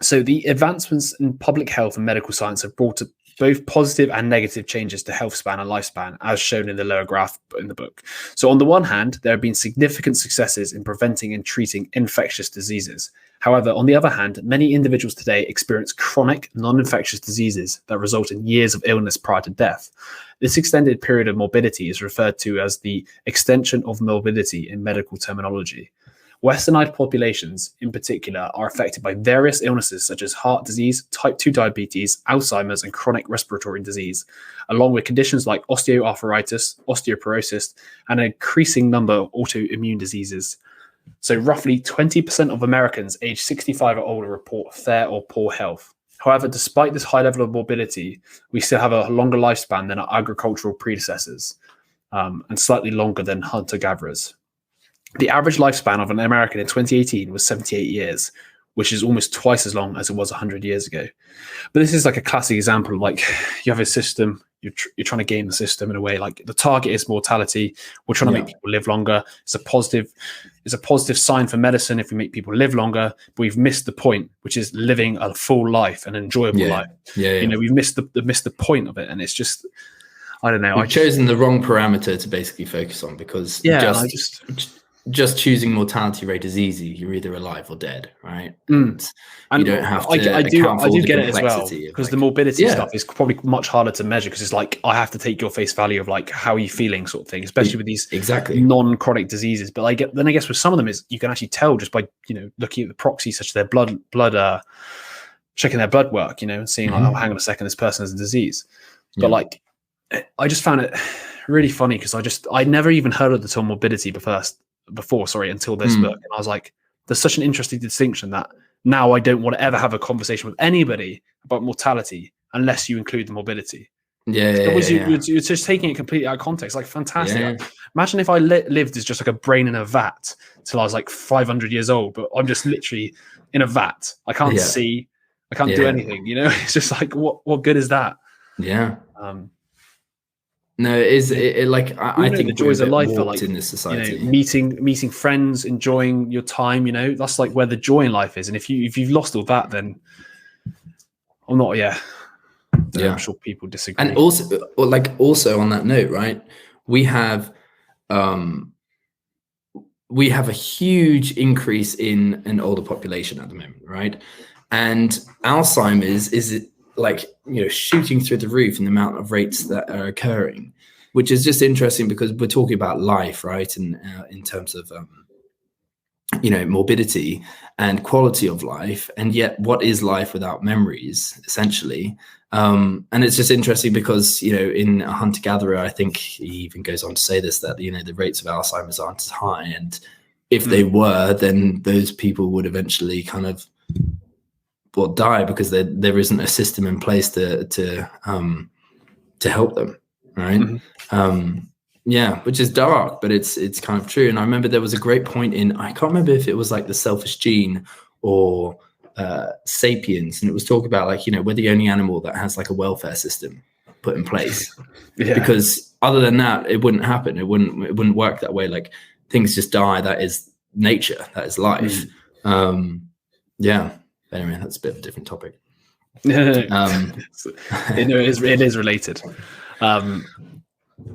So the advancements in public health and medical science have brought both positive and negative changes to health span and lifespan, as shown in the lower graph in the book. So on the one hand, there have been significant successes in preventing and treating infectious diseases. However, on the other hand, many individuals today experience chronic, non-infectious diseases that result in years of illness prior to death. This extended period of morbidity is referred to as the extension of morbidity in medical terminology. Westernized populations, in particular, are affected by various illnesses such as heart disease, type 2 diabetes, Alzheimer's, and chronic respiratory disease, along with conditions like osteoarthritis, osteoporosis, and an increasing number of autoimmune diseases. So roughly 20% of Americans aged 65 or older report fair or poor health. However, despite this high level of morbidity, we still have a longer lifespan than our agricultural predecessors, and slightly longer than hunter-gatherers. The average lifespan of an American in 2018 was 78 years, which is almost twice as long as it was 100 years ago. But this is like a classic example of, like, you have a system, you're trying to game the system in a way. Like, the target is mortality. We're trying to make people live longer. It's a positive sign for medicine if we make people live longer, but we've missed the point, which is living a full life, an enjoyable life. We've missed the point of it. And it's just, I don't know. I've chosen the wrong parameter to basically focus on, because just choosing mortality rate is easy. You're either alive or dead, right? And you don't have to I do get it as well, because the morbidity stuff is probably much harder to measure, because it's like, I have to take your face value of like, how are you feeling, sort of thing, especially with these non-chronic diseses. But I guess with some of them is you can actually tell just by, looking at the proxies, such as their blood checking their blood work, and seeing like, oh, hang on a second, this person has a disease. But like, I just found it really funny, because I never even heard of the term morbidity before until this book. And I was like, there's such an interesting distinction that now I don't want to ever have a conversation with anybody about mortality unless you include the morbidity. You're just taking it completely out of context. Like, fantastic. Imagine if I lived as just like a brain in a vat till I was like 500 years old, but I'm just literally in a vat. I can't see, I can't do anything, you know. It's just like, what good is that? Yeah. No, it is. I think the joys of life are like in this society. Meeting friends, enjoying your time. You know, that's like where the joy in life is. And if you've lost all that, then I'm not. Yeah, I'm sure people disagree. And also on that note, right? We have a huge increase in an older population at the moment, right? And Alzheimer's is shooting through the roof in the amount of rates that are occurring, which is just interesting because we're talking about life, right? And in terms of morbidity and quality of life, and yet what is life without memories, essentially? And it's just interesting because in a hunter-gatherer, I think he even goes on to say this, that the rates of Alzheimer's aren't as high, and if they were, then those people would eventually kind of die because there isn't a system in place to help them, right? Which is dark, but it's kind of true. And I remember there was a great point I can't remember if it was like The Selfish Gene or Sapiens, and it was talking about we're the only animal that has like a welfare system put in place. Because other than that, it wouldn't happen. It wouldn't work that way. Like, things just die. That is nature. That is life. Anyway, that's a bit of a different topic. It is related. But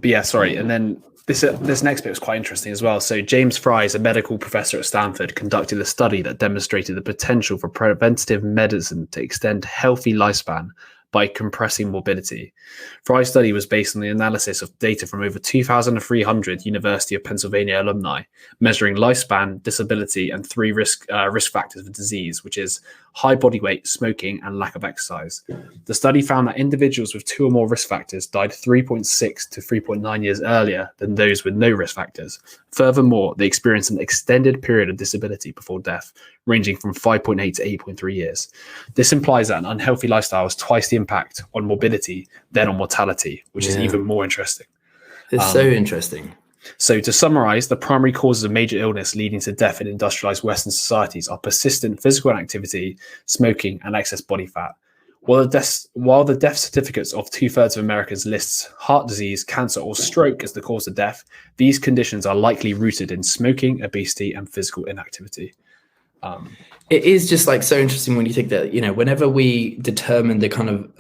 yeah, sorry. And then this next bit was quite interesting as well. So James Fries, a medical professor at Stanford, conducted a study that demonstrated the potential for preventative medicine to extend healthy lifespan by compressing morbidity. Fry's study was based on the analysis of data from over 2,300 University of Pennsylvania alumni, measuring lifespan, disability, and 3 risk factors of disease, which is high body weight, smoking, and lack of exercise. The study found that individuals with 2 or more risk factors died 3.6 to 3.9 years earlier than those with no risk factors. Furthermore, they experienced an extended period of disability before death, ranging from 5.8 to 8.3 years. This implies that an unhealthy lifestyle has twice the impact on morbidity than on mortality, which is even more interesting. It's so interesting. So to summarize, the primary causes of major illness leading to death in industrialized Western societies are persistent physical inactivity, smoking, and excess body fat. While the death certificates of 2/3 of Americans lists heart disease, cancer, or stroke as the cause of death, these conditions are likely rooted in smoking, obesity, and physical inactivity. It is just so interesting when you think that, whenever we determine the kind of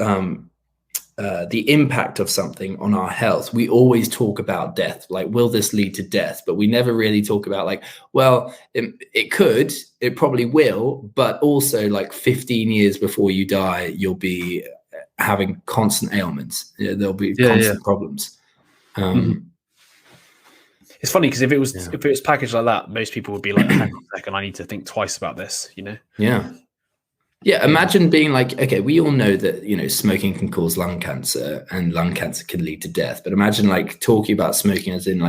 the impact of something on our health, we always talk about death. Like, will this lead to death? But we never really talk about it could, it probably will, but also 15 years before you die, you'll be having constant ailments. There'll be constant problems. It's funny because if it was packaged like that, most people would be like, hang on a second, I need to think twice about this, Yeah, imagine being okay, we all know that, smoking can cause lung cancer and lung cancer can lead to death. But imagine talking about smoking as in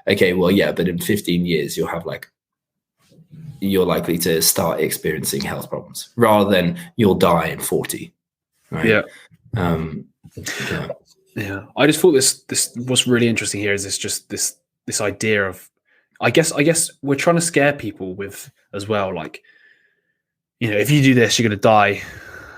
okay, well, yeah, but in 15 years, you'll have you're likely to start experiencing health problems rather than you'll die in 40. Right? Yeah. I just thought this what's really interesting here is this idea of, I guess we're trying to scare people with as well, if you do this, you're going to die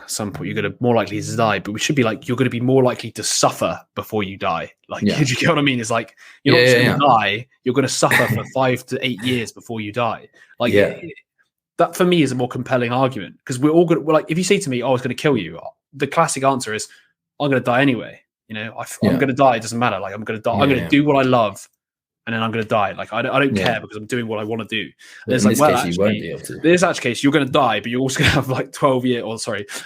at some point. You're going to more likely to die, but we should be you're going to be more likely to suffer before you die. Do you get what I mean? It's you're not just going to die. You're going to suffer for 5 to 8 years before you die. That for me is a more compelling argument, because we're all good. If you say to me, "Oh, it's going to kill you," the classic answer is, "I'm going to die anyway." I'm going to die. It doesn't matter. I'm going to die. I'm going to do what I love, and then I'm going to die. I don't care because I'm doing what I want to do. And it's in this case, you won't be able to. In this actual case, you're going to die, but you're also going to have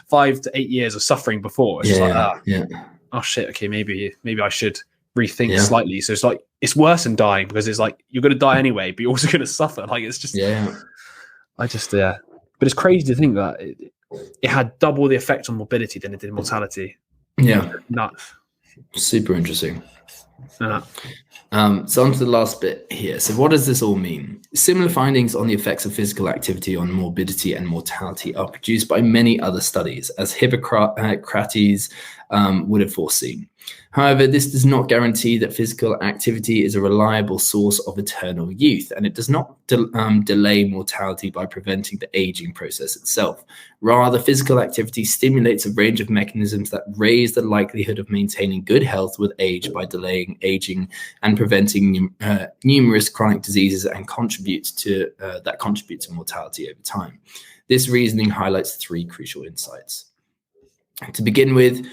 5 to 8 years of suffering before. It's oh shit, okay, maybe I should rethink slightly. So it's worse than dying, because it's you're going to die anyway, but you're also going to suffer. It's just but it's crazy to think that it had double the effect on morbidity than it did mortality. Yeah, nuts. Super interesting. So on to the last bit here. So what does this all mean? Similar findings on the effects of physical activity on morbidity and mortality are produced by many other studies, as Hippocrates would have foreseen. However, this does not guarantee that physical activity is a reliable source of eternal youth, and it does not delay mortality by preventing the aging process itself. Rather, physical activity stimulates a range of mechanisms that raise the likelihood of maintaining good health with age by delaying aging and preventing numerous chronic diseases and contribute to mortality over time. This reasoning highlights three crucial insights. To begin with,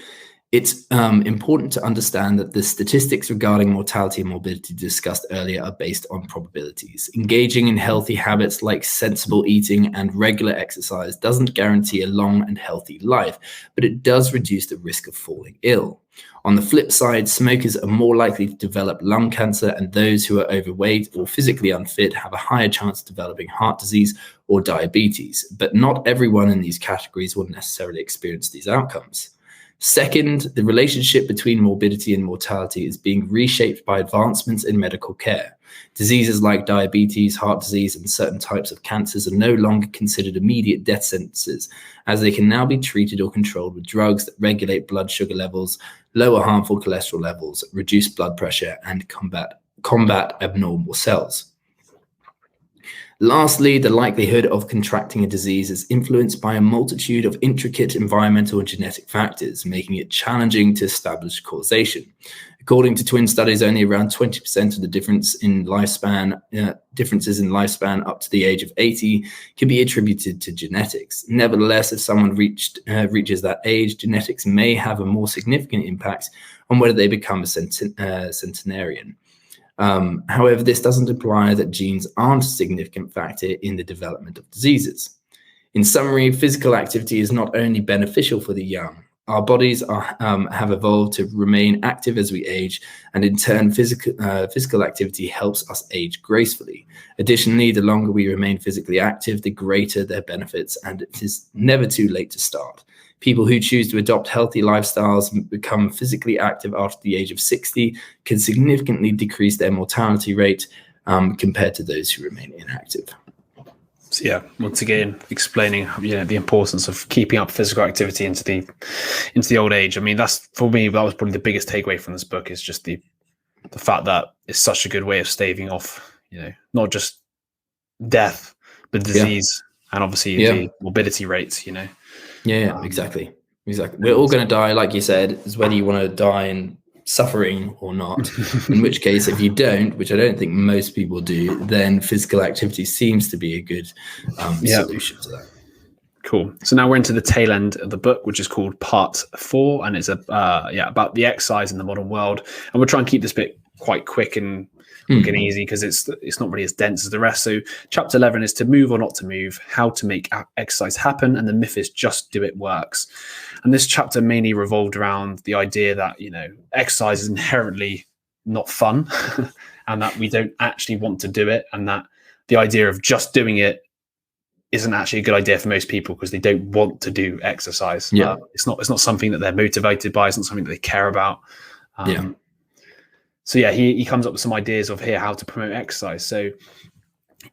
it's important to understand that the statistics regarding mortality and morbidity discussed earlier are based on probabilities. Engaging in healthy habits like sensible eating and regular exercise doesn't guarantee a long and healthy life, but it does reduce the risk of falling ill. On the flip side, smokers are more likely to develop lung cancer, and those who are overweight or physically unfit have a higher chance of developing heart disease or diabetes. But not everyone in these categories will necessarily experience these outcomes. Second, the relationship between morbidity and mortality is being reshaped by advancements in medical care. Diseases like diabetes, heart disease, and certain types of cancers are no longer considered immediate death sentences, as they can now be treated or controlled with drugs that regulate blood sugar levels, lower harmful cholesterol levels, reduce blood pressure, and combat abnormal cells. Lastly, the likelihood of contracting a disease is influenced by a multitude of intricate environmental and genetic factors, making it challenging to establish causation. According to twin studies, only around 20% of the differences in lifespan up to the age of 80 can be attributed to genetics. Nevertheless, if someone reaches that age, genetics may have a more significant impact on whether they become a centenarian. However, this doesn't imply that genes aren't a significant factor in the development of diseases. In summary, physical activity is not only beneficial for the young. Our bodies have evolved to remain active as we age, and in turn, physical activity helps us age gracefully. Additionally, the longer we remain physically active, the greater their benefits, and it is never too late to start. People who choose to adopt healthy lifestyles and become physically active after the age of 60 can significantly decrease their mortality rate compared to those who remain inactive. So yeah, once again, explaining the importance of keeping up physical activity into the old age. I mean, that's, for me, that was probably the biggest takeaway from this book, is just the fact that it's such a good way of staving off, not just death, but disease, and obviously the morbidity rates. Yeah, exactly. We're all going to die, like you said. It's whether you want to die in suffering or not. In which case, if you don't, which I don't think most people do, then physical activity seems to be a good solution to that. Cool. So now we're into the tail end of the book, which is called Part 4, and it's about the exercise in the modern world. And we'll try and keep this bit quite quick and easy, because it's not really as dense as the rest. So chapter 11 is to move or not to move, how to make exercise happen, and the myth is just do it works. And this chapter mainly revolved around the idea that exercise is inherently not fun and that we don't actually want to do it, and that the idea of just doing it isn't actually a good idea for most people because they don't want to do exercise. It's not something that they're motivated by. It's not something that they care about. So he comes up with some ideas of here how to promote exercise. So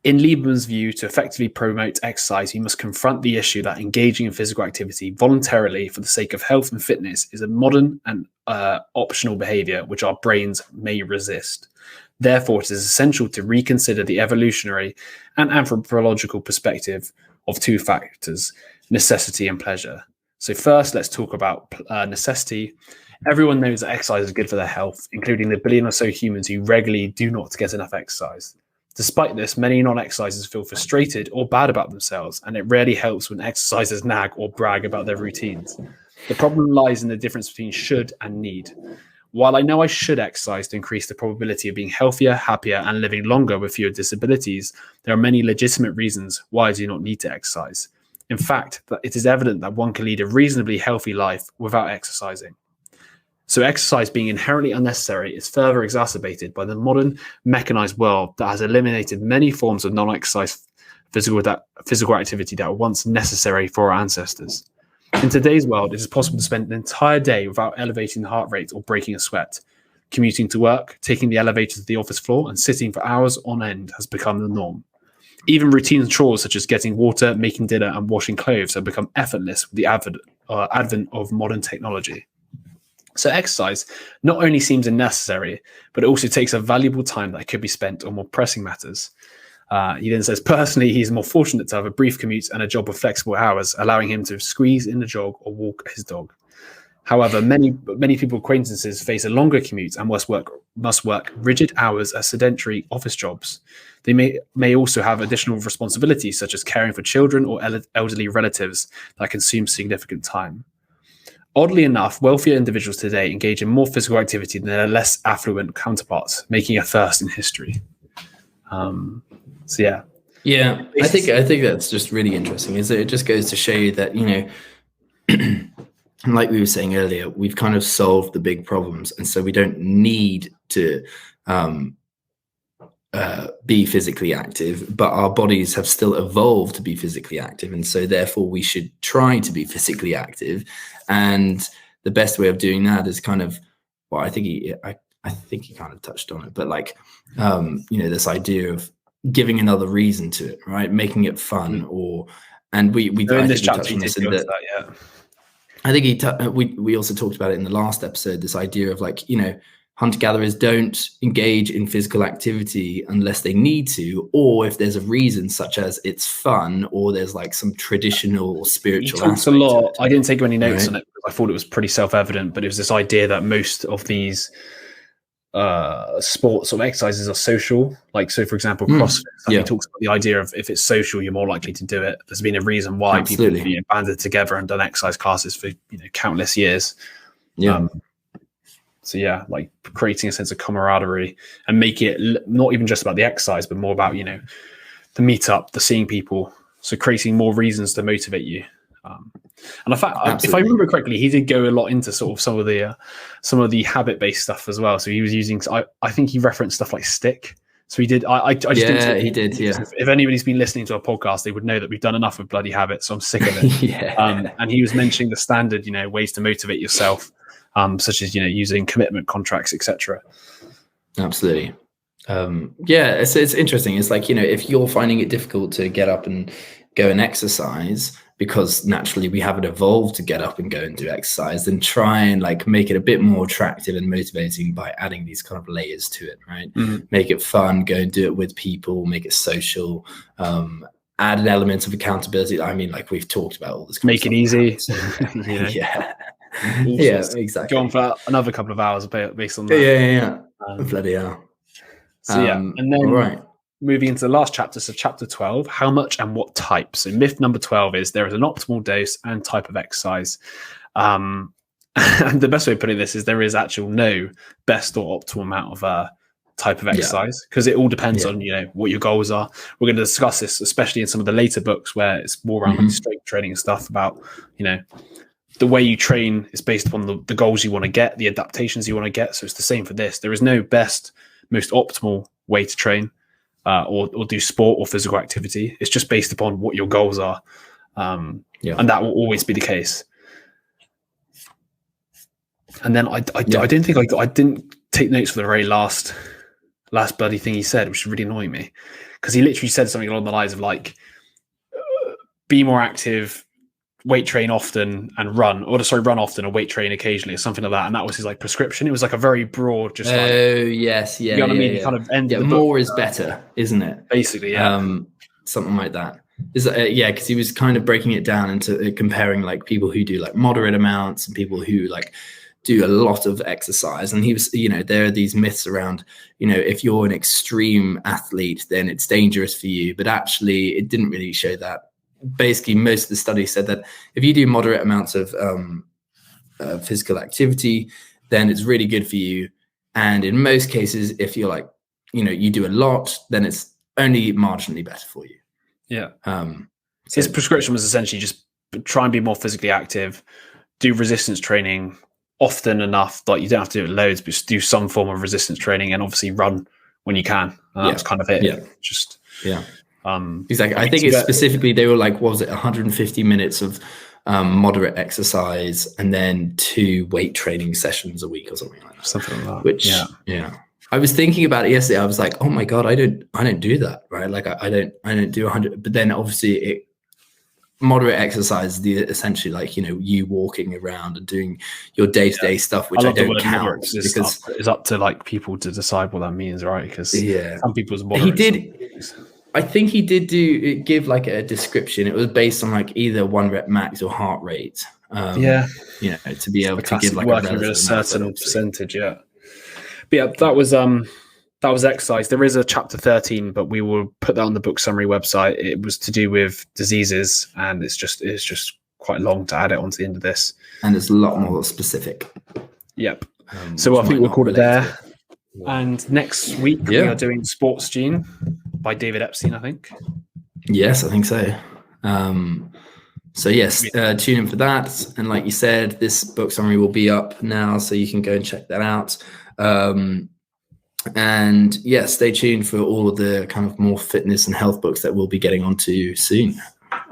in Lieberman's view, to effectively promote exercise, you must confront the issue that engaging in physical activity voluntarily for the sake of health and fitness is a modern and optional behavior which our brains may resist. Therefore, it is essential to reconsider the evolutionary and anthropological perspective of two factors, necessity and pleasure. So first, let's talk about necessity. Everyone knows that exercise is good for their health, including the billion or so humans who regularly do not get enough exercise. Despite this, many non-exercisers feel frustrated or bad about themselves, and it rarely helps when exercisers nag or brag about their routines. The problem lies in the difference between should and need. While I know I should exercise to increase the probability of being healthier, happier, and living longer with fewer disabilities, there are many legitimate reasons why I do not need to exercise. In fact, it is evident that one can lead a reasonably healthy life without exercising. So exercise being inherently unnecessary is further exacerbated by the modern mechanized world that has eliminated many forms of non-exercise physical activity that were once necessary for our ancestors. In today's world, it is possible to spend an entire day without elevating the heart rate or breaking a sweat. commuting to work, taking the elevator to the office floor, and sitting for hours on end has become the norm. Even routine chores such as getting water, making dinner, and washing clothes have become effortless with the advent of modern technology. So exercise not only seems unnecessary, but it also takes a valuable time that could be spent on more pressing matters. He then says, personally, he's more fortunate to have a brief commute and a job with flexible hours, allowing him to squeeze in a jog or walk his dog. However, many people acquaintances face a longer commute and must work rigid hours as sedentary office jobs. They may also have additional responsibilities such as caring for children or elderly relatives that consume significant time. Oddly enough, wealthier individuals today engage in more physical activity than their less affluent counterparts, making a first in history. So yeah. Yeah, I think that's just really interesting. Is that it just goes to show you that, you know, like we were saying earlier, we've kind of solved the big problems, and so we don't need to be physically active, but our bodies have still evolved to be physically active, and so therefore we should try to be physically active. And the best way of doing that is kind of, well, I think he kind of touched on it, but like, you know, this idea of giving another reason to it, right? Making it fun, and we in this chapter, I think we also talked about it in the last episode, this idea of like, you know, hunter-gatherers don't engage in physical activity unless they need to, or if there's a reason such as it's fun, or there's like some traditional or spiritual aspect. A lot. I didn't take any notes on it because I thought it was pretty self-evident, but it was this idea that most of these sports or exercises are social. Like, so for example, CrossFit, he talks about the idea of if it's social, you're more likely to do it. There's been a reason why people have been banded together and done exercise classes for, you know, countless years. So yeah, like creating a sense of camaraderie and make it not even just about the exercise, but more about, you know, the meetup, the seeing people. So creating more reasons to motivate you. And in fact, if I remember correctly, he did go a lot into sort of some of the habit-based stuff as well. So he was using, I think he referenced stuff like stick. So he did. I just didn't. He did. Yeah. If anybody's been listening to our podcast, they would know that we've done enough with bloody habits. So I'm sick of it. And he was mentioning the standard, you know, ways to motivate yourself, such as, you know, using commitment contracts, etc. Absolutely. It's interesting. It's like, you know, if you're finding it difficult to get up and go and exercise, because naturally we haven't evolved to get up and go and do exercise, then try and like make it a bit more attractive and motivating by adding these kind of layers to it, right? Make it fun, go and do it with people, make it social, add an element of accountability. I mean, like we've talked about all this. Make it easy. So, Yeah, exactly. Go on for another couple of hours based on that. Bloody hell. So and then moving into the last chapter, so chapter 12, how much and what type. So myth number 12 is there is an optimal dose and type of exercise. And the best way of putting this is there is actual no best or optimal amount of type of exercise, because it all depends on, you know, what your goals are. We're going to discuss this, especially in some of the later books where it's more around like strength training and stuff about, you know, the way you train is based upon the goals you want to get, the adaptations you want to get. So it's the same for this. There is no best, most optimal way to train. Or do sport or physical activity. It's just based upon what your goals are, and that will always be the case. And then I didn't think I didn't take notes for the very last bloody thing he said, which is really annoying me, because he literally said something along the lines of like, be more active, weight train often and run often and weight train occasionally or something like that. And that was his like prescription. It was like a very broad, just like, yes. Yeah. You know what I mean? He kind of ended more is better, isn't it? Basically, something like that. Because he was kind of breaking it down into comparing like people who do like moderate amounts and people who like do a lot of exercise. And he was, you know, there are these myths around, you know, if you're an extreme athlete, then it's dangerous for you. But actually it didn't really show that. Basically, most of the studies said that if you do moderate amounts of physical activity, then it's really good for you. And in most cases, if you're like, you know, you do a lot, then it's only marginally better for you. Yeah. His prescription was essentially just try and be more physically active, do resistance training often enough, like you don't have to do it loads, but just do some form of resistance training, and obviously run when you can. That's kind of it. Exactly. I think it's specifically, they were like, what was it, 150 minutes of moderate exercise, and then 2 weight training sessions a week or something like that. Something like that. Which, I was thinking about it yesterday. I was like, oh my God, I don't do that, right? Like I don't do 100, but then obviously moderate exercise, essentially like, you walking around and doing your day-to-day stuff, which I don't count, because it's up to like people to decide what that means, right? Because some people's I think he did give like a description. It was based on like either 1 rep max or heart rate. To be able to give like a certain percentage. But yeah, that was exercise. There is a chapter 13, but we will put that on the book summary website. It was to do with diseases, and it's just quite long to add it onto the end of this. And it's a lot more specific. Yep. So I think we'll call it there. And next week we are doing Sports Gene by David Epstein, I think. Yes, I think so. Tune in for that. And like you said, this book summary will be up now, so you can go and check that out. Stay tuned for all of the kind of more fitness and health books that we'll be getting onto soon.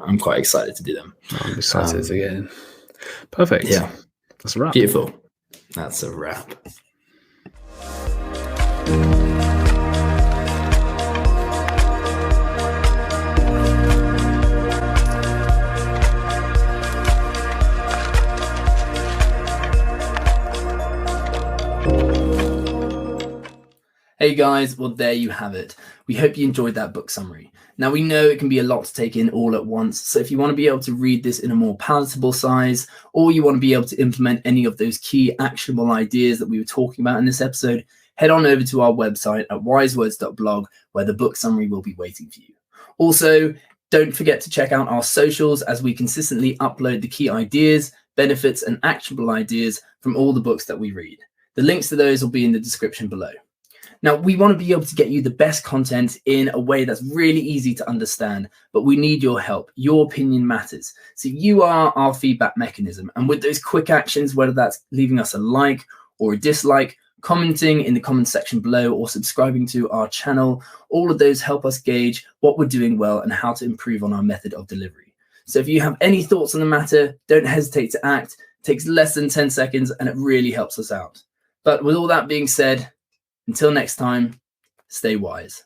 I'm quite excited to do them. I'm excited again. Perfect. Yeah. That's a wrap. Beautiful. That's a wrap. Hey guys, well there you have it. We hope you enjoyed that book summary. Now we know it can be a lot to take in all at once, so if you want to be able to read this in a more palatable size, or you want to be able to implement any of those key actionable ideas that we were talking about in this episode, head on over to our website at wisewords.blog, where the book summary will be waiting for you. Also, don't forget to check out our socials, as we consistently upload the key ideas, benefits, and actionable ideas from all the books that we read. The links to those will be in the description below. Now, we want to be able to get you the best content in a way that's really easy to understand, but we need your help. Your opinion matters. So you are our feedback mechanism. And with those quick actions, whether that's leaving us a like or a dislike, commenting in the comment section below, or subscribing to our channel, all of those help us gauge what we're doing well and how to improve on our method of delivery. So if you have any thoughts on the matter, don't hesitate to act. It takes less than 10 seconds and it really helps us out. But with all that being said, until next time, stay wise.